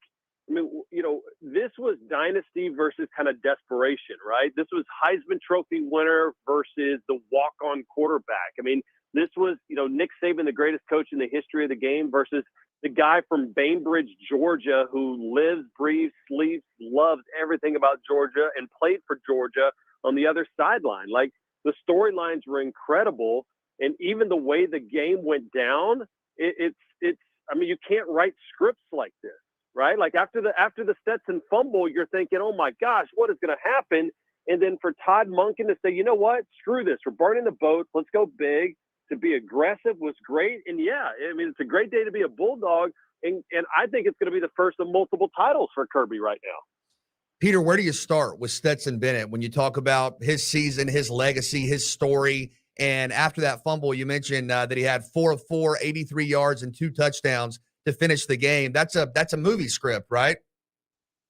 I mean, you know, this was dynasty versus kind of desperation, right? This was Heisman Trophy winner versus the walk-on quarterback. I mean, this was, you know, Nick Saban, the greatest coach in the history of the game, versus the guy from Bainbridge, Georgia, who lives, breathes, sleeps, loves everything about Georgia and played for Georgia on the other sideline. Like, the storylines were incredible. And even the way the game went down, it's I mean, you can't write scripts like this, right? Like, after the Stetson fumble, you're thinking, oh my gosh, what is going to happen? And then for Todd Monken to say, you know what, screw this. We're burning the boat. Let's go big. To be aggressive was great. And yeah, I mean, it's a great day to be a Bulldog. And I think it's going to be the first of multiple titles for Kirby right now. Peter, where do you start with Stetson Bennett when you talk about his season, his legacy, his story? And after that fumble, you mentioned that he had 4 of 4, 83 yards and 2 touchdowns to finish the game. That's a movie script, right?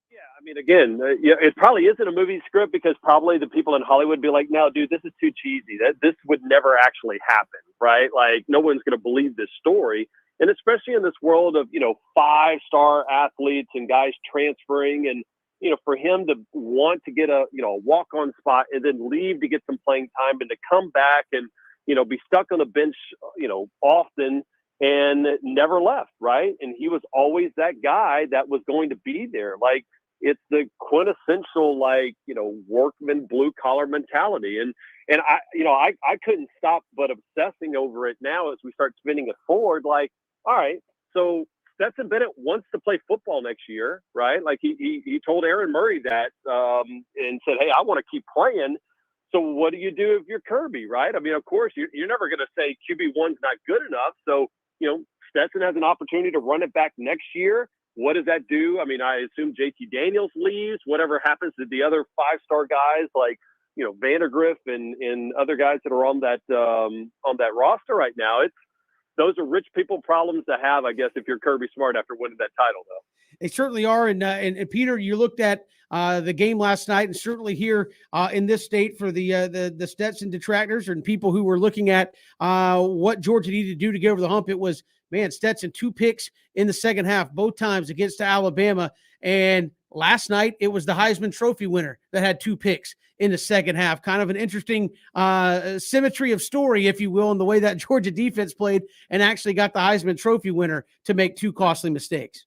Yeah, I mean, again, it probably isn't a movie script because probably the people in Hollywood would be like, no, dude, this is too cheesy. This would never actually happen, right? Like, no one's going to believe this story. And especially in this world of, you know, 5-star athletes and guys transferring, and, you know, for him to want to get a walk-on spot and then leave to get some playing time and to come back and, you know, be stuck on the bench, you know, often and never left, right? And he was always that guy that was going to be there. Like, it's the quintessential, like, you know, workman, blue collar mentality. And I couldn't stop but obsessing over it now as we start spinning it forward. Like, all right, so Stetson Bennett wants to play football next year, right? Like, he told Aaron Murray that and said, hey, I want to keep playing. So what do you do if you're Kirby, right? I mean, of course, you're never going to say QB1's not good enough. So, you know, Stetson has an opportunity to run it back next year. What does that do? I mean, I assume JT Daniels leaves. Whatever happens to the other 5-star guys, like, you know, Vandergriff and other guys that are on that roster right now. Those are rich people problems to have, I guess, if you're Kirby Smart after winning that title, though. They certainly are. And Peter, you looked at the game last night, and certainly here in this state for the Stetson detractors and people who were looking at what Georgia needed to do to get over the hump. It was, man, Stetson 2 picks in the second half, both times against Alabama. And last night it was the Heisman Trophy winner that had 2 picks in the second half. Kind of an interesting symmetry of story, if you will, in the way that Georgia defense played and actually got the Heisman Trophy winner to make 2 costly mistakes.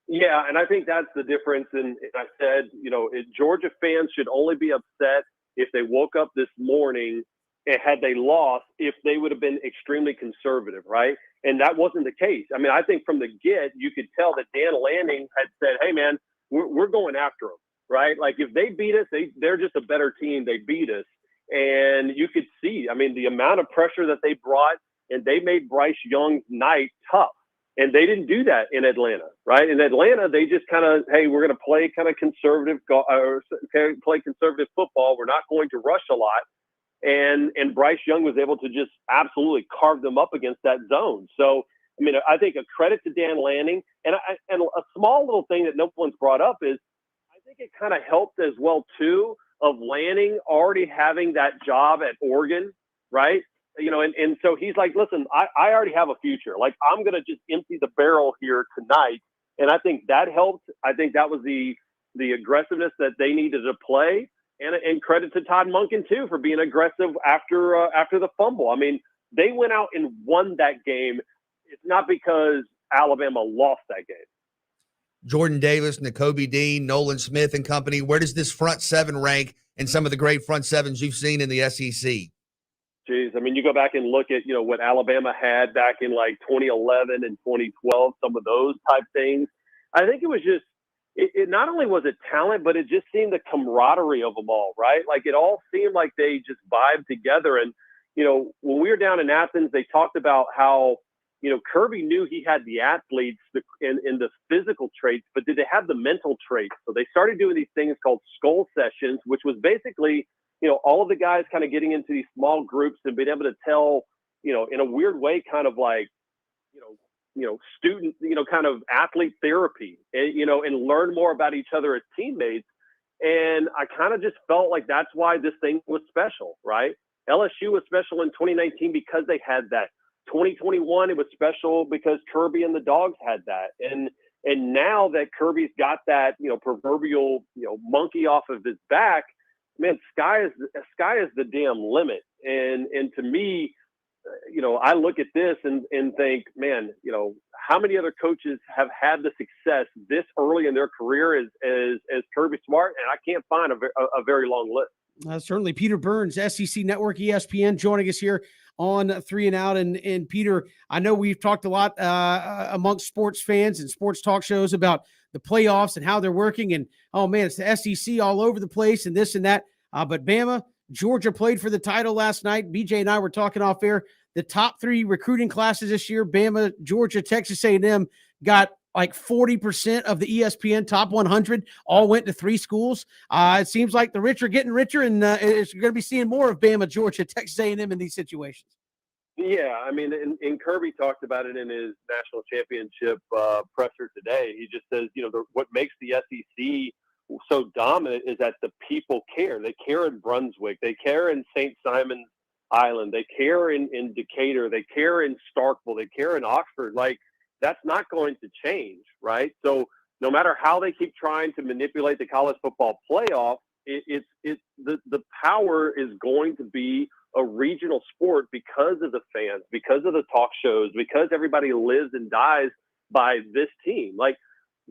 Yeah, and I think that's the difference. And I said, you know, Georgia fans should only be upset if they woke up this morning and had they lost, if they would have been extremely conservative, right? And that wasn't the case. I mean, I think from the get, you could tell that Dan Lanning had said, hey, man, we're going after them, right? Like, if they beat us, they're just a better team. They beat us. And you could see, I mean, the amount of pressure that they brought, and they made Bryce Young's night tough. And they didn't do that in Atlanta, right? In Atlanta, they just kind of, hey, we're going to play kind of conservative, play conservative football. We're not going to rush a lot. And Bryce Young was able to just absolutely carve them up against that zone. So, I mean, I think a credit to Dan Lanning. And a small little thing that no one's brought up is I think it kind of helped as well, too, of Lanning already having that job at Oregon, right? You know, and so he's like, listen, I already have a future. Like, I'm going to just empty the barrel here tonight. And I think that helped. I think that was the aggressiveness that they needed to play. And credit to Todd Monken, too, for being aggressive after the fumble. I mean, they went out and won that game. It's not because Alabama lost that game. Jordan Davis, Nakobe Dean, Nolan Smith and company. Where does this front seven rank in some of the great front sevens you've seen in the SEC? Geez, I mean, you go back and look at, you know, what Alabama had back in like 2011 and 2012, some of those type things. I think it was it not only was it talent, but it just seemed the camaraderie of them all, right? Like it all seemed like they just vibed together. And, you know, when we were down in Athens, they talked about how, you know, Kirby knew he had the athletes in the physical traits, but did they have the mental traits? So they started doing these things called skull sessions, which was basically, you know, all of the guys kind of getting into these small groups and being able to tell, you know, in a weird way, kind of like, student, kind of athlete therapy, and, and learn more about each other as teammates. And I kind of just felt like that's why this thing was special, right? LSU was special in 2019 because they had that. 2021, it was special because Kirby and the Dogs had that. And now that Kirby's got that, proverbial, monkey off of his back, man, sky is the damn limit. And to me, I look at this and think, man, how many other coaches have had the success this early in their career as Kirby Smart? And I can't find a very long list. Certainly. Peter Burns, SEC Network, ESPN, joining us here on 3 and Out. And Peter, I know we've talked a lot amongst sports fans and sports talk shows about the playoffs and how they're working. And, oh, man, it's the SEC all over the place and this and that. But Bama, Georgia played for the title last night. BJ and I were talking off air. The top 3 recruiting classes this year, Bama, Georgia, Texas A&M, got like 40% of the ESPN top 100, all went to 3 schools. It seems like the rich are getting richer, and it's going to be seeing more of Bama, Georgia, Texas A&M in these situations. Yeah, I mean, and Kirby talked about it in his national championship presser today. He just says, what makes the SEC so dominant is that the people care. They care in Brunswick. They care in St. Simon's Island. They care in Decatur. They care in Starkville. They care in Oxford. Like, that's not going to change, right? So no matter how they keep trying to manipulate the college football playoff, the power is going to be a regional sport because of the fans, because of the talk shows, because everybody lives and dies by this team. Like,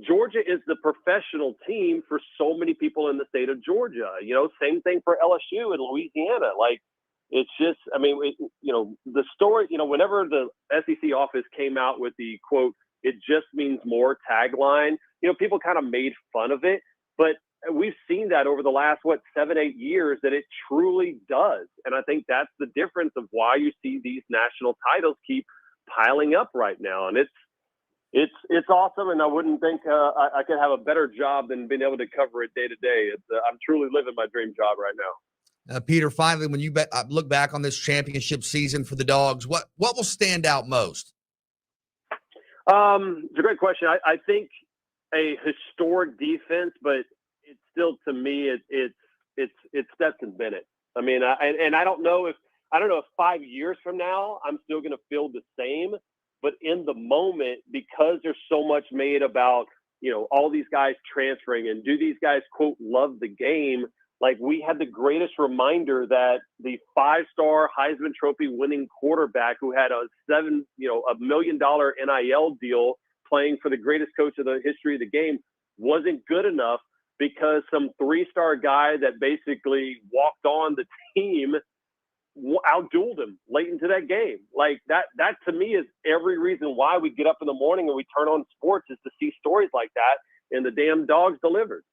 Georgia is the professional team for so many people in the state of Georgia. Same thing for LSU and Louisiana. Like, it's just, I mean, the story, whenever the SEC office came out with the quote, "It just means more" tagline, people kind of made fun of it. But we've seen that over the last, 7-8 years, that it truly does. And I think that's the difference of why you see these national titles keep piling up right now. And it's awesome. And I wouldn't think I could have a better job than being able to cover it day to day. I'm truly living my dream job right now. Peter, finally, when you look back on this championship season for the Dogs, what will stand out most? It's a great question. I think a historic defense, but it's still, to me, it's Stetson Bennett. I mean, I don't know if 5 years from now I'm still going to feel the same, but in the moment, because there's so much made about all these guys transferring and do these guys quote love the game. Like, we had the greatest reminder that the 5-star Heisman Trophy winning quarterback who had a $1 million NIL deal playing for the greatest coach of the history of the game wasn't good enough because some 3-star guy that basically walked on the team outdueled him late into that game. Like, that to me is every reason why we get up in the morning and we turn on sports, is to see stories like that, and the damn Dogs delivered.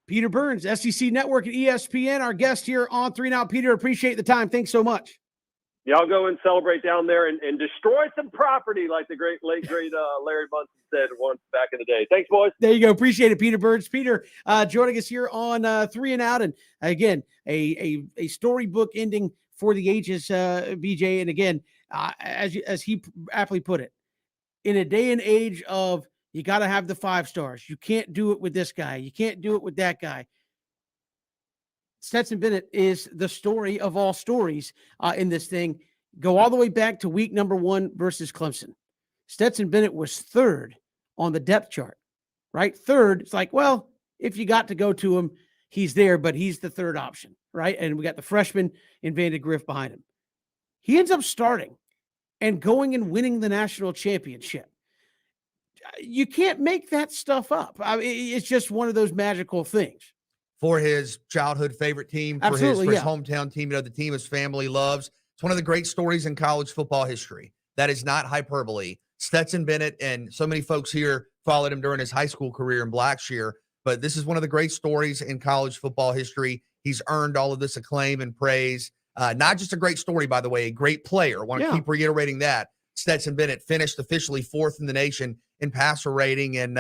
Peter Burns, SEC Network at ESPN, our guest here on 3 and Out. Peter, appreciate the time. Thanks so much. Y'all go and celebrate down there and destroy some property, like the late great Larry Bunsen said once back in the day. Thanks, boys. There you go. Appreciate it, Peter Burns. Peter joining us here on 3 and Out. And again, a storybook ending for the ages, BJ. And again, as he aptly put it, in a day and age of, you got to have the 5 stars. You can't do it with this guy. You can't do it with that guy. Stetson Bennett is the story of all stories in this thing. Go all the way back to week number 1 versus Clemson. Stetson Bennett was 3rd on the depth chart, right? 3rd. It's like, well, if you got to go to him, he's there, but he's the 3rd option, right? And we got the freshman in Vandegrift behind him. He ends up starting and going and winning the national championship. You can't make that stuff up. I mean, it's just one of those magical things. For his childhood favorite team, for his hometown team, the team his family loves. It's one of the great stories in college football history. That is not hyperbole. Stetson Bennett, and so many folks here followed him during his high school career in Blackshear. but this is one of the great stories in college football history. He's earned all of this acclaim and praise. Not just a great story, by the way, a great player. Want to keep reiterating that. Stetson Bennett finished officially 4th in the nation in passer rating, and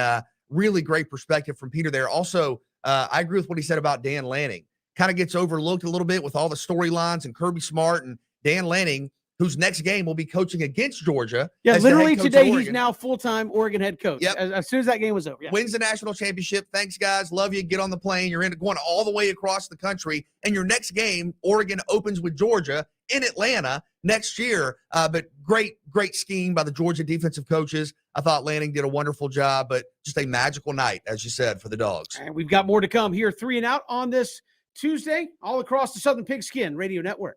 really great perspective from Peter there. Also, I agree with what he said about Dan Lanning. Kind of gets overlooked a little bit with all the storylines and Kirby Smart and Dan Lanning, whose next game will be coaching against Georgia. Yeah, literally today he's now full-time Oregon head coach. Yep. As soon as that game was over. Yeah. Wins the national championship. Thanks, guys. Love you. Get on the plane. You're going all the way across the country. And your next game, Oregon opens with Georgia in Atlanta next year. But great scheme by the Georgia defensive coaches. I thought Lanning did a wonderful job, but just a magical night, as you said, for the Dogs. And we've got more to come here, 3 and Out on this Tuesday, all across the Southern Pigskin Radio Network.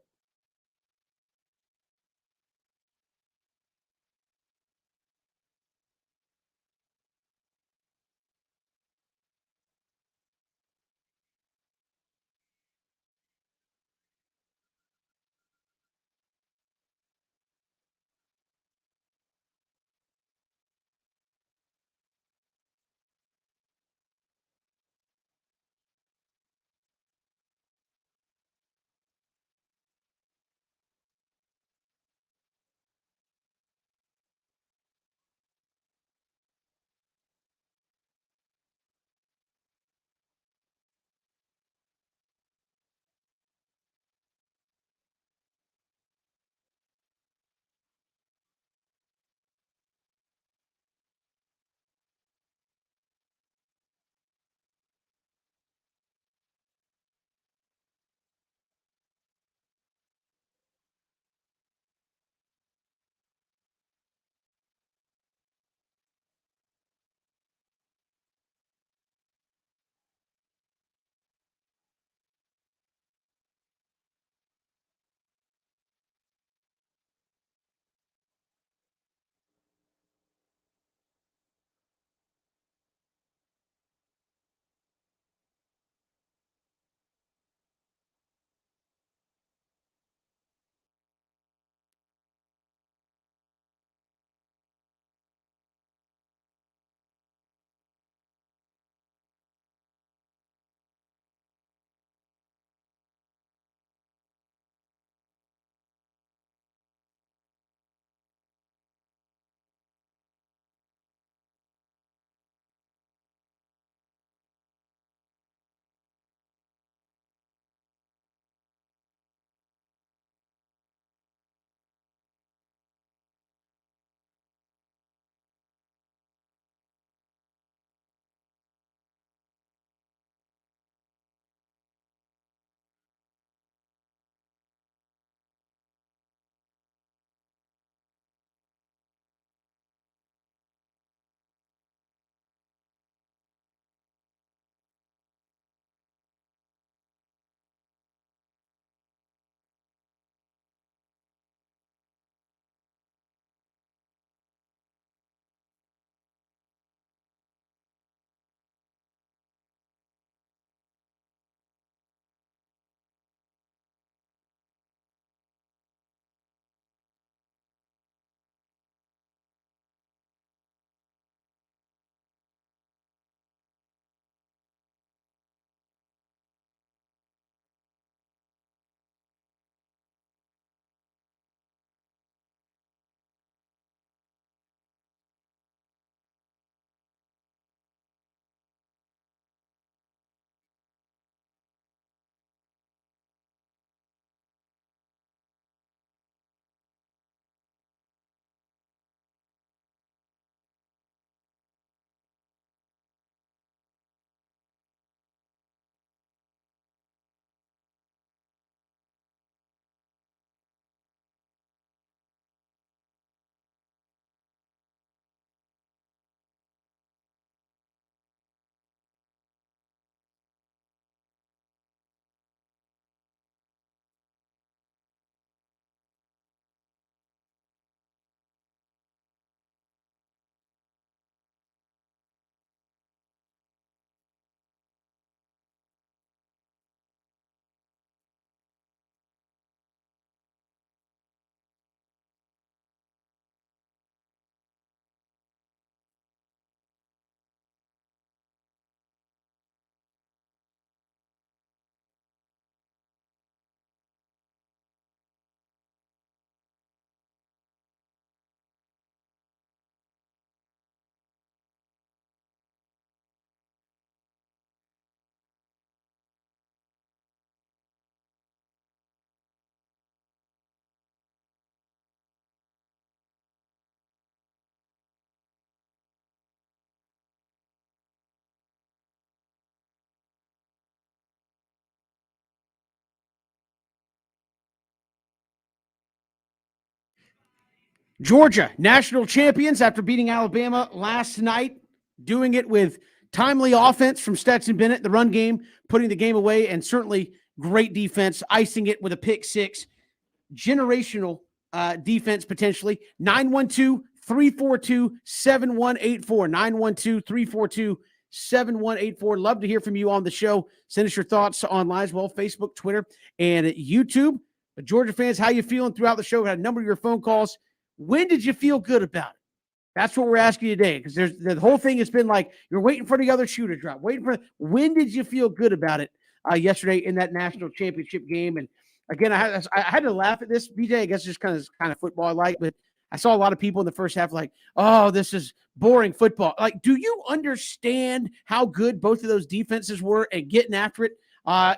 Georgia, national champions after beating Alabama last night, doing it with timely offense from Stetson Bennett, the run game, putting the game away, and certainly great defense, icing it with a pick six. Generational defense potentially. 912-342-7184. 912-342-7184. Love to hear from you on the show. Send us your thoughts online as well, Facebook, Twitter, and YouTube. But Georgia fans, how you feeling throughout the show? Got a number of your phone calls. When did you feel good about it? That's what we're asking you today, because there's the whole thing has been like you're waiting for the other shoe to drop. When did you feel good about it yesterday in that national championship game? And again, I had to laugh at this, BJ. I guess just kind of football I like, but I saw a lot of people in the first half like, oh, this is boring football. Like, do you understand how good both of those defenses were at getting after it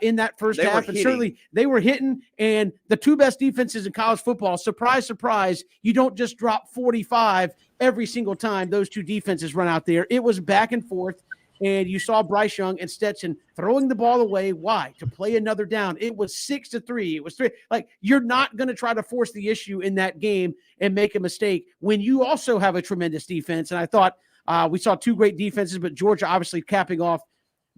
in that first half? And certainly they were hitting, and the two best defenses in college football, surprise, surprise, you don't just drop 45 every single time those two defenses run out there. It was back and forth, and you saw Bryce Young and Stetson throwing the ball away. Why? To play another down. It was 6-3. It was 3. Like, you're not going to try to force the issue in that game and make a mistake when you also have a tremendous defense. And I thought we saw two great defenses, but Georgia obviously capping off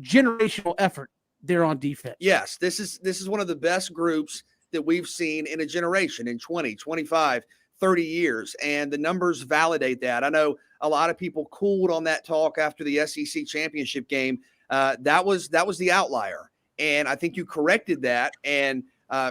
generational effort there on defense. Yes, this is one of the best groups that we've seen in a generation, in 20, 25, 30 years, and the numbers validate that. I know a lot of people cooled on that talk after the SEC championship game. That was the outlier, and I think you corrected that and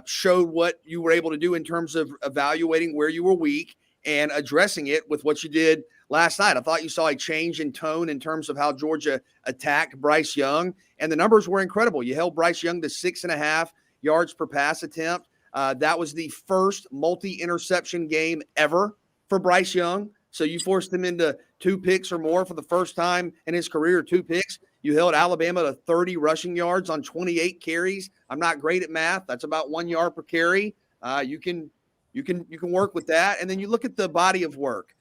showed what you were able to do in terms of evaluating where you were weak and addressing it with what you did last night. I thought you saw a change in tone in terms of how Georgia attacked Bryce Young, and the numbers were incredible. You held Bryce Young to 6.5 yards per pass attempt. That was the first multi-interception game ever for Bryce Young. So you forced him into 2 picks or more for the first time in his career, 2 picks. You held Alabama to 30 rushing yards on 28 carries. I'm not great at math. That's about 1 yard per carry. You can work with that. And then you look at the body of work.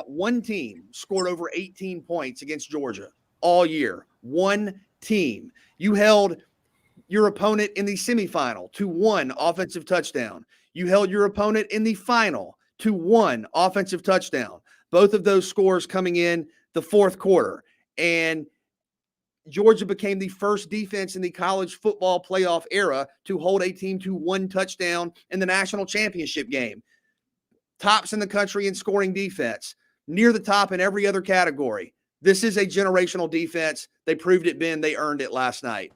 One team scored over 18 points against Georgia all year. One team. You held your opponent in the semifinal to 1 offensive touchdown. You held your opponent in the final to 1 offensive touchdown. Both of those scores coming in the fourth quarter. And Georgia became the first defense in the college football playoff era to hold a team to 1 touchdown in the national championship game. Tops in the country in scoring defense, near the top in every other category. This is a generational defense. They proved it, Ben. They earned it last night.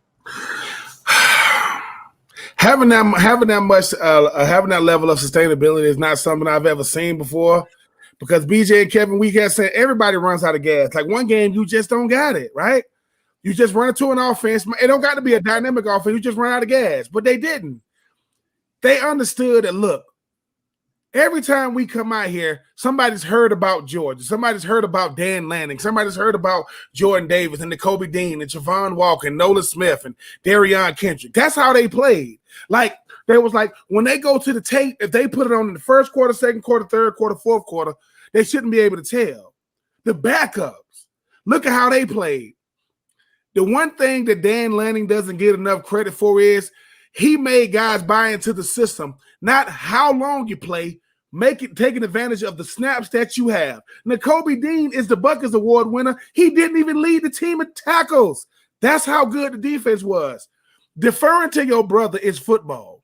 Having that level of sustainability is not something I've ever seen before, because BJ and Kevin, we got said everybody runs out of gas. Like, one game, you just don't got it, right? You just run into an offense. It don't got to be a dynamic offense. You just run out of gas, but they didn't. They understood that, look, every time we come out here, somebody's heard about Georgia. Somebody's heard about Dan Lanning. Somebody's heard about Jordan Davis and Kobe Dean and Javon Walker and Nolan Smith and Darion Kendrick. That's how they played. Like, they was like, when they go to the tape, if they put it on in the first quarter, second quarter, third quarter, fourth quarter, they shouldn't be able to tell. The backups, look at how they played. The one thing that Dan Lanning doesn't get enough credit for is he made guys buy into the system, not how long you play, taking advantage of the snaps that you have. Kobe Dean is the Buckets Award winner. He didn't even lead the team in tackles. That's how good the defense was. Deferring to your brother is football.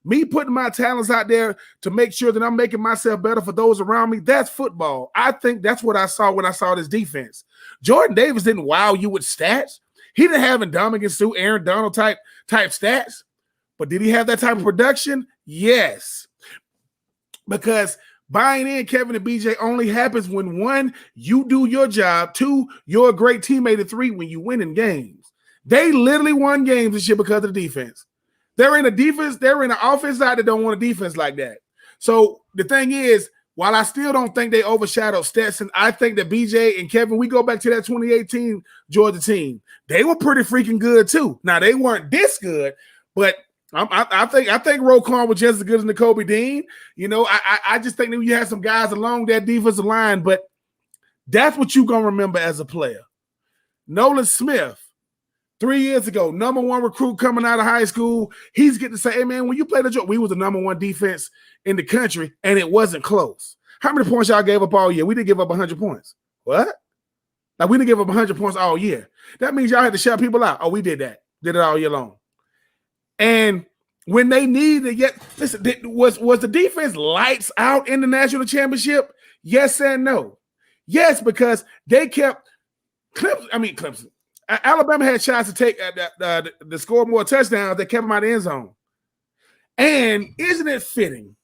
Me putting my talents out there to make sure that I'm making myself better for those around me, that's football. I think that's what I saw when I saw this defense. Jordan Davis didn't wow you with stats. He didn't have Ndamukong Suh, Aaron Donald type stats. But did he have that type of production? Yes. Because buying in Kevin and BJ only happens when, 1, you do your job, 2, you're a great teammate, and 3, when you win in games. They literally won games this year because of the defense. They're in an offense side that don't want a defense like that. So the thing is, while I still don't think they overshadowed Stetson, I think that BJ and Kevin, we go back to that 2018 Georgia team. They were pretty freaking good too. Now, they weren't this good, but I think Roquan was just as good as Kobe Dean. You know, I just think that you had some guys along that defensive line, but that's what you're going to remember as a player. Nolan Smith, 3 years ago, number 1 recruit coming out of high school. He's getting to say, hey, man, when you played the Georgia, we was the number 1 defense in the country, and it wasn't close. How many points y'all gave up all year? We didn't give up 100 points. What? Like, we didn't give up 100 points all year. That means y'all had to shut people out. Oh, we did that. Did it all year long. And when they needed, listen, was the defense lights out in the national championship? Yes and no. Yes, because they kept Clemson. Alabama had shots to take to score more touchdowns. They kept them out of the end zone. And isn't it fitting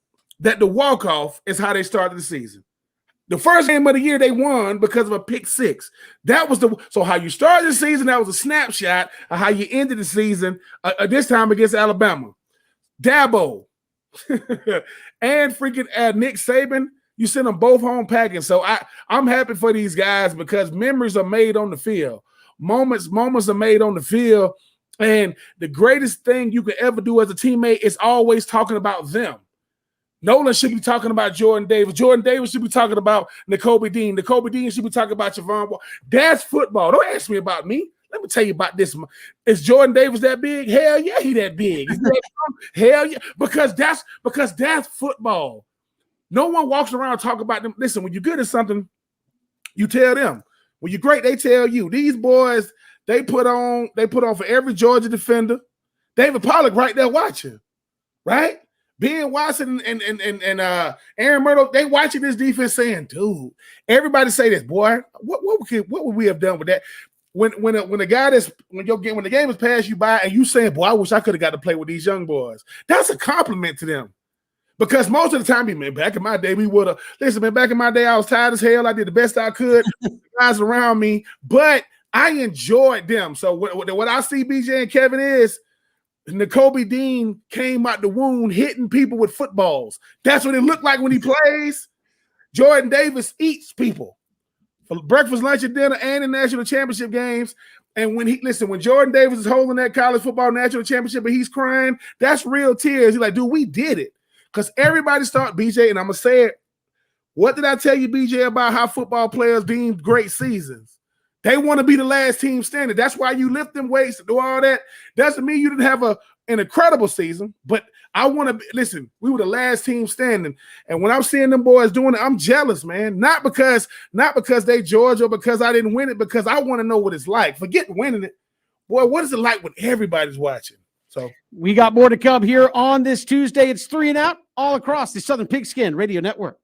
that the walk-off is how they started the season? The first game of the year they won because of a pick six. So how you started the season, that was a snapshot of how you ended the season, this time against Alabama. Dabo and freaking Nick Saban, you send them both home packing. So I'm happy for these guys because memories are made on the field. Moments are made on the field. And the greatest thing you can ever do as a teammate is always talking about them. Nolan should be talking about Jordan Davis. Jordan Davis should be talking about Nakobe Dean. Nakobe Dean should be talking about Javon Walker. That's football. Don't ask me about me. Let me tell you about this. Is Jordan Davis that big? Hell yeah, he that big. Hell yeah, because that's football. No one walks around talking about them. Listen, when you're good at something, you tell them. When you're great, they tell you. These boys, they put on for every Georgia defender. David Pollack right there watching, right? Ben Watson and Aaron Murdoch, they watching this defense saying, dude, everybody say this, boy, what would we have done with that? When the game is passed you by and you saying, boy, I wish I could have got to play with these young boys. That's a compliment to them. Because most of the time, man, back in my day, we would have, listen, man, back in my day, I was tired as hell. I did the best I could, guys around me, but I enjoyed them. So what I see BJ and Kevin is, Nakobe Dean came out the wound hitting people with footballs. That's what it looked like when he plays. Jordan Davis eats people for breakfast, lunch, and dinner, and in national championship games. And when Jordan Davis is holding that college football national championship and he's crying, that's real tears. He's like, dude, we did it. Because everybody start, BJ, and I'm going to say it. What did I tell you, BJ, about how football players deem great seasons? They want to be the last team standing. That's why you lift them weights and do all that. Doesn't mean you didn't have an incredible season, but I want to listen. We were the last team standing, and when I'm seeing them boys doing it, I'm jealous, man. Not because they Georgia or because I didn't win it, because I want to know what it's like. Forget winning it, boy. What is it like when everybody's watching? So we got more to come here on this Tuesday. It's 3 and Out all across the Southern Pigskin Radio Network.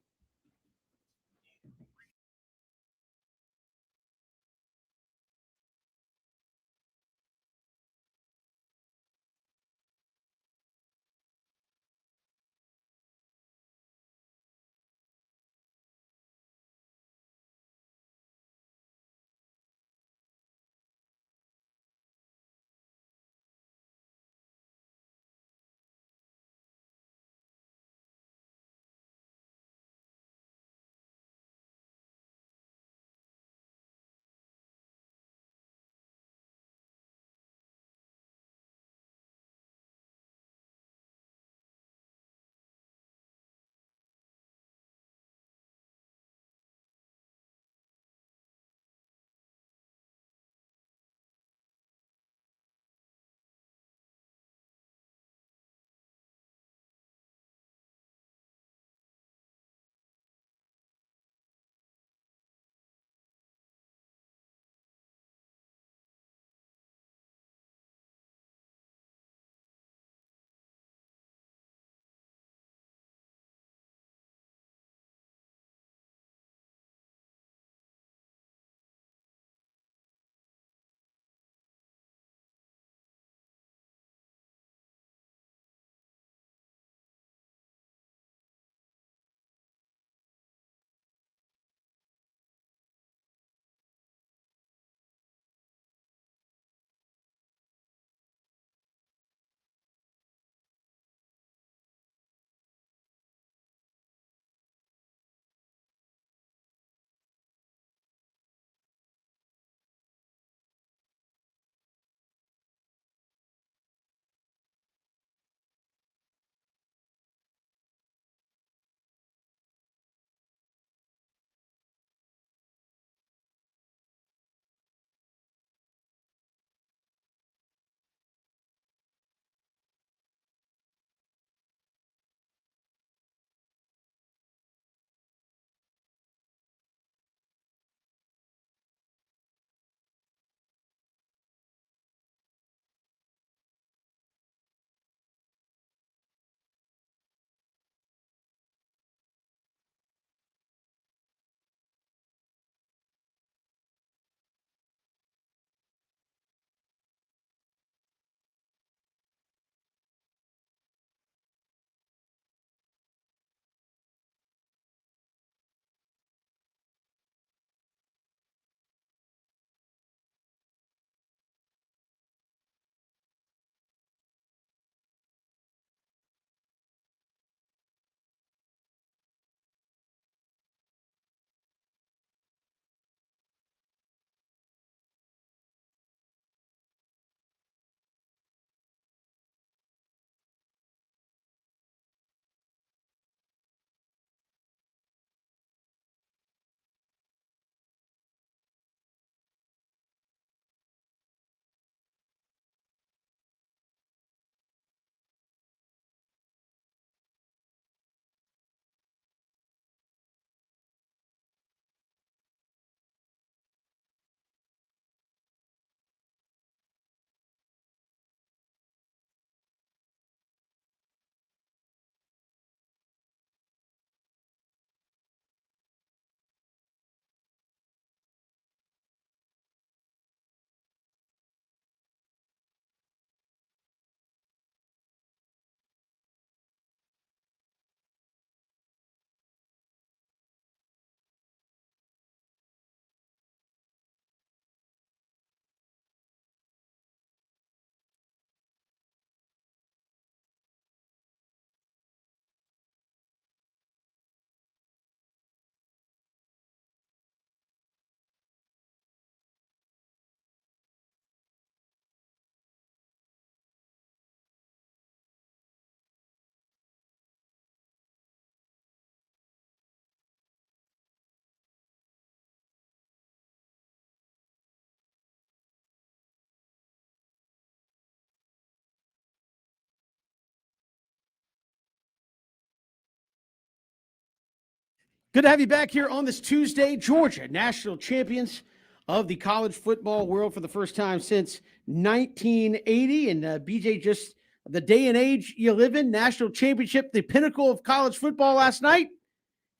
Good to have you back here on this Tuesday. Georgia, national champions of the college football world for the first time since 1980. And BJ, just the day and age you live in, national championship, the pinnacle of college football last night.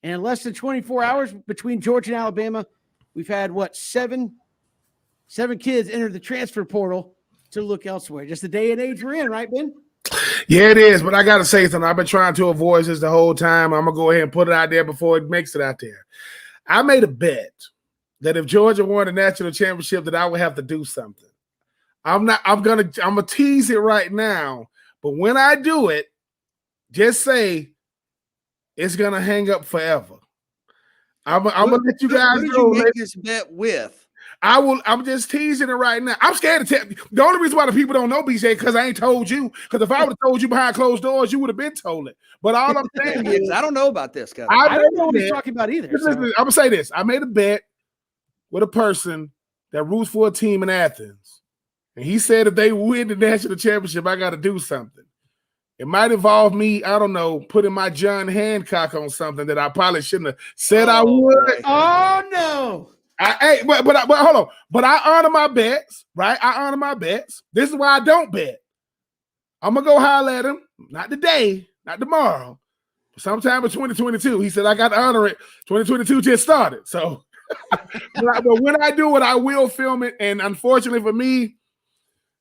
And in less than 24 hours between Georgia and Alabama, we've had, seven kids enter the transfer portal to look elsewhere. Just the day and age we're in, right, Ben? Yeah, it is, but I got to say something. I've been trying to avoid this the whole time. I'm going to go ahead and put it out there before it makes it out there. I made a bet that if Georgia won the national championship, that I would have to do something. I'm going to tease it right now, but when I do it, just say it's going to hang up forever. I'm going to let you guys know. Who did you make this bet with? I'm just teasing it right now. I'm scared to tell. The only reason why the people don't know, BJ, because I ain't told you. Because if I would have told you behind closed doors, you would have been told it. But all I'm saying is, I don't know about this, guy. I don't know what he's talking about either. I'm going to say this. I made a bet with a person that roots for a team in Athens. And he said if they win the national championship, I got to do something. It might involve me, I don't know, putting my John Hancock on something that I probably shouldn't have said I would. Oh, no. But hold on. But I honor my bets, right? I honor my bets. This is why I don't bet. I'm going to go holler at him. Not today, not tomorrow. Sometime in 2022. He said, I got to honor it. 2022 just started. So, but when I do it, I will film it. And unfortunately for me,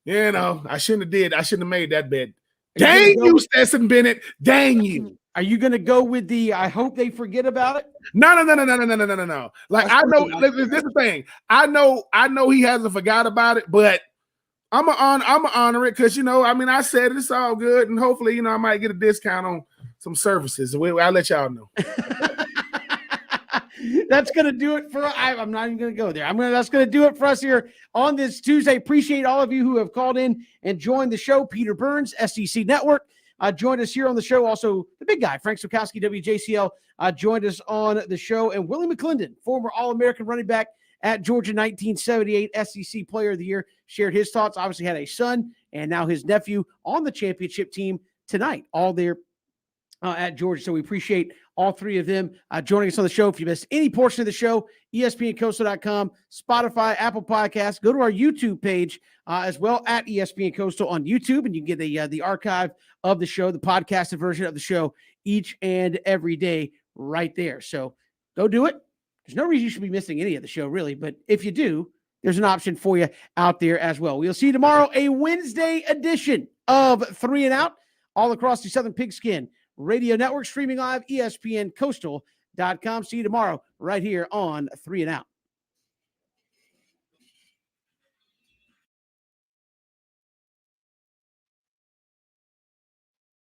I shouldn't have made that bet. Dang you, Stetson Bennett. Dang you. Are you going to go with the I hope they forget about it? No. Like, I know, this is the thing. I know he hasn't forgot about it, but I'm gonna honor it because, I said it's all good. And hopefully, I might get a discount on some services. I'll let y'all know. That's going to do it for I'm not even going to go there. That's going to do it for us here on this Tuesday. Appreciate all of you who have called in and joined the show. Peter Burns, SEC Network, joined us here on the show. Also, the big guy, Frank Sokowski, WJCL, joined us on the show. And Willie Mcclendon, former All-American running back at Georgia, 1978 SEC Player of the Year, shared his thoughts. Obviously had a son and now his nephew on the championship team tonight, all there at Georgia. So we appreciate all three of them joining us on the show. If you missed any portion of the show, ESPNCoastal.com, Spotify, Apple Podcasts, go to our YouTube page as well at ESPN Coastal on YouTube, and you can get the archive of the show, the podcasted version of the show each and every day right there. So go do it. There's no reason you should be missing any of the show, really, but if you do, there's an option for you out there as well. We'll see you tomorrow, a Wednesday edition of 3 and Out, all across the Southern Pigskin Radio Network, streaming live, ESPNCoastal.com. See you tomorrow right here on 3 and Out.